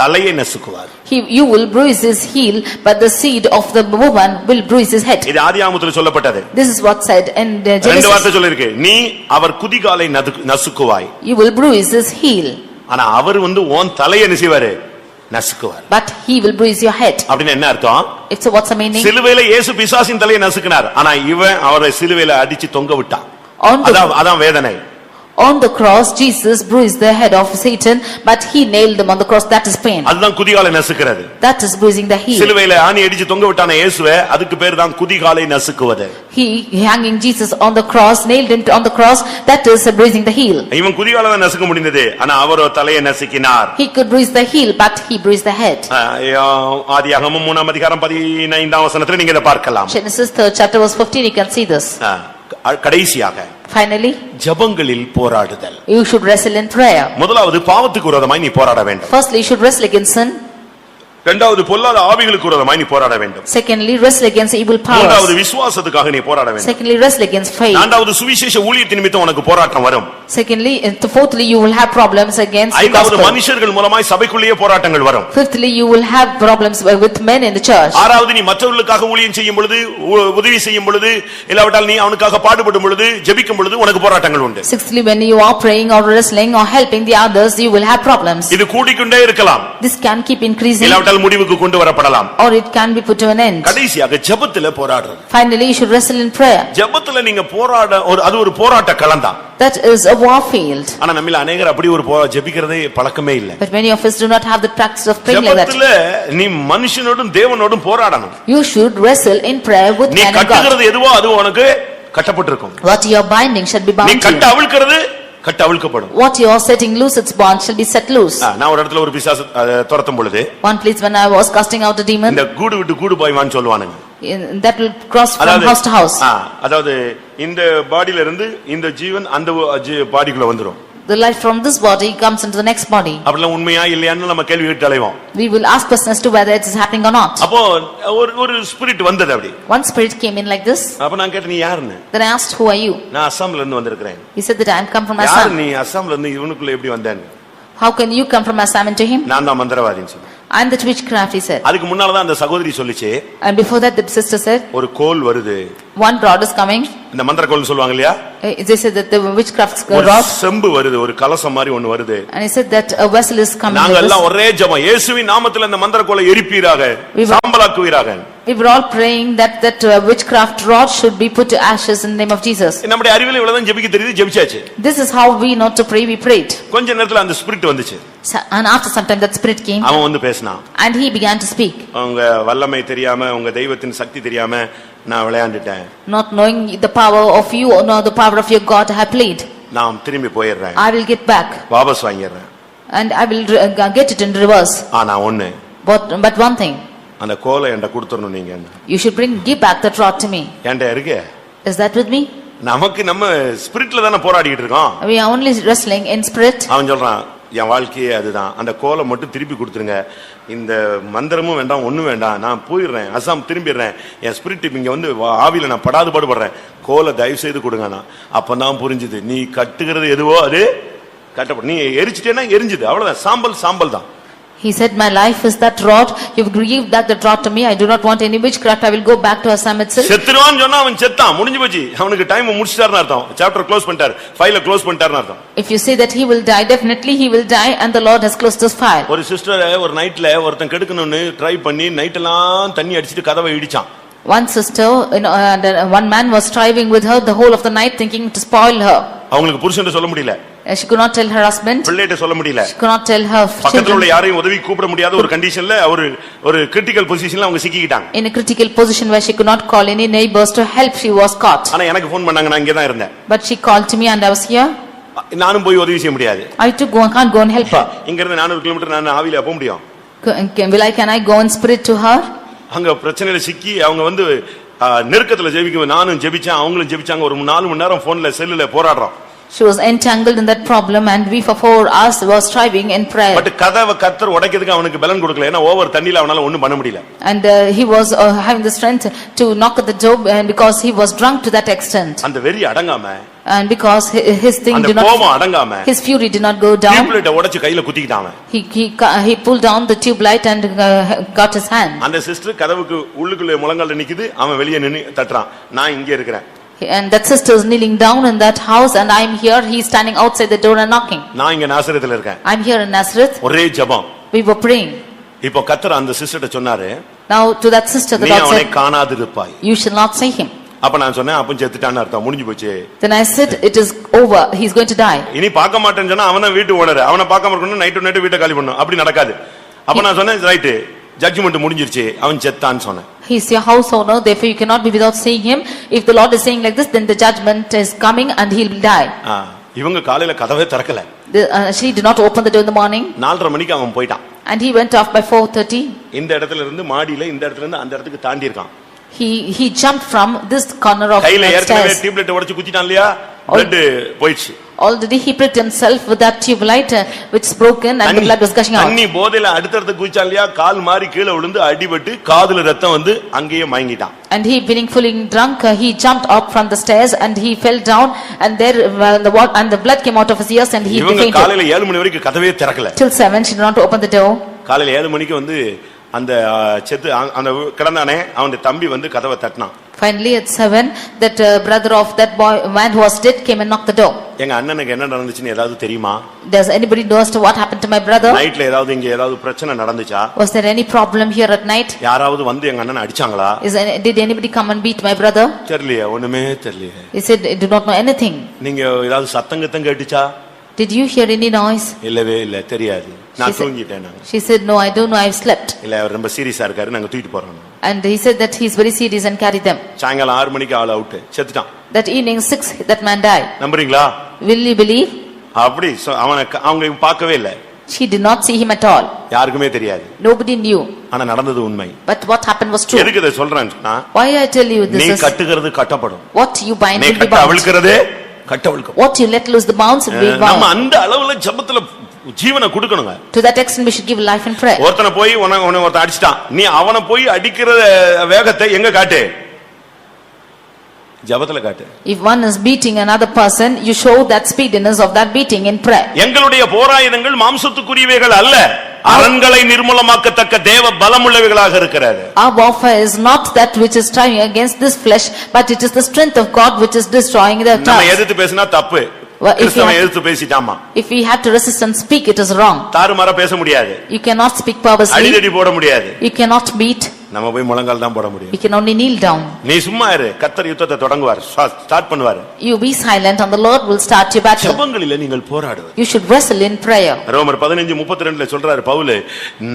தலையை நசுக்குவார். You will bruise his heel, but the seed of the woman will bruise his head. இது ஆதியாகமத்தில் சொல்லப்பட்டது. This is what said in Genesis. ரெண்டு வார்த்தை சொல்லிருக்கு. நீ அவர் குதிகாலை நசுக்குவாய். You will bruise his heel. ஆனா அவர் உன் தலையை நசுக்குவாரு. நசுக்குவார். But he will bruise your head. அப்படினா என்ன அர்த்தம்? It's what's the meaning? சிலுவையில இயேசு பிசாசின் தலையை நசுக்கினார். ஆனா இவன் அவரை சிலுவையில அடிச்சு தொங்க விட்டான். அதான் வேதனை. On the cross Jesus bruised the head of Satan, but he nailed him on the cross. That is pain. அதுதான் குதிகாலை நசுக்குறது. That is bruising the heel. சிலுவையில ஆணி அடிச்சு தொங்க விட்டானே இயேசுவே, அதுக்கு பேர் தான் குதிகாலை நசுக்குவது. He hanging Jesus on the cross, nailed him on the cross, that is bruising the heel. இவன் குதிகாலை நசுக்க முடிந்தது, ஆனா அவரோ தலையை நசுக்கினார். He could bruise the heel, but he bruised the head. ஆதியாகமம் 3 அதிகாரம் 15 வசனத்துல நீங்க இத பார்க்கலாம். Genesis 3rd chapter verse 15 you can see this. கடைசியாக Finally, ஜெபங்களில் போராடுதல். you should wrestle in prayer. முதலாவது பாவத்துக்கு விரோதமாய் நீ போராட வேண்டும். Firstly, you should wrestle against sin. இரண்டாவது பொல்லாத ஆவிகளுக்கு விரோதமாய் நீ போராட வேண்டும். Secondly, wrestle against evil powers. மூன்றாவது விசுவாசத்துக்காக நீ போராட வேண்டும். Secondly, wrestle against faith. நான்காவது சுவிசேஷ ஊழியத்தின் நிமித்தம் உனக்கு போராட்டம் வரும். Secondly, and fourthly, you will have problems against the ஐந்தாவது gospel. மனுஷர்கள் மூலமாய் சபைக்குள்ளேயே போராட்டங்கள் வரும். Fifthly, you will have problems with men in the church. ஆறாவது நீ மற்றவர்களுக்காக ஊழியம் செய்யும் பொழுது, உதவி செய்யும் பொழுது, இல்லாவிட்டால் நீ அவனுக்காக பாடுபடும் பொழுது, ஜெபிக்கும் பொழுது உனக்கு போராட்டங்கள் உண்டு. Sixthly, when you are praying or wrestling or helping the others, you will have problems. இது கூடிக்கொண்டே இருக்கலாம். This can keep increasing. இல்லாவிட்டால் முடிவுக்கு கொண்டு வரப்படலாம். Or it can be put to an end. கடைசியாக ஜெபத்திலே போராடுறது. Finally, you should wrestle in prayer. ஜெபத்திலே நீங்க அது ஒரு போராட்ட களம்தான். That is a war field. ஆனா நம்மில अनेகர் அப்படி ஒரு ஜெபிக்கிறதே பழக்கமே இல்ல. But many of us do not have the practice of praying like that. ஜெபத்திலே நீ மனுஷனோடும் தேவனோடும் போராடணும். You should wrestle in prayer with man and God. நீ கட்டுகிறது எதுவோ அது உனக்கு கட்டப்பட்டிருக்கும். What you are binding shall be bound to you. நீ கட்ட அவிழ்க்கிறது கட்ட அவிழ்க்கப்படும். What you are setting loose, its bond shall be set loose. நான் ஒரு இடத்துல ஒரு பிசாசு துரத்தும் பொழுது, one place when I was casting out a demon, இந்த கூடு விட்டு கூடு போய்வான்னு சொல்லுவானுங்க. that will cross from house to house. அதாவது இந்த பாடியில இருந்து இந்த ஜீவன் அந்த பாடிக்குள்ள வந்துரும். The life from this body comes into the next body. அப்படிலாம் உண்மையா இல்லையான்னு நம்ம கேள்வி கேட்டு அலைவோம். We will ask questions to whether it is happening or not. அப்போ ஒரு ஸ்பிரிட் வந்தது அப்படி. One spirit came in like this. அப்ப நான் கேட்டேன் நீ யாருன்னு? Then I asked, who are you? நான் அஸ்ஸாம்ல இருந்து வந்திருக்கேன். He said that I am come from Assam. யாரு நீ அஸ்ஸாம்ல இருந்து இவனுக்குள்ள எப்படி வந்தேன்னு? How can you come from Assam into him? நான் தான் மந்திரவாதின்னு சொன்னேன். I am the witchcraft, he said. அதுக்கு முன்னால தான் அந்த சகோதரி சொல்லிச்சு. And before that the sister said, ஒரு கோல் வருது. one rod is coming. இந்த மந்திரக்கோல் சொல்வாங்க இல்லையா? They said that the witchcraft's ஒரு rod. செம்பு வருது, ஒரு கலசம் மாதிரி ஒன்னு வருது. And he said that a vessel is coming. நாங்க எல்லாம் ஒரே ஜெபம், இயேசுவின் நாமத்தில் இந்த மந்திரக்கோலை எரிப்பீராக, சாம்பலாக்குவீராக. We were all praying that witchcraft rod should be put to ashes in the name of Jesus. நம்முடைய அறிவிலே இவ்வளவுதான் ஜெபிக்க தெரியுது, ஜெபிச்சாச்சு. This is how we not to pray, we prayed. கொஞ்ச நேரத்துல அந்த ஸ்பிரிட் வந்துச்சு. And after some time that spirit came அவன் வந்து பேசினான். and he began to speak. உங்க வல்லமை தெரியாம உங்க தெய்வத்தின் சக்தி தெரியாம நான் விளையாண்டுட்டேன். Not knowing the power of you or not the power of your God I have played. நான் திரும்பி போயிடுறேன். I will get back வாபஸ் வாங்கிடுறேன். and I will get it in reverse. ஆனா ஒண்ணு. But one thing. அந்த கோலை என்கிட்ட கொடுத்துறணும் நீங்க. You should give back that rod to me. என்கிட்ட இருக்கே. Is that with me? நமக்கு நம்ம ஸ்பிரிட்ல தான போராடிட்டு இருக்கோம். We are only wrestling in spirit. அவன் சொல்றான் என் வாழ்க்கையே அதுதான். அந்த கோலை மட்டும் திருப்பி கொடுத்துருங்க. இந்த மந்திரமும் வேண்டாம் ஒண்ணும் வேண்டாம். நான் போயிடுறேன். அசாம் திரும்பிடுறேன். என் ஸ்பிரிட் இங்க வந்து ஆவியில நான் படாது பாடுபடுறேன். கோலை தயவு செய்து கொடுங்கண்ணா. அப்பதான் புரிஞ்சுது நீ கட்டுகிறது எதுவோ அது கட்டப்படும். நீ எரிச்சிட்டேன்னா எரிஞ்சுது. அவ்வளவுதான். சாம்பல் தான். He said, my life is that rod. You've given back that rod to me. I do not want any witchcraft. I will go back to Assam itself. செத்துருவான்னு சொன்னா அவன் செத்தான். முடிஞ்சு போச்சு. அவனுக்கு டைம் முடிச்சிட்டாருன்னு அர்த்தம். சாப்டர் க்ளோஸ் பண்ணிட்டார். ஃபைலை க்ளோஸ் பண்ணிட்டாருன்னு அர்த்தம். If you say that he will die, definitely he will die and the Lord has closed this file. ஒரு சிஸ்டர் ஒரு நைட்ல ஒருத்தன் கெடுக்கணும்னு ட்ரை பண்ணி நைட் எல்லாம் தண்ணி அடிச்சிட்டு கதவை இடிச்சான். One sister, one man was striving with her the whole of the night thinking to spoil her. அவங்களுக்கு புருஷன்ட்ட சொல்ல முடியல. She could not tell her husband. பிள்ளைகிட்ட சொல்ல முடியல. She could not tell her பக்கத்துல உள்ள children. யாரையும் உதவி கூப்பிட முடியாத ஒரு கண்டிஷன்ல ஒரு கிரிட்டிக்கல் பொசிஷன்ல அவங்க சிக்கிட்டாங்க. In a critical position where she could not call any neighbors to help, she was caught. ஆனா எனக்கு ஃபோன் பண்ணாங்க. நான் இங்க தான் இருந்தேன். But she called to me and I was here. நானும் போய் உதவி செய்ய முடியாது. I can't go and help her. இங்க இருந்து 400 கிலோமீட்டர் நான் ஆவியில போக முடியும். Can I go in spirit to her? அங்க பிரச்சனையில சிக்கி அவங்க வந்து நெருக்கத்துல ஜெபிக்க நானும் ஜெபிச்சேன் அவங்களும் ஜெபிச்சாங்க. ஒரு 4 மணி நேரம் போன்ல செல்லுல போராடுறோம். She was entangled in that problem and we for 4 hours were striving in prayer. But கதவை கர்த்தர் உடைக்கிறதுக்கு அவனுக்கு பலன் கொடுக்கல. ஏன்னா ஓவர் தண்ணில அவனால ஒண்ணும் பண்ண முடியல. And he was having the strength to knock at the door because he was drunk to that extent. அந்த வெறி அடங்காம And because his thing அந்த did not கோபம் அடங்காம his fury did not go down. டியூப்லைட்ட உடைச்சு கையில குத்திக்கிட்டான். He pulled down the tube light and got his hand. அந்த sister கதவுக்கு உள்ளுக்குள்ள முழங்கால்ல நிக்குது. அவன் வெளிய நின்னு தட்டறான். நான் இங்க இருக்கறேன். And that sister is kneeling down in that house and I am here. He is standing outside the door and knocking. நான் இங்க நாசரேத்ல இருக்கேன். I am here in Nazareth. ஒரே ஜெபம். We were praying. இப்போ கர்த்தர் அந்த சிஸ்டர்ட்ட சொன்னாரு. Now to that sister the நீ Lord அவனை said, காணாதிருப்பாய். you shall not see him. அப்ப நான் சொன்னேன் அப்ப செத்துட்டான்னு அர்த்தம். முடிஞ்சு போச்சு. Then I said it is over. He is going to die. இனி பார்க்க மாட்டேன்னு சொன்னா அவன் தான் வீட்டு ஓனர். அவனை பார்க்காம இருக்கணும். நைட் வீட்டை காலி பண்ணணும். அப்படி நடக்காது. அப்ப நான் சொன்னேன் ரைட் ஜட்ஜ்மென்ட் முடிஞ்சிருச்சு. அவன் செத்தான்னு சொன்னேன். He is your house owner, therefore you cannot be without seeing him. If the Lord is saying like this, then the judgment is coming and he will die. இவங்க காலையில கதவே திறக்கல. She did not open the door in the morning. 4:30 மணிக்கு அவன் போய்ட்டான். And he went off by 4:30. இந்த இடத்துல இருந்து மாடியில இந்த இடத்துல இருந்து அந்த இடத்துக்கு தாண்டி இருக்கான். He jumped from this corner of கையில the ஏற்கனவே stairs. டியூப்லைட் உடைச்சு குத்திட்டான் இல்லையா? blood போயிடுச்சு. Already he pricked himself with that tube light which is broken and the blood was gushing out. தண்ணி போதையில அடுத்தடுத்து குதிச்சான் இல்லையா? கால் மாறி கீழே விழுந்து அடிபட்டு காதுல ரத்தம் வந்து அங்கேயே மயங்கிட்டான். And he being fully drunk, he jumped up from the stairs and he fell down and there and the blood came out of his ears and he இவங்க fainted. காலையில 7 மணி வரைக்கும் கதவே திறக்கல. Till 7 she did not open the door. காலையில 7 மணிக்கு வந்து அந்த செத்து அந்த கிடந்தானே அவனுடைய தம்பி வந்து கதவை தட்டினான். Finally at 7 that brother of that boy man who was dead came and knocked the door. எங்க அண்ணனுக்கு என்ன நடந்துச்சுன்னு ஏதாவது தெரியுமா? Does anybody knows what happened to my brother? நைட்ல ஏதாவது இங்க ஏதாவது பிரச்சனை நடந்துச்சா? Was there any problem here at night? யாராவது வந்து எங்க அண்ணனை அடிச்சாங்களா? Did anybody come and beat my brother? தெரியலையே, ஒண்ணுமே தெரியலையே. He said I do not know anything. நீங்க ஏதாவது சத்தம் கேட்டுச்சா? Did you hear any noise? இல்லவே இல்ல, தெரியாது. நான் தூங்கிட்டேன். She said no, I don't know, I have slept. இல்ல அவர் ரொம்ப சீரியஸா இருக்காரு, நாங்க தூக்கிட்டு போறோம். And he said that he is very serious and carry them. சாயங்காலம் 6 மணிக்கு ஆள் அவுட், செத்துட்டான். That evening 6 that man died. நம்புறீங்களா? Will you believe? அப்படி அவங்க பார்க்கவே இல்ல. She did not see him at all. யாருக்குமே தெரியாது. Nobody knew. ஆனா நடந்தது உண்மை. But what happened was true. எதுக்கு இத சொல்றேன்னா, why I tell you this நீ is கட்டுகிறது கட்டப்படும். what you bind will be bound. அவிழ்க்கிறது கட்டவிழ்க்கும். What you let loose the bounds will be bound. நம்ம அந்த அளவுல ஜெபத்துல ஜீவனை கொடுக்கணுங்க. To that extent we should give life in prayer. ஒருத்தனை போய் ஒருத்தன் அடிச்சிட்டான், நீ அவனை போய் அடிக்கிற வேகத்தை எங்க காட்டு? ஜெபத்துல காட்டு. If one is beating another person, you show that speediness of that beating in prayer. எங்களுடைய போராயுதங்கள் மாம்சத்துக்குரியவைகள் அல்ல, அரண்களை நிர்மூலமாக்கத்தக்க தேவ பலமுள்ளவைகளாக இருக்கிறது. Our warfare is not that which is striving against this flesh, but it is the strength of God which is destroying the நம்ம task. எதிர்த்து பேசினா தப்பு. கிறிஸ்தவன் எதிர்த்து பேசிட்டாமா? If we have to resist and speak, it is wrong. தாறுமாறா பேச முடியாது. You cannot speak perversely. அடிதடி போட முடியாது. You cannot beat. நம்ம போய் முழங்கால் தான் போட முடியும். We can only kneel down. நீ சும்மா இரு, கர்த்தர் யுத்தத்தை தொடங்குவார், ஸ்டார்ட் பண்ணுவார். You be silent and the Lord will start your battle. ஜெபங்களிலே நீங்கள் போராடுவது. You should wrestle in prayer. ரோமர் 15:32 சொல்றாரு பவுல்,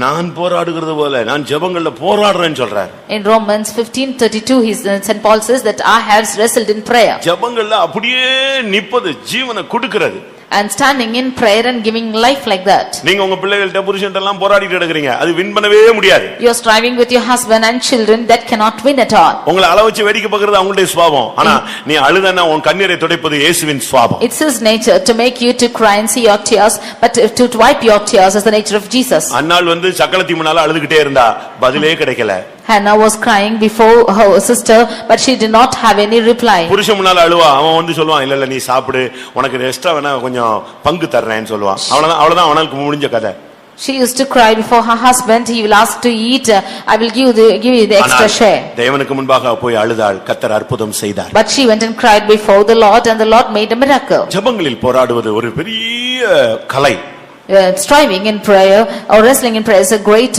நான் போராடுகிறது போல நான் ஜெபங்கள்ல போராடுறேன்னு சொல்றாரு. In Romans 15:32 St. Paul says that I have wrestled in prayer. ஜெபங்கள்ல அப்படியே நிப்பது, ஜீவனை கொடுக்கிறது. And standing in prayer and giving life like that. நீங்க உங்க பிள்ளைகள்ட்ட புருஷன்ட்ட எல்லாம் போராடிட்டு இருக்கீங்க, அது வின் பண்ணவே முடியாது. You are striving with your husband and children, that cannot win at all. உங்களை அள வச்சு வேடிக்கை பார்க்கிறது அவங்களுடைய சுபாவம். ஆனா நீ அழுதனா உன் கண்ணீரை துடைப்பது இயேசுவின் சுபாவம். It's his nature to make you to cry and see your tears, but to wipe your tears is the nature of Jesus. அன்னாள் சக்கலத்தி முன்னால அழுதுகிட்டே இருந்தா, பதிலே கிடைக்கல. Hannah was crying before her sister, but she did not have any reply. புருஷன் முன்னால அழுவா, அவன் சொல்லுவான், இல்ல இல்ல நீ சாப்பிடு, உனக்கு ரெஸ்டா வேணா கொஞ்சம் பங்கு தர்றேன்னு சொல்லுவான். அவ்வளவுதான் அவனுக்கு முடிஞ்ச கதை. She used to cry before her husband. He will ask to eat. I will give you the extra share. தேவனுக்கு முன்பாக போய் அழுதாள், கர்த்தர் அற்புதம் செய்தார். But she went and cried before the Lord, and the Lord made a miracle. ஜெபங்களில் போராடுவது ஒரு பெரிய கலை. Striving in prayer or wrestling in prayer is a great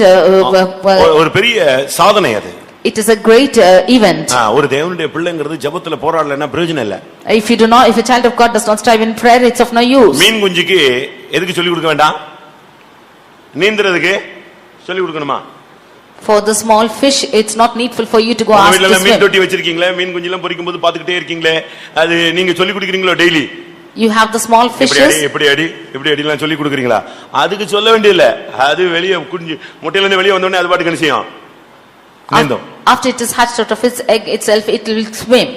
ஒரு பெரிய சாதனை அது. it is a great event. ஒரு தேவனுடைய பிள்ளைங்கிறது ஜெபத்துல போராடலன்னா பிரயோஜனம் இல்ல. If a child of God does not strive in prayer, it's of no use. மீன் குஞ்சுக்கு எதுக்கு சொல்லி கொடுக்க வேண்டாம்? நீந்திரதுக்கு சொல்லி கொடுக்கணுமா? For the small fish, it's not needful for you to go ask to swim. மீன் தொட்டி வச்சிருக்கீங்களே, மீன் குஞ்செல்லாம் பொரிக்கும்போது பாத்துக்கிட்டே இருக்கீங்களே, அது நீங்க சொல்லி கொடுக்கறீங்களோ daily? You have the small fishes. இப்படி அடிலாம் சொல்லி கொடுக்கறீங்களா? அதுக்கு சொல்ல வேண்டியதில்லை. அது வெளியே குஞ்சு முட்டையில இருந்து வெளியே வந்த உடனே அது பாட்டுக்கு என்ன செய்யும்? நீந்தும். After it is hatched out of its egg itself, it will swim.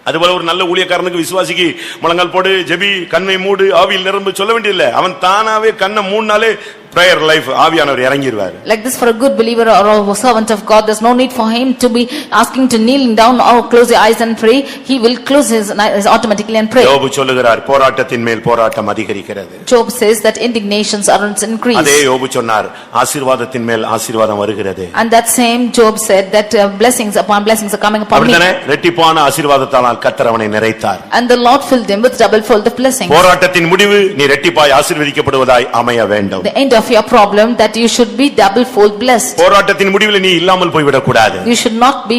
அதுபோல ஒரு நல்ல ஊழியக்காரனுக்கு விசுவாசிக்கு முழங்கால் போடு, ஜெபி, கண்ணை மூடு, ஆவியில் நிரம்பு சொல்ல வேண்டியதில்லை. அவன் தானாவே கண்ணை மூடினாலே prayer life ஆவியானவர் இறங்கிடுவார். Like this, for a good believer or a servant of God, there's no need for him to be asking to kneeling down or close your eyes and pray. He will close his eyes automatically and pray. யோபு சொல்லுகிறார், போராட்டத்தின் மேல் போராட்டம் அதிகரிக்கிறது. Job says that indignations are increased. அதே யோபு சொன்னார், ஆசீர்வாதத்தின் மேல் ஆசீர்வாதம் வருகிறது. And that same Job said that blessings upon blessings are coming upon me. அப்படிதானே? இரட்டிப்பான ஆசீர்வாதத்தால் கர்த்தர் அவனை நிறைத்தார். And the Lord filled him with double fold of blessings. போராட்டத்தின் முடிவு நீ இரட்டிப்பாய் ஆசீர்வதிக்கப்படுவதாய் அமைய வேண்டும். The end of your problem that you should be double fold blessed. போராட்டத்தின் முடிவில் நீ இல்லாமல் போய் விட கூடாது. You should not be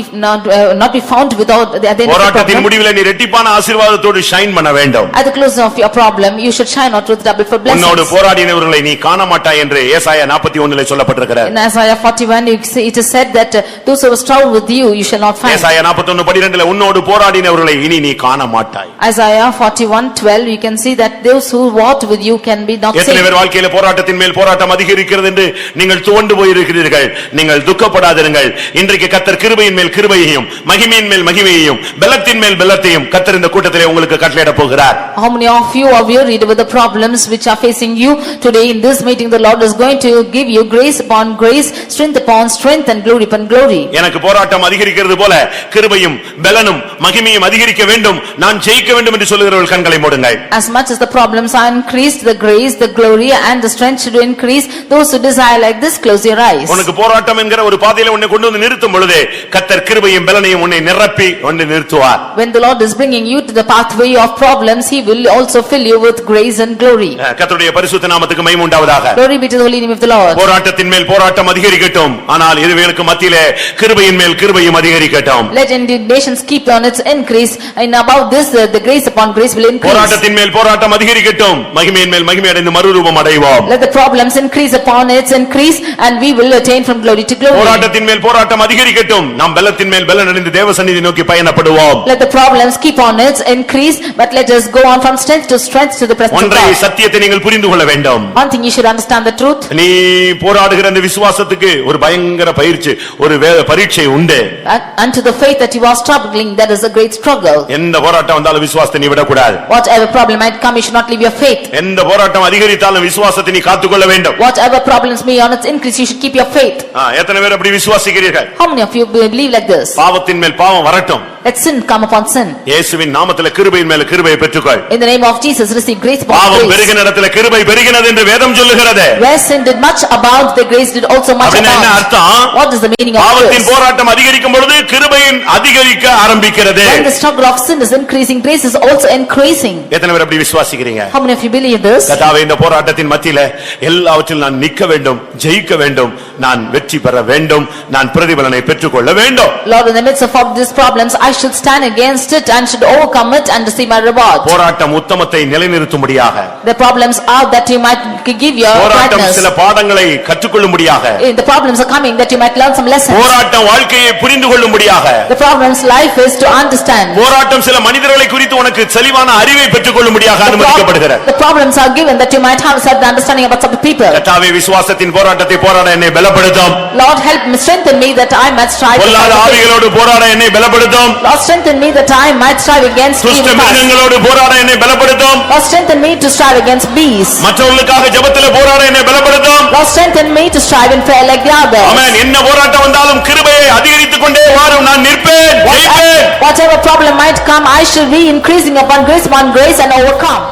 found without the end of போராட்டத்தின் முடிவில் நீ இரட்டிப்பான ஆசீர்வாதத்தோடு ஷைன் பண்ண வேண்டும். At the close of your problem, you should shine out with double fold blessings. உன்னோடு போராடினவர்களை நீ காண மாட்டாய் என்று ஏசாயா 41 சொல்லப்பட்டிருக்கிறது. In Isaiah 41 it is said that those who struggle with you, you shall not find. ஏசாயா 41:12 உன்னோடு போராடினவர்களை இனி நீ காண மாட்டாய். Isaiah 41:12 you can see that those who walked with you can be not saved. எத்தனை பேர் வாழ்க்கையில போராட்டத்தின் மேல் போராட்டம் அதிகரிக்கிறது என்று நீங்கள் துவண்டு போயிருக்கிறீர்கள். நீங்கள் துக்கப்படாதிருங்கள். இன்றைக்கு கர்த்தர் கிருபையின் மேல் கிருபையையும் மகிமையின் மேல் மகிமையையும் பலத்தின் மேல் பலத்தையும் கர்த்தர் இந்த கூட்டத்திலே உங்களுக்கு கட்டளையிட போகிறார். How many of you are wearied with the problems which are facing you today? In this meeting the Lord is going to give you grace upon grace, strength upon strength and glory upon glory. எனக்கு போராட்டம் அதிகரிக்கிறது போல கிருபையும் பலனும் மகிமையும் அதிகரிக்க வேண்டும், நான் ஜெயிக்க வேண்டும் என்று சொல்லுகிறவர்கள் கண்களை மூடுங்கள். As much as the problems are increased, the grace, the glory and the strength should increase. Those who desire like this, close your eyes. உனக்கு போராட்டம் என்கிற ஒரு பாதையில உன்னை கொண்டு வந்து நிறுத்தும் பொழுது கர்த்தர் கிருபையும் பலனையும் உன்னை நிரப்பி உன்னை நிறுத்துவார். When the Lord is bringing you to the pathway of problems, he will also fill you with grace and glory. கர்த்தருடைய பரிசுத்த நாமத்துக்கு மகிமை உண்டாவதாக. Glory be to the holy name of the Lord. போராட்டத்தின் மேல் போராட்டம் அதிகரிக்கட்டும், ஆனால் இதுவேளுக்கு மத்தியிலே கிருபையின் மேல் கிருபையும் அதிகரிக்கட்டும். Let indignations keep on its increase, and above this the grace upon grace will increase. போராட்டத்தின் மேல் போராட்டம் அதிகரிக்கட்டும், மகிமையின் மேல் மகிமை அடைந்து மறுரூபம் அடைவோம். Let the problems increase upon its increase, and we will attain from glory to glory. போராட்டத்தின் மேல் போராட்டம் அதிகரிக்கட்டும், நாம் பலத்தின் மேல் பலன் அடைந்து தேவ சந்நிதி நோக்கி பயணப்படுவோம். Let the problems keep on its increase, but let us go on from strength to strength to the presence of ஒன்றை God. சத்தியத்தை நீங்கள் புரிந்து கொள்ள வேண்டும். One thing you should understand the truth. நீ போராடுகிற அந்த விசுவாசத்துக்கு ஒரு பயங்கர பயிற்சி, ஒரு பரீட்சை உண்டு. Unto the faith that you are struggling, that is a great struggle. எந்த போராட்டம் வந்தாலும் விசுவாசத்தை நீ விடக்கூடாது. Whatever problem might come, you should not leave your faith. எந்த போராட்டம் அதிகரித்தாலும் விசுவாசத்தை நீ காத்துக்கொள்ள வேண்டும். Whatever problems may on its increase, you should keep your faith. எத்தனை பேர் அப்படி விசுவாசிக்கிறீர்கள்? How many of you believe like this? பாவத்தின் மேல் பாவம் வரட்டும். let sin come upon sin. இயேசுவின் நாமத்திலே கிருபையின் மேல கிருபையை பெற்றுக்கொள். In the name of Jesus, receive grace upon பாவம் grace. பெருகின இடத்திலே கிருபை பெருகினது என்று வேதம் சொல்லுகிறது. Where sin did much abound, the grace did also much அப்படின்னா என்ன abound. அர்த்தம்? What is the meaning of பாவத்தின் this? போராட்டம் அதிகரிக்கும் பொழுது கிருபையின் அதிகரிக்க ஆரம்பிக்கிறது. When the struggle of sin is increasing, grace is also increasing. எத்தனை பேர் அப்படி விசுவாசிக்கிறீங்க? How many of you believe this? கர்த்தாவே இந்த போராட்டத்தின் மத்தியிலே எல்லாவற்றிலும் நான் நிற்க வேண்டும், ஜெயிக்க வேண்டும், நான் வெற்றி பெற வேண்டும், நான் பிரதிபலனை பெற்றுக்கொள்ள வேண்டும். Lord, in the midst of all these problems, I should stand against it and should overcome it and receive my reward. போராட்டம் உத்தமத்தை நிலைநிறுத்தும்படியாக, The problems are that you might give your போராட்டம் brightness. சில பாடங்களை கற்றுக்கொள்ளும்படியாக, The problems are coming that you might learn some lessons. போராட்டம் வாழ்க்கையை புரிந்து கொள்ளும்படியாக, The problems life is to understand. போராட்டம் சில மனிதர்களை குறித்து உனக்கு தெளிவான அறிவை பெற்றுக்கொள்ளும்படியாக அனுமதிக்கப்படுகிறது. The problems are given that you might have a certain understanding about some people. கர்த்தாவே விசுவாசத்தின் போராட்டத்தை போராட என்னை பலப்படுத்தும். Lord, help me, strengthen me that I might strive. பொல்லாத ஆவிகளோடு போராட என்னை பலப்படுத்தும். Lord, strengthen me that I might strive against துஷ்ட evil thoughts. மிருகங்களோடு போராட என்னை பலப்படுத்தும். Lord, strengthen me to strive against beasts. மற்றவர்களுக்காக ஜெபத்திலே போராட என்னை பலப்படுத்தும். Lord, strengthen me to strive in prayer like the others. ஆமென். என்ன போராட்டம் வந்தாலும் கிருபையை அதிகரித்துக் கொண்டே வாரும், நான் நிற்பேன், ஜெயிப்பேன். Whatever problem might come, I shall be increasing upon grace and overcome.